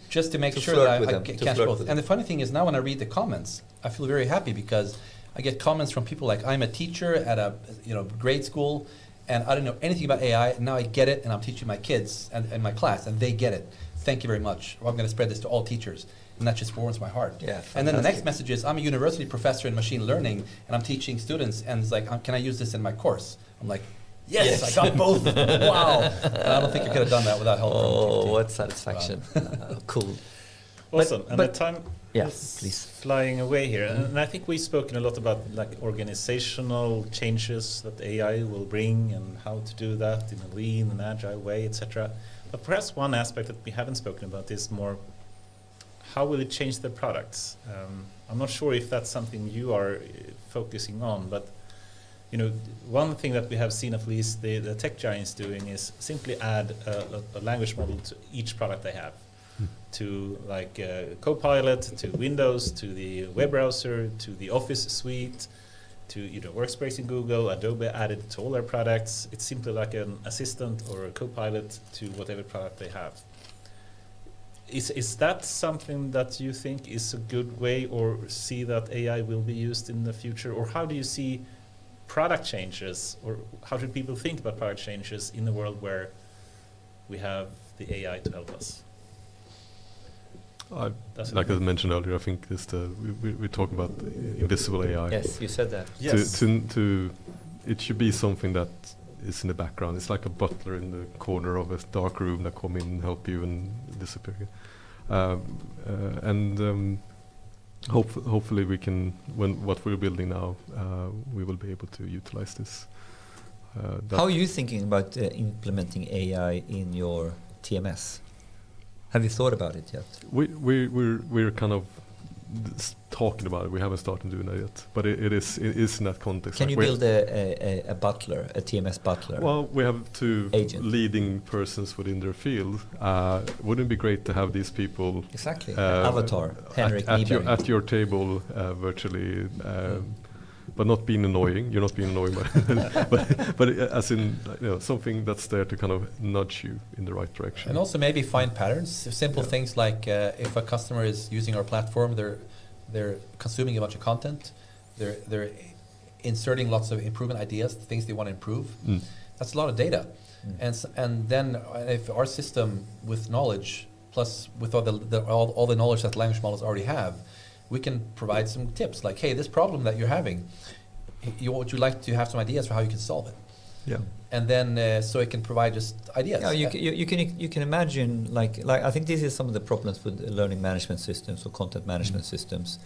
just to make sure that I can't both. And the funny thing is, now when I read the comments, I feel very happy, because I get comments from people like, I'm a teacher at a grade school, and I don't know anything about AI, and now I get it, and I'm teaching my kids and my class, and they get it. Thank you very much. Or I'm going to spread this to all teachers. And that just warms my heart.
Yeah,
and then the next message is, I'm a university professor in machine learning, and I'm teaching students, and it's like, can I use this in my course? I'm like, yes. I got both. Wow. And I don't think I could have done that without help from the team.
What satisfaction. Cool.
Awesome. And the time
yes, please.
Flying away here. And I think we've spoken a lot about like organizational changes that AI will bring and how to do that in a lean and agile way, etc. But perhaps one aspect that we haven't spoken about is more, how will it change the products? I'm not sure if that's something you are focusing on, but one thing that we have seen, at least the tech giants doing, is simply add a language model to each product they have, to like Copilot, to Windows, to the web browser, to the Office suite, to Workspace in Google. Adobe added to all their products. It's simply like an assistant or a Copilot to whatever product they have. Is that something that you think is a good way, or see that AI will be used in the future? Or how do you see product changes, or how should people think about product changes in a world where we have the AI to help us?
Like I mentioned earlier, I think we talk about invisible AI.
Yes, you said that.
Yes. It should be something that is in the background. It's like a butler in the corner of a dark room that come in and help you and disappear. Hopefully we can, what we're building now, we will be able to utilize this.
How are you thinking about implementing AI in your TMS? Have you thought about it yet?
We're kind of talking about it. We haven't started doing that yet, but it is in that context.
Can you build a butler, a TMS butler?
Well, we have two
agent.
Leading persons within their field. Wouldn't it be great to have these people
exactly avatar Henrik Kniberg
at your table virtually, but not being annoying. You're not being annoying, but as in something that's there to kind of nudge you in the right direction.
And also maybe find patterns. Simple things like if a customer is using our platform, they're consuming a bunch of content, they're inserting lots of improvement ideas, things they want to improve. That's a lot of data. And then if our system with knowledge plus with all the knowledge that language models already have, we can provide some tips like, hey, this problem that you're having, would you like to have some ideas for how you can solve it?
Yeah.
And then so it can provide just ideas.
Yeah, you can imagine like I think this is some of the problems with learning management systems or content management systems.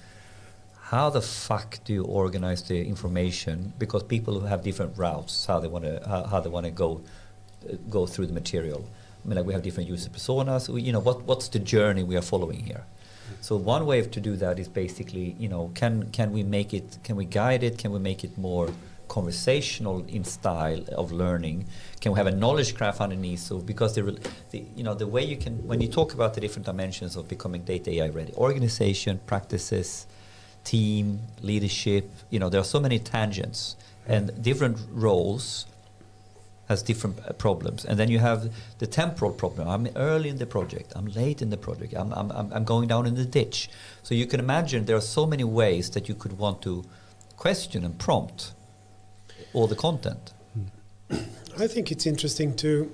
How the fuck do you organize the information? Because people who have different routes, how they want to go through the material. I mean, like we have different user personas. What's the journey we are following here? So one way to do that is basically, can we make it? Can we guide it? Can we make it more conversational in style of learning? Can we have a knowledge graph underneath? So because the way you can, when you talk about the different dimensions of becoming data AI ready, organization, practices, team, leadership, there are so many tangents and different roles has different problems. And then you have the temporal problem. I'm early in the project. I'm late in the project. I'm going down in the ditch. So you can imagine there are so many ways that you could want to question and prompt all the content.
I think it's interesting to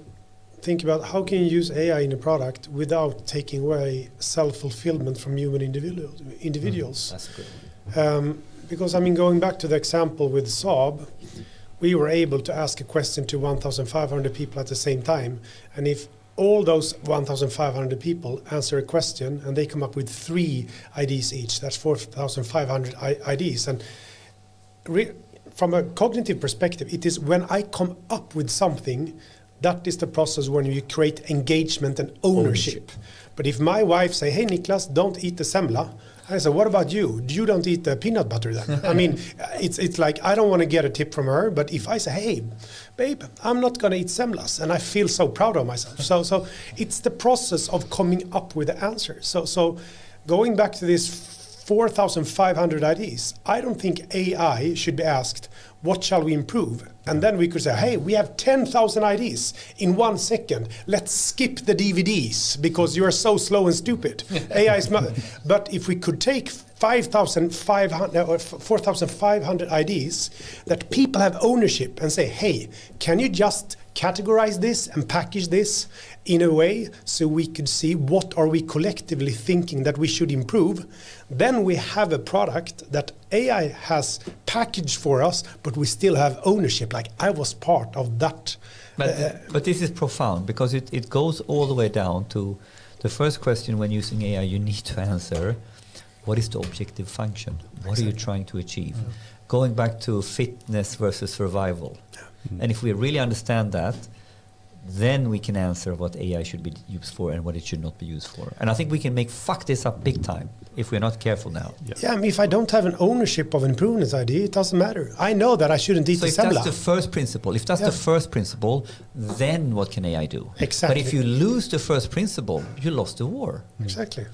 think about how can you use AI in a product without taking away self-fulfillment from human individuals.
That's a good one.
Because going back to the example with Saab, we were able to ask a question to 1,500 people at the same time. And if all those 1,500 people answer a question and they come up with 3 IDs each, that's 4,500 IDs. And from a cognitive perspective, it is when I come up with something, that is the process when you create engagement and ownership. But if my wife say, hey, Niklas, don't eat the semla, I say, what about you? You don't eat the peanut butter then? I mean, it's like, I don't want to get a tip from her, but if I say, hey, babe, I'm not going to eat semlas, and I feel so proud of myself. So it's the process of coming up with the answer. So going back to this 4,500 IDs, I don't think AI should be asked, what shall we improve? And then we could say, hey, we have 10,000 IDs in 1 second. Let's skip the DVDs because you are so slow and stupid. AI is but if we could take 5,500 or 4,500 ideas that people have ownership and say, hey, can you just categorize this and package this in a way so we could see what are we collectively thinking that we should improve? Then we have a product that AI has packaged for us, but we still have ownership, like I was part of that.
But this is profound, because it goes all the way down to the first question when using AI you need to answer. What is the objective function? What are you trying to achieve? Going back to fitness versus survival. And if we really understand that, then we can answer what AI should be used for and what it should not be used for. And I think we can fuck this up big time if we're not careful now.
Yeah, I mean, if I don't have an ownership of an improvement idea, it doesn't matter. I know that I shouldn't eat
so
the
if that's
semla.
the first principle, then what can AI do?
Exactly.
But if you lose the first principle, you lost the war.
Exactly.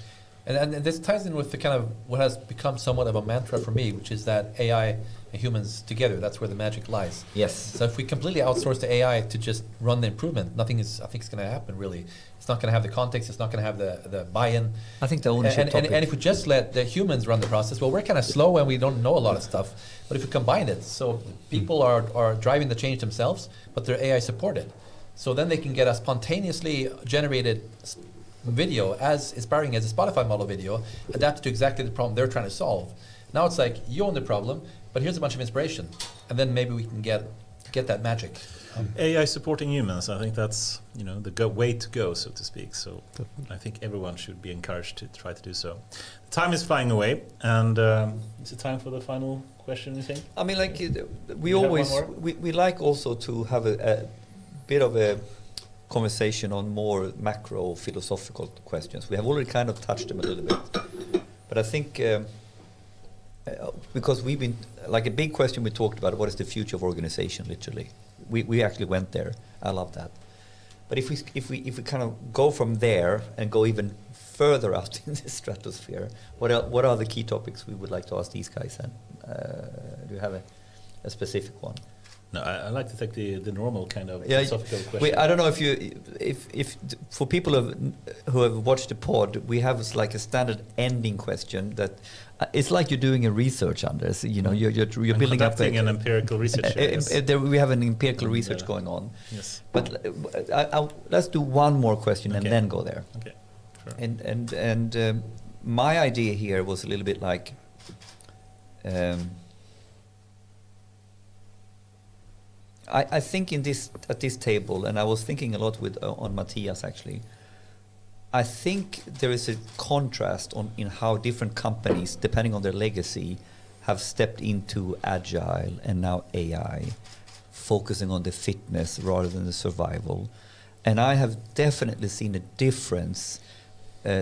And this ties in with the kind of what has become somewhat of a mantra for me, which is that AI and humans together, that's where the magic lies.
Yes.
So if we completely outsource the AI to just run the improvement, nothing is, I think, is going to happen, really. It's not going to have the context, it's not going to have the buy-in.
I think the ownership
and if we just let the humans run the process, well, we're kind of slow and we don't know a lot of stuff. But if we combine it, so people are driving the change themselves, but they're AI supported. So then they can get a spontaneously generated video as inspiring as a Spotify model video, adapted to exactly the problem they're trying to solve. Now it's like, you own the problem, but here's a bunch of inspiration. And then maybe we can get that magic.
AI supporting humans, I think that's the way to go, so to speak. So I think everyone should be encouraged to try to do so. Time is flying away, and is it time for the final question, you think?
I mean, we like also to have a bit of a conversation on more macro philosophical questions. We have already kind of touched them a little bit, but I think because we've been a big question we talked about, what is the future of organization? Literally, we actually went there. I love that. But if we kind of go from there and go even further out in the stratosphere, what are the key topics we would like to ask these guys? And do you have a specific one?
No, I like to take the normal kind of philosophical question.
I don't know if for people who have watched the pod, we have a standard ending question that it's like you're doing a research, Anders. You're building up
an empirical research.
We have an empirical research going on.
Yes.
But let's do one more question and then go there.
Okay. Sure.
And my idea here was a little bit like. I think at this table, and I was thinking a lot on Mattias actually. I think there is a contrast in how different companies, depending on their legacy, have stepped into Agile and now AI, focusing on the fitness rather than the survival. And I have definitely seen a difference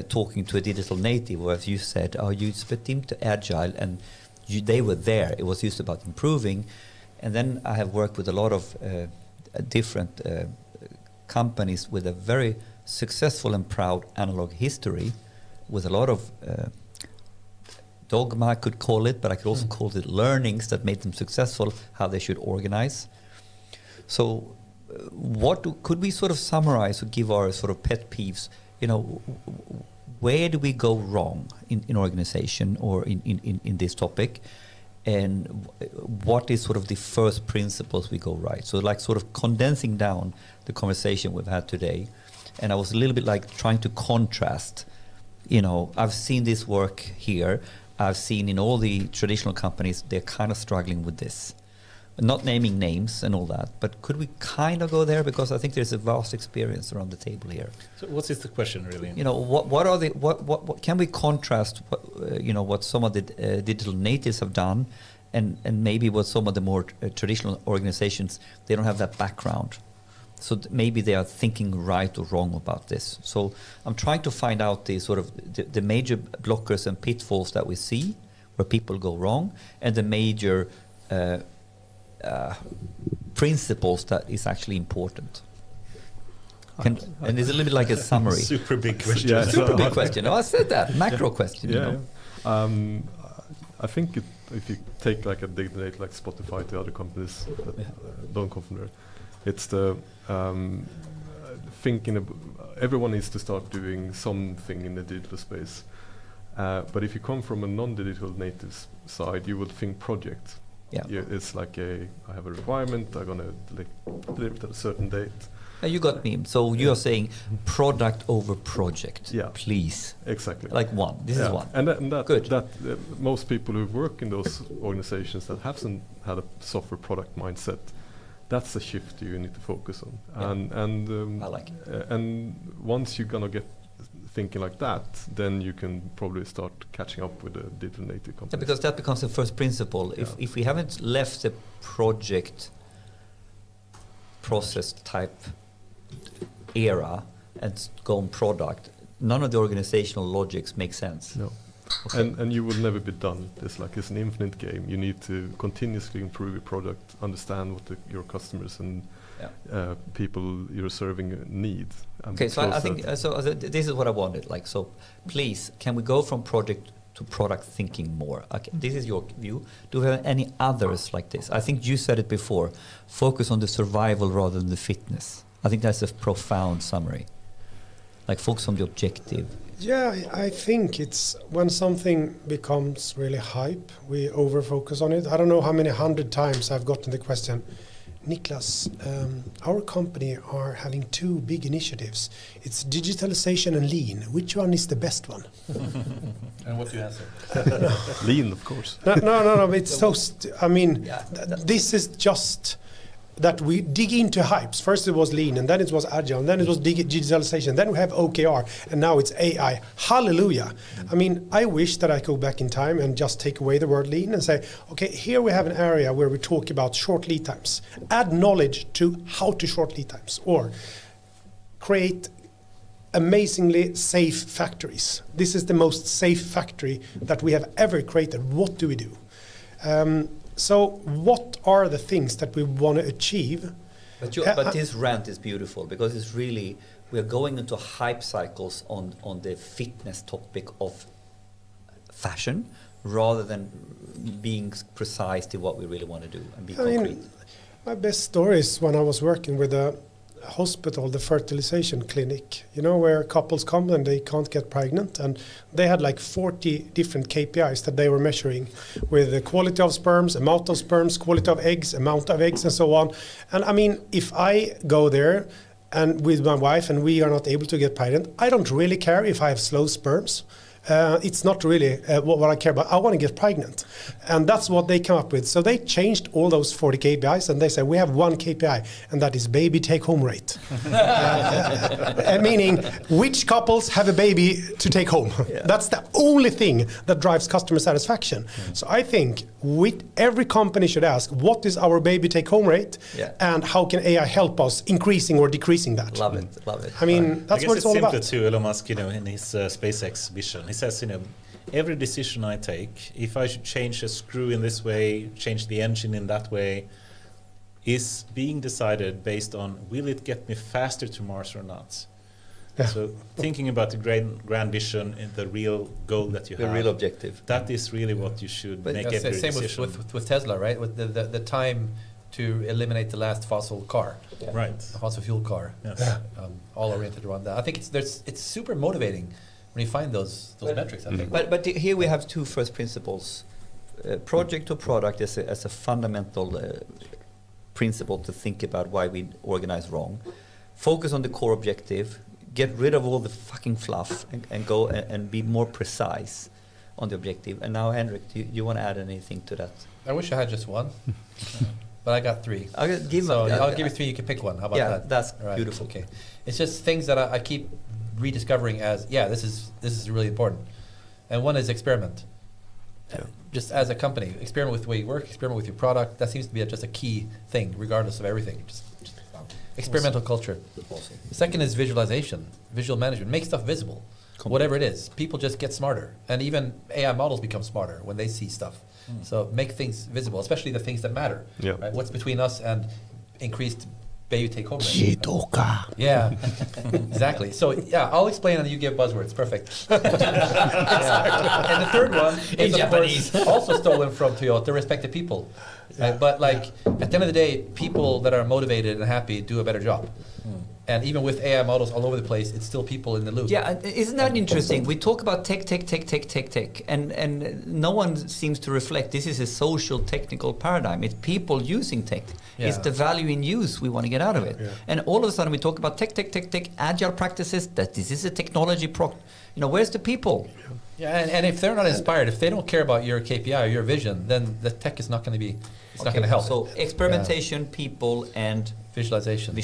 talking to a digital native, where as you said, you split into Agile, and they were there. It was just about improving. And then I have worked with a lot of different companies with a very successful and proud analog history, with a lot of dogma, I could call it, but I could also call it learnings that made them successful, how they should organize. So could we sort of summarize or give our sort of pet peeves, where do we go wrong in organization or in this topic? And what is sort of the first principles we go right? So sort of condensing down the conversation we've had today. And I was a little bit trying to contrast, I've seen this work here. I've seen in all the traditional companies, they're kind of struggling with this. Not naming names and all that, but could we kind of go there? Because I think there's a vast experience around the table here.
So what is the question really?
What can we contrast what some of the digital natives have done, and maybe what some of the more traditional organizations, they don't have that background. So maybe they are thinking right or wrong about this. So I'm trying to find out the sort of the major blockers and pitfalls that we see where people go wrong, and the major principles that is actually important. And it's a little bit like a summary.
Super big question.
Super big question. No, I said that. Macro question.
Yeah. I think if you take a date like Spotify to other companies that don't come from there, it's the thinking everyone needs to start doing something in the digital space. But if you come from a non-digital native side, you would think project.
Yeah.
It's like I have a requirement, I'm going to deliver it at a certain date.
You got me. So you are saying product over project, please.
Exactly.
Like one. This is one.
And that
good.
That most people who work in those organizations that haven't had a software product mindset, that's a shift you need to focus on.
Yeah.
And
I like it.
And once you're gonna get thinking like that, then you can probably start catching up with the digital native companies.
Yeah, because that becomes the first principle. If we haven't left the project process type era and gone product, none of the organizational logics make sense.
No.
Okay.
And you will never be done. It's an infinite game. You need to continuously improve your product, understand what your customers and people you're serving need.
Okay, so I think this is what I wanted. Like, so please, can we go from project to product thinking more? Okay, this is your view. Do we have any others like this? I think you said it before. Focus on the survival rather than the fitness. I think that's a profound summary. Like, focus on the objective.
Yeah, I think it's when something becomes really hype, we over-focus on it. I don't know how many 100 times I've gotten the question, Niklas, our company are having 2 big initiatives. It's digitalization and lean. Which one is the best one?
And what do you answer?
Lean, of course.
No. It's so. This is just that we dig into hypes. First it was lean, and then it was agile, and then it was digitalization. Then we have OKR, and now it's AI. Hallelujah! I mean, I wish that I could go back in time and just take away the word lean and say, okay, here we have an area where we talk about short lead times. Add knowledge to how to short lead times, or create amazingly safe factories. This is the most safe factory that we have ever created. What do we do? So what are the things that we want to achieve?
But this rant is beautiful because it's really, we are going into hype cycles on the fitness topic of fashion rather than being precise to what we really want to do and be concrete.
My best story is when I was working with a hospital, the fertilization clinic, where couples come and they can't get pregnant, and they had like 40 different KPIs that they were measuring with the quality of sperms, amount of sperms, quality of eggs, amount of eggs, and so on. And I mean, if I go there and with my wife and we are not able to get pregnant, I don't really care if I have slow sperms. It's not really what I care about. I want to get pregnant. And that's what they come up with. So they changed all those 40 KPIs and they said, we have one KPI, and that is baby take-home rate. Meaning, which couples have a baby to take home? Yeah. That's the only thing that drives customer satisfaction. So I think every company should ask, what is our baby take-home rate? Yeah. And how can AI help us increasing or decreasing that?
Love it.
I mean, that's what it's all about.
I guess it's similar to Elon Musk, in his SpaceX vision. He says, every decision I take, if I should change a screw in this way, change the engine in that way, is being decided based on, will it get me faster to Mars or not? Yeah. So thinking about the grand vision and the real goal that you have.
The real objective.
That is really what you should make every decision.
Same with Tesla, right? With the time to eliminate the last fossil car.
Yeah. Right.
A fossil fuel car. Yes. All oriented around that. I think it's super motivating when you find those metrics, I think.
But here we have 2 first principles. Project to product as a fundamental principle to think about why we organize wrong. Focus on the core objective. Get rid of all the fucking fluff and go and be more precise on the objective. And now, Henrik, do you want to add anything to that?
I wish I had just one. But I got 3.
I'll give
you 3, you can pick one. How about that?
Yeah, that's
right.
Beautiful.
Okay. It's just things that I keep rediscovering as, this is really important. And one is experiment. Yeah. Just as a company, experiment with the way you work, experiment with your product. That seems to be just a key thing, regardless of everything. Just experimental culture.
Awesome.
The second is visualization, visual management. Make stuff visible, whatever it is. People just get smarter. And even AI models become smarter when they see stuff. So make things visible, especially the things that matter.
Yeah.
Right? What's between us and increased baby take-home rate? Yeah, exactly. So I'll explain and you give buzzwords. Perfect. And the third one is of course also stolen from Toyota, respect the people. But at the end of the day, people that are motivated and happy do a better job. And even with AI models all over the place, it's still people in the loop.
Yeah, isn't that interesting? We talk about tech, and no one seems to reflect this is a social, technical paradigm. It's people using tech.
Yeah.
It's the value in use we want to get out of it.
Yeah.
And all of a sudden we talk about tech, agile practices, that this is a technology where's the people?
Yeah, and if they're not inspired, if they don't care about your KPI or your vision, then the tech is not going to be, it's not going to help.
So experimentation, people, and
visualization.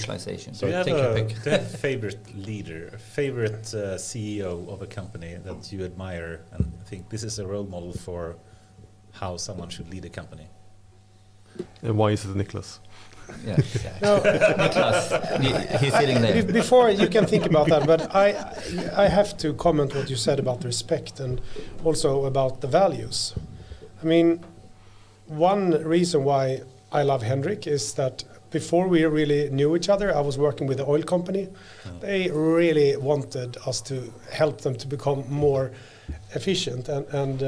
So
take your pick.
do you have a favorite leader, favorite CEO of a company that you admire and think this is a role model for how someone should lead a company?
And why is it Niklas?
yeah.
No,
Niklas, he's sitting there.
before you can think about that, but I have to comment what you said about respect and also about the values. I mean, one reason why I love Henrik is that before we really knew each other, I was working with the oil company. They really wanted us to help them to become more efficient, and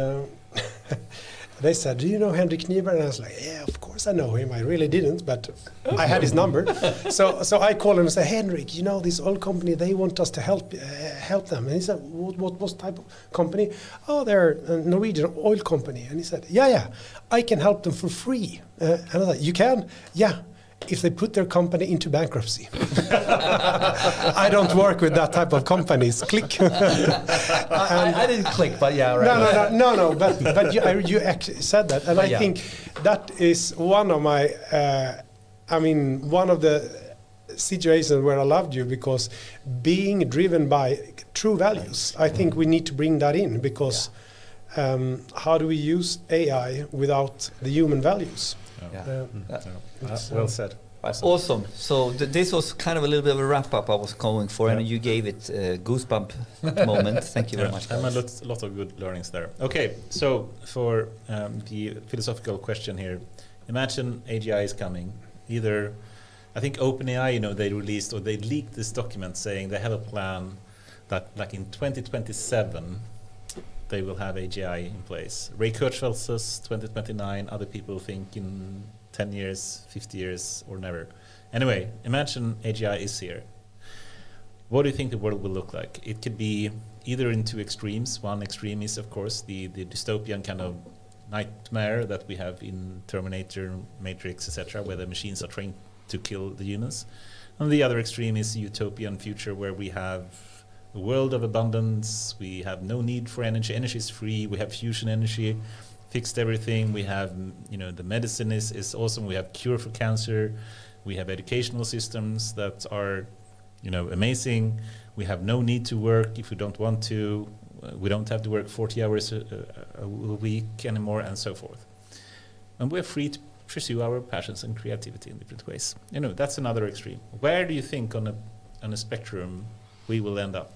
they said, "Do you know Henrik Kniberg?" And I was like, "Yeah, of course I know him." I really didn't, but I had his number. So I called him and said, "Henrik, this oil company, they want us to help them." And he said, "What type of company?" "Oh, they're a Norwegian oil company." And he said, "Yeah, I can help them for free." And I was like, "You can?" "Yeah, if they put their company into bankruptcy." I don't work with that type of companies. Click.
I didn't click, but yeah, right.
No. But you actually said that, and I think that is one of my. One of the situations where I loved you, because being driven by true values. I think we need to bring that in, because how do we use AI without the human values?
Well said.
Awesome. So this was kind of a little bit of a wrap up I was going for, and you gave it a goosebump moment. Thank you very much, guys.
And a lot of good learnings there. Okay, so for the philosophical question here, imagine AGI is coming. Either, I think OpenAI, they released or they leaked this document saying they have a plan that, like in 2027, they will have AGI in place. Ray Kurzweil says 2029. Other people think in 10 years, 50 years, or never. Anyway, imagine AGI is here. What do you think the world will look like? It could be either in two extremes. One extreme is, of course, the dystopian kind of nightmare that we have in Terminator, Matrix, etc., where the machines are trained to kill the humans. And the other extreme is the utopian future, where we have a world of abundance. We have no need for energy. Energy is free. We have fusion energy, fixed everything. We have, the medicine is awesome. We have cure for cancer. We have educational systems that are, amazing. We have no need to work if we don't want to. We don't have to work 40 hours a week anymore, and so forth. And we're free to pursue our passions and creativity in different ways. That's another extreme. Where do you think on a spectrum we will end up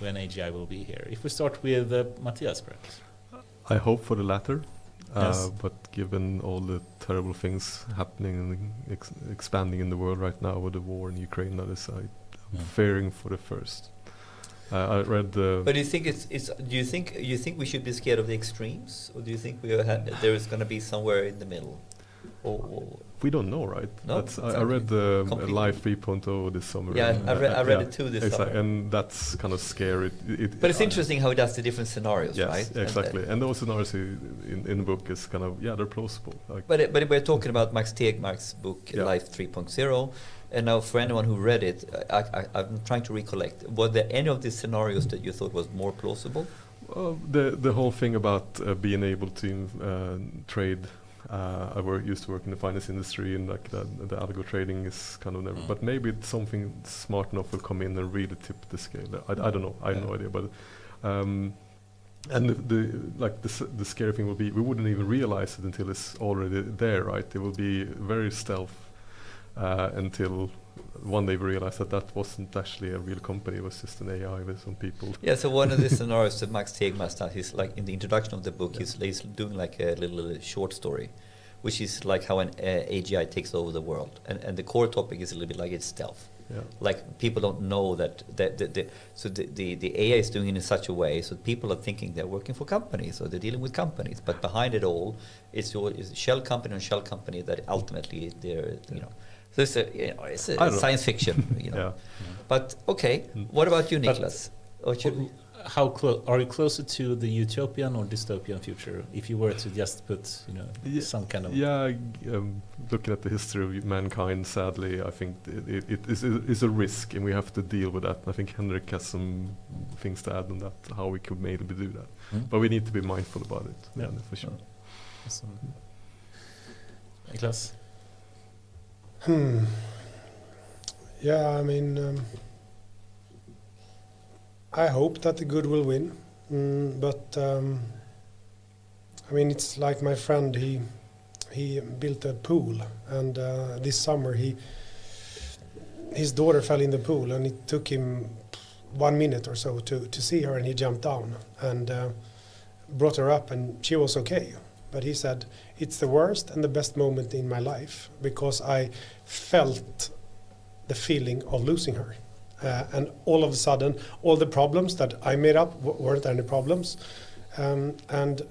when AGI will be here? If we start with Mattias, perhaps.
I hope for the latter,
Yes.
but given all the terrible things happening and expanding in the world right now with the war in Ukraine, I'm fearing for the first. I read.
But do you think Do you think we should be scared of the extremes, or do you think there is going to be somewhere in the middle? Or
we don't know, right?
No,
I read the Life 3.0 this summer.
Yeah, I read it too this summer.
And that's kind of scary.
But it's interesting how it does the different scenarios,
yes,
right?
Exactly. And those scenarios in the book is kind of, they're plausible.
But we're talking about Max Tegmark's book, Life 3.0. And now for anyone who read it, I'm trying to recollect. Were there any of these scenarios that you thought was more plausible?
The whole thing about being able to trade. I used to work in the finance industry, and the algo trading is kind of never. But maybe it's something smart enough will come in and really tip the scale. I don't know. I have no idea. But and the scary thing will be we wouldn't even realize it until it's already there, right? It will be very stealth until one day we realize that wasn't actually a real company. It was just an AI with some people. Yeah.
So one of the scenarios that Max Tegmark does is like in the introduction of the book, he's doing like a little short story, which is like how an AGI takes over the world, and the core topic is a little bit like it's stealth.
Yeah.
Like people don't know that the AI is doing it in such a way so people are thinking they're working for companies or they're dealing with companies, but behind it all, it's shell company on shell company that ultimately they're So it's a science fiction, you know.
Yeah.
But okay, what about you, Niklas?
How close are you closer to the utopian or dystopian future? If you were to just put, some kind of
looking at the history of mankind, sadly, I think it is a risk, and we have to deal with that. I think Henrik has some things to add on that, how we could maybe do that. But we need to be mindful about it. Yeah, for sure.
Awesome. Niklas?
Yeah, I mean, I hope that the good will win, but I mean, it's like my friend. He built a pool, and this summer his daughter fell in the pool, and it took him 1 minute or so to see her, and he jumped down and brought her up, and she was okay. But he said, it's the worst and the best moment in my life, because I felt the feeling of losing her. And all of a sudden, all the problems that I made up weren't any problems. And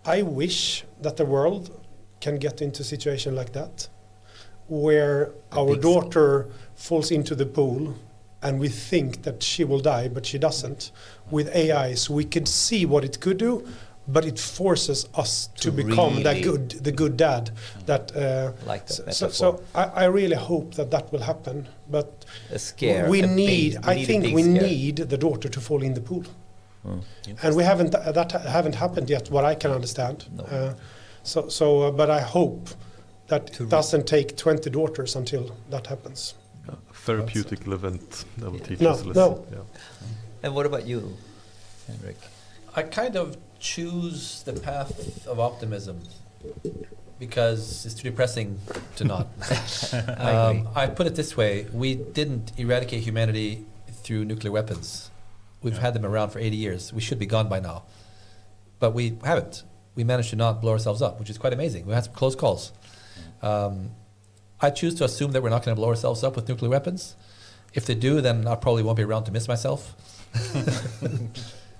I wish that the world can get into a situation like that, where our daughter falls into the pool and we think that she will die, but she doesn't, with AI. So we could see what it could do, but it forces us to become the good dad. That
like that
so I really hope that will happen. But
a scare.
We need the daughter to fall in the pool, and we haven't happened yet. What I can understand.
No.
But I hope that it doesn't take 20 daughters until that happens.
Therapeutic event that will teach us a lesson.
No.
Yeah.
And what about you, Henrik?
I kind of choose the path of optimism because it's too depressing to not.
I agree.
I put it this way: we didn't eradicate humanity through nuclear weapons. We've had them around for 80 years. We should be gone by now, but we haven't. We managed to not blow ourselves up, which is quite amazing. We had some close calls. I choose to assume that we're not going to blow ourselves up with nuclear weapons. If they do, then I probably won't be around to miss myself.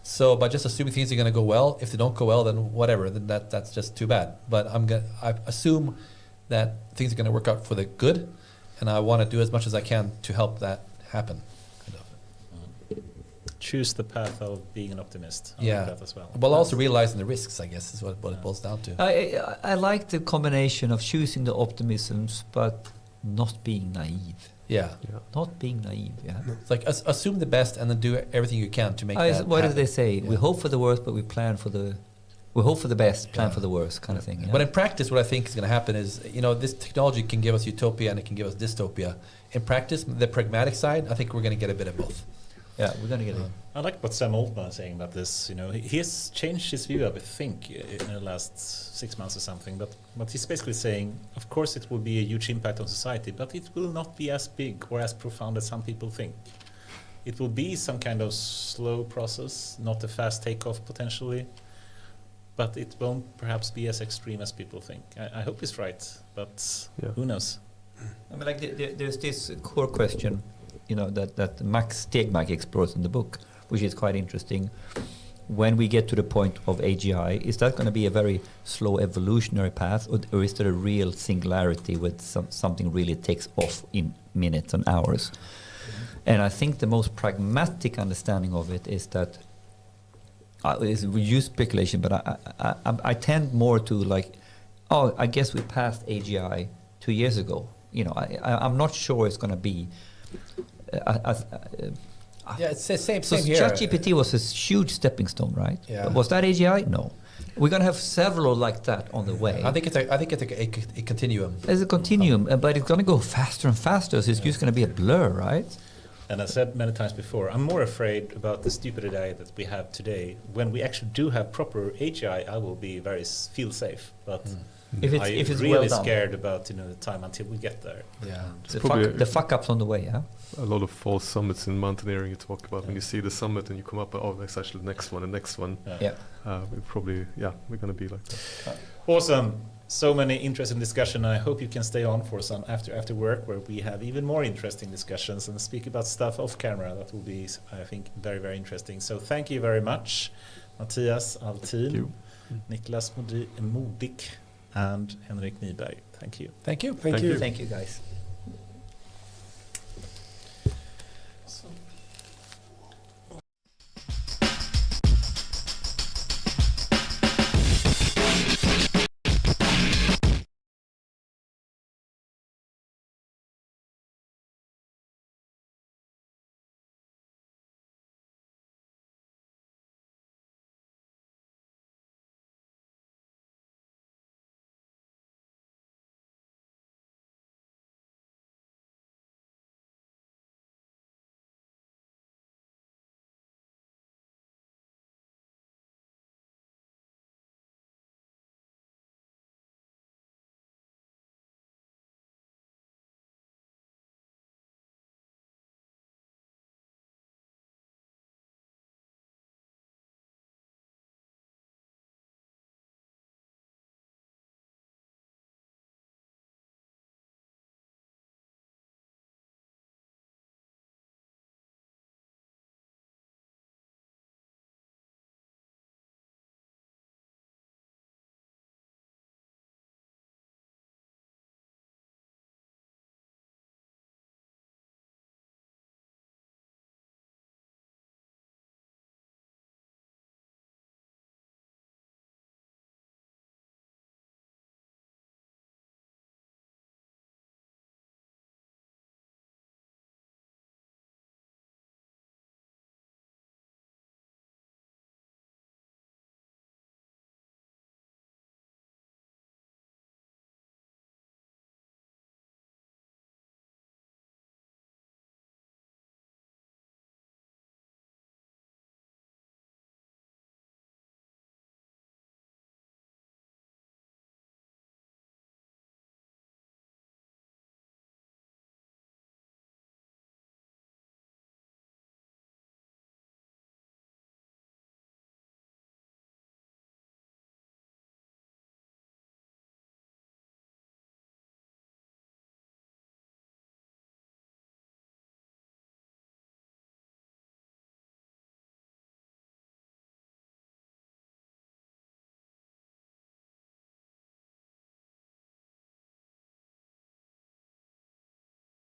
So by just assuming things are going to go well, if they don't go well, then whatever, then that's just too bad. But I assume that things are going to work out for the good, and I want to do as much as I can to help that happen.
Choose the path of being an optimist. I like that as well.
But also realizing the risks, I guess, is what it boils down to.
I like the combination of choosing the optimisms, but not being naive.
Yeah.
Not being naive. Yeah.
It's like assume the best and then do everything you can to make that
what
happen.
do they say? Yeah. We hope for the worst, but we hope for the best, plan for the worst, kind of thing. Yeah?
But in practice, what I think is going to happen is, this technology can give us utopia and it can give us dystopia. In practice, the pragmatic side, I think we're going to get a bit of both.
Yeah, we're going to get it.
I like what Sam Altman is saying about this. He has changed his view, I think, in the last 6 months or something. But he's basically saying, of course, it will be a huge impact on society, but it will not be as big or as profound as some people think. It will be some kind of slow process, not a fast takeoff potentially, but it won't perhaps be as extreme as people think. I hope he's right, but who knows?
I mean, like there's this core question, that Max Tegmark explores in the book, which is quite interesting. When we get to the point of AGI, is that going to be a very slow evolutionary path, or is there a real singularity where something really takes off in minutes and hours? And I think the most pragmatic understanding of it is that we use speculation, but I tend more to I guess we passed AGI 2 years ago. I'm not sure it's going to be.
It's the same
so
here.
ChatGPT was a huge stepping stone, right?
Yeah.
Was that AGI? No. We're going to have several like that on the way.
I think it's a continuum.
It's a continuum, but it's going to go faster and faster, so it's just going to be a blur, right?
And I said many times before, I'm more afraid about the stupid AI that we have today. When we actually do have proper AGI, I will be feel safe. But
if it's
really
well done.
Scared about the time until we get there.
Yeah,
the fuck ups on the way. Yeah.
A lot of false summits in mountaineering you talk about. When you see the summit and you come up, that's actually the next one, the next one.
Yeah.
We're going to be like that.
Awesome. So many interesting discussion. I hope you can stay on for some after work, where we have even more interesting discussions and speak about stuff off camera. That will be, I think, very, very interesting. So thank you very much, Mattias Altin, Niklas Modig, and Henrik Kniberg. Thank you.
Thank you.
Thank you.
Thank you, guys.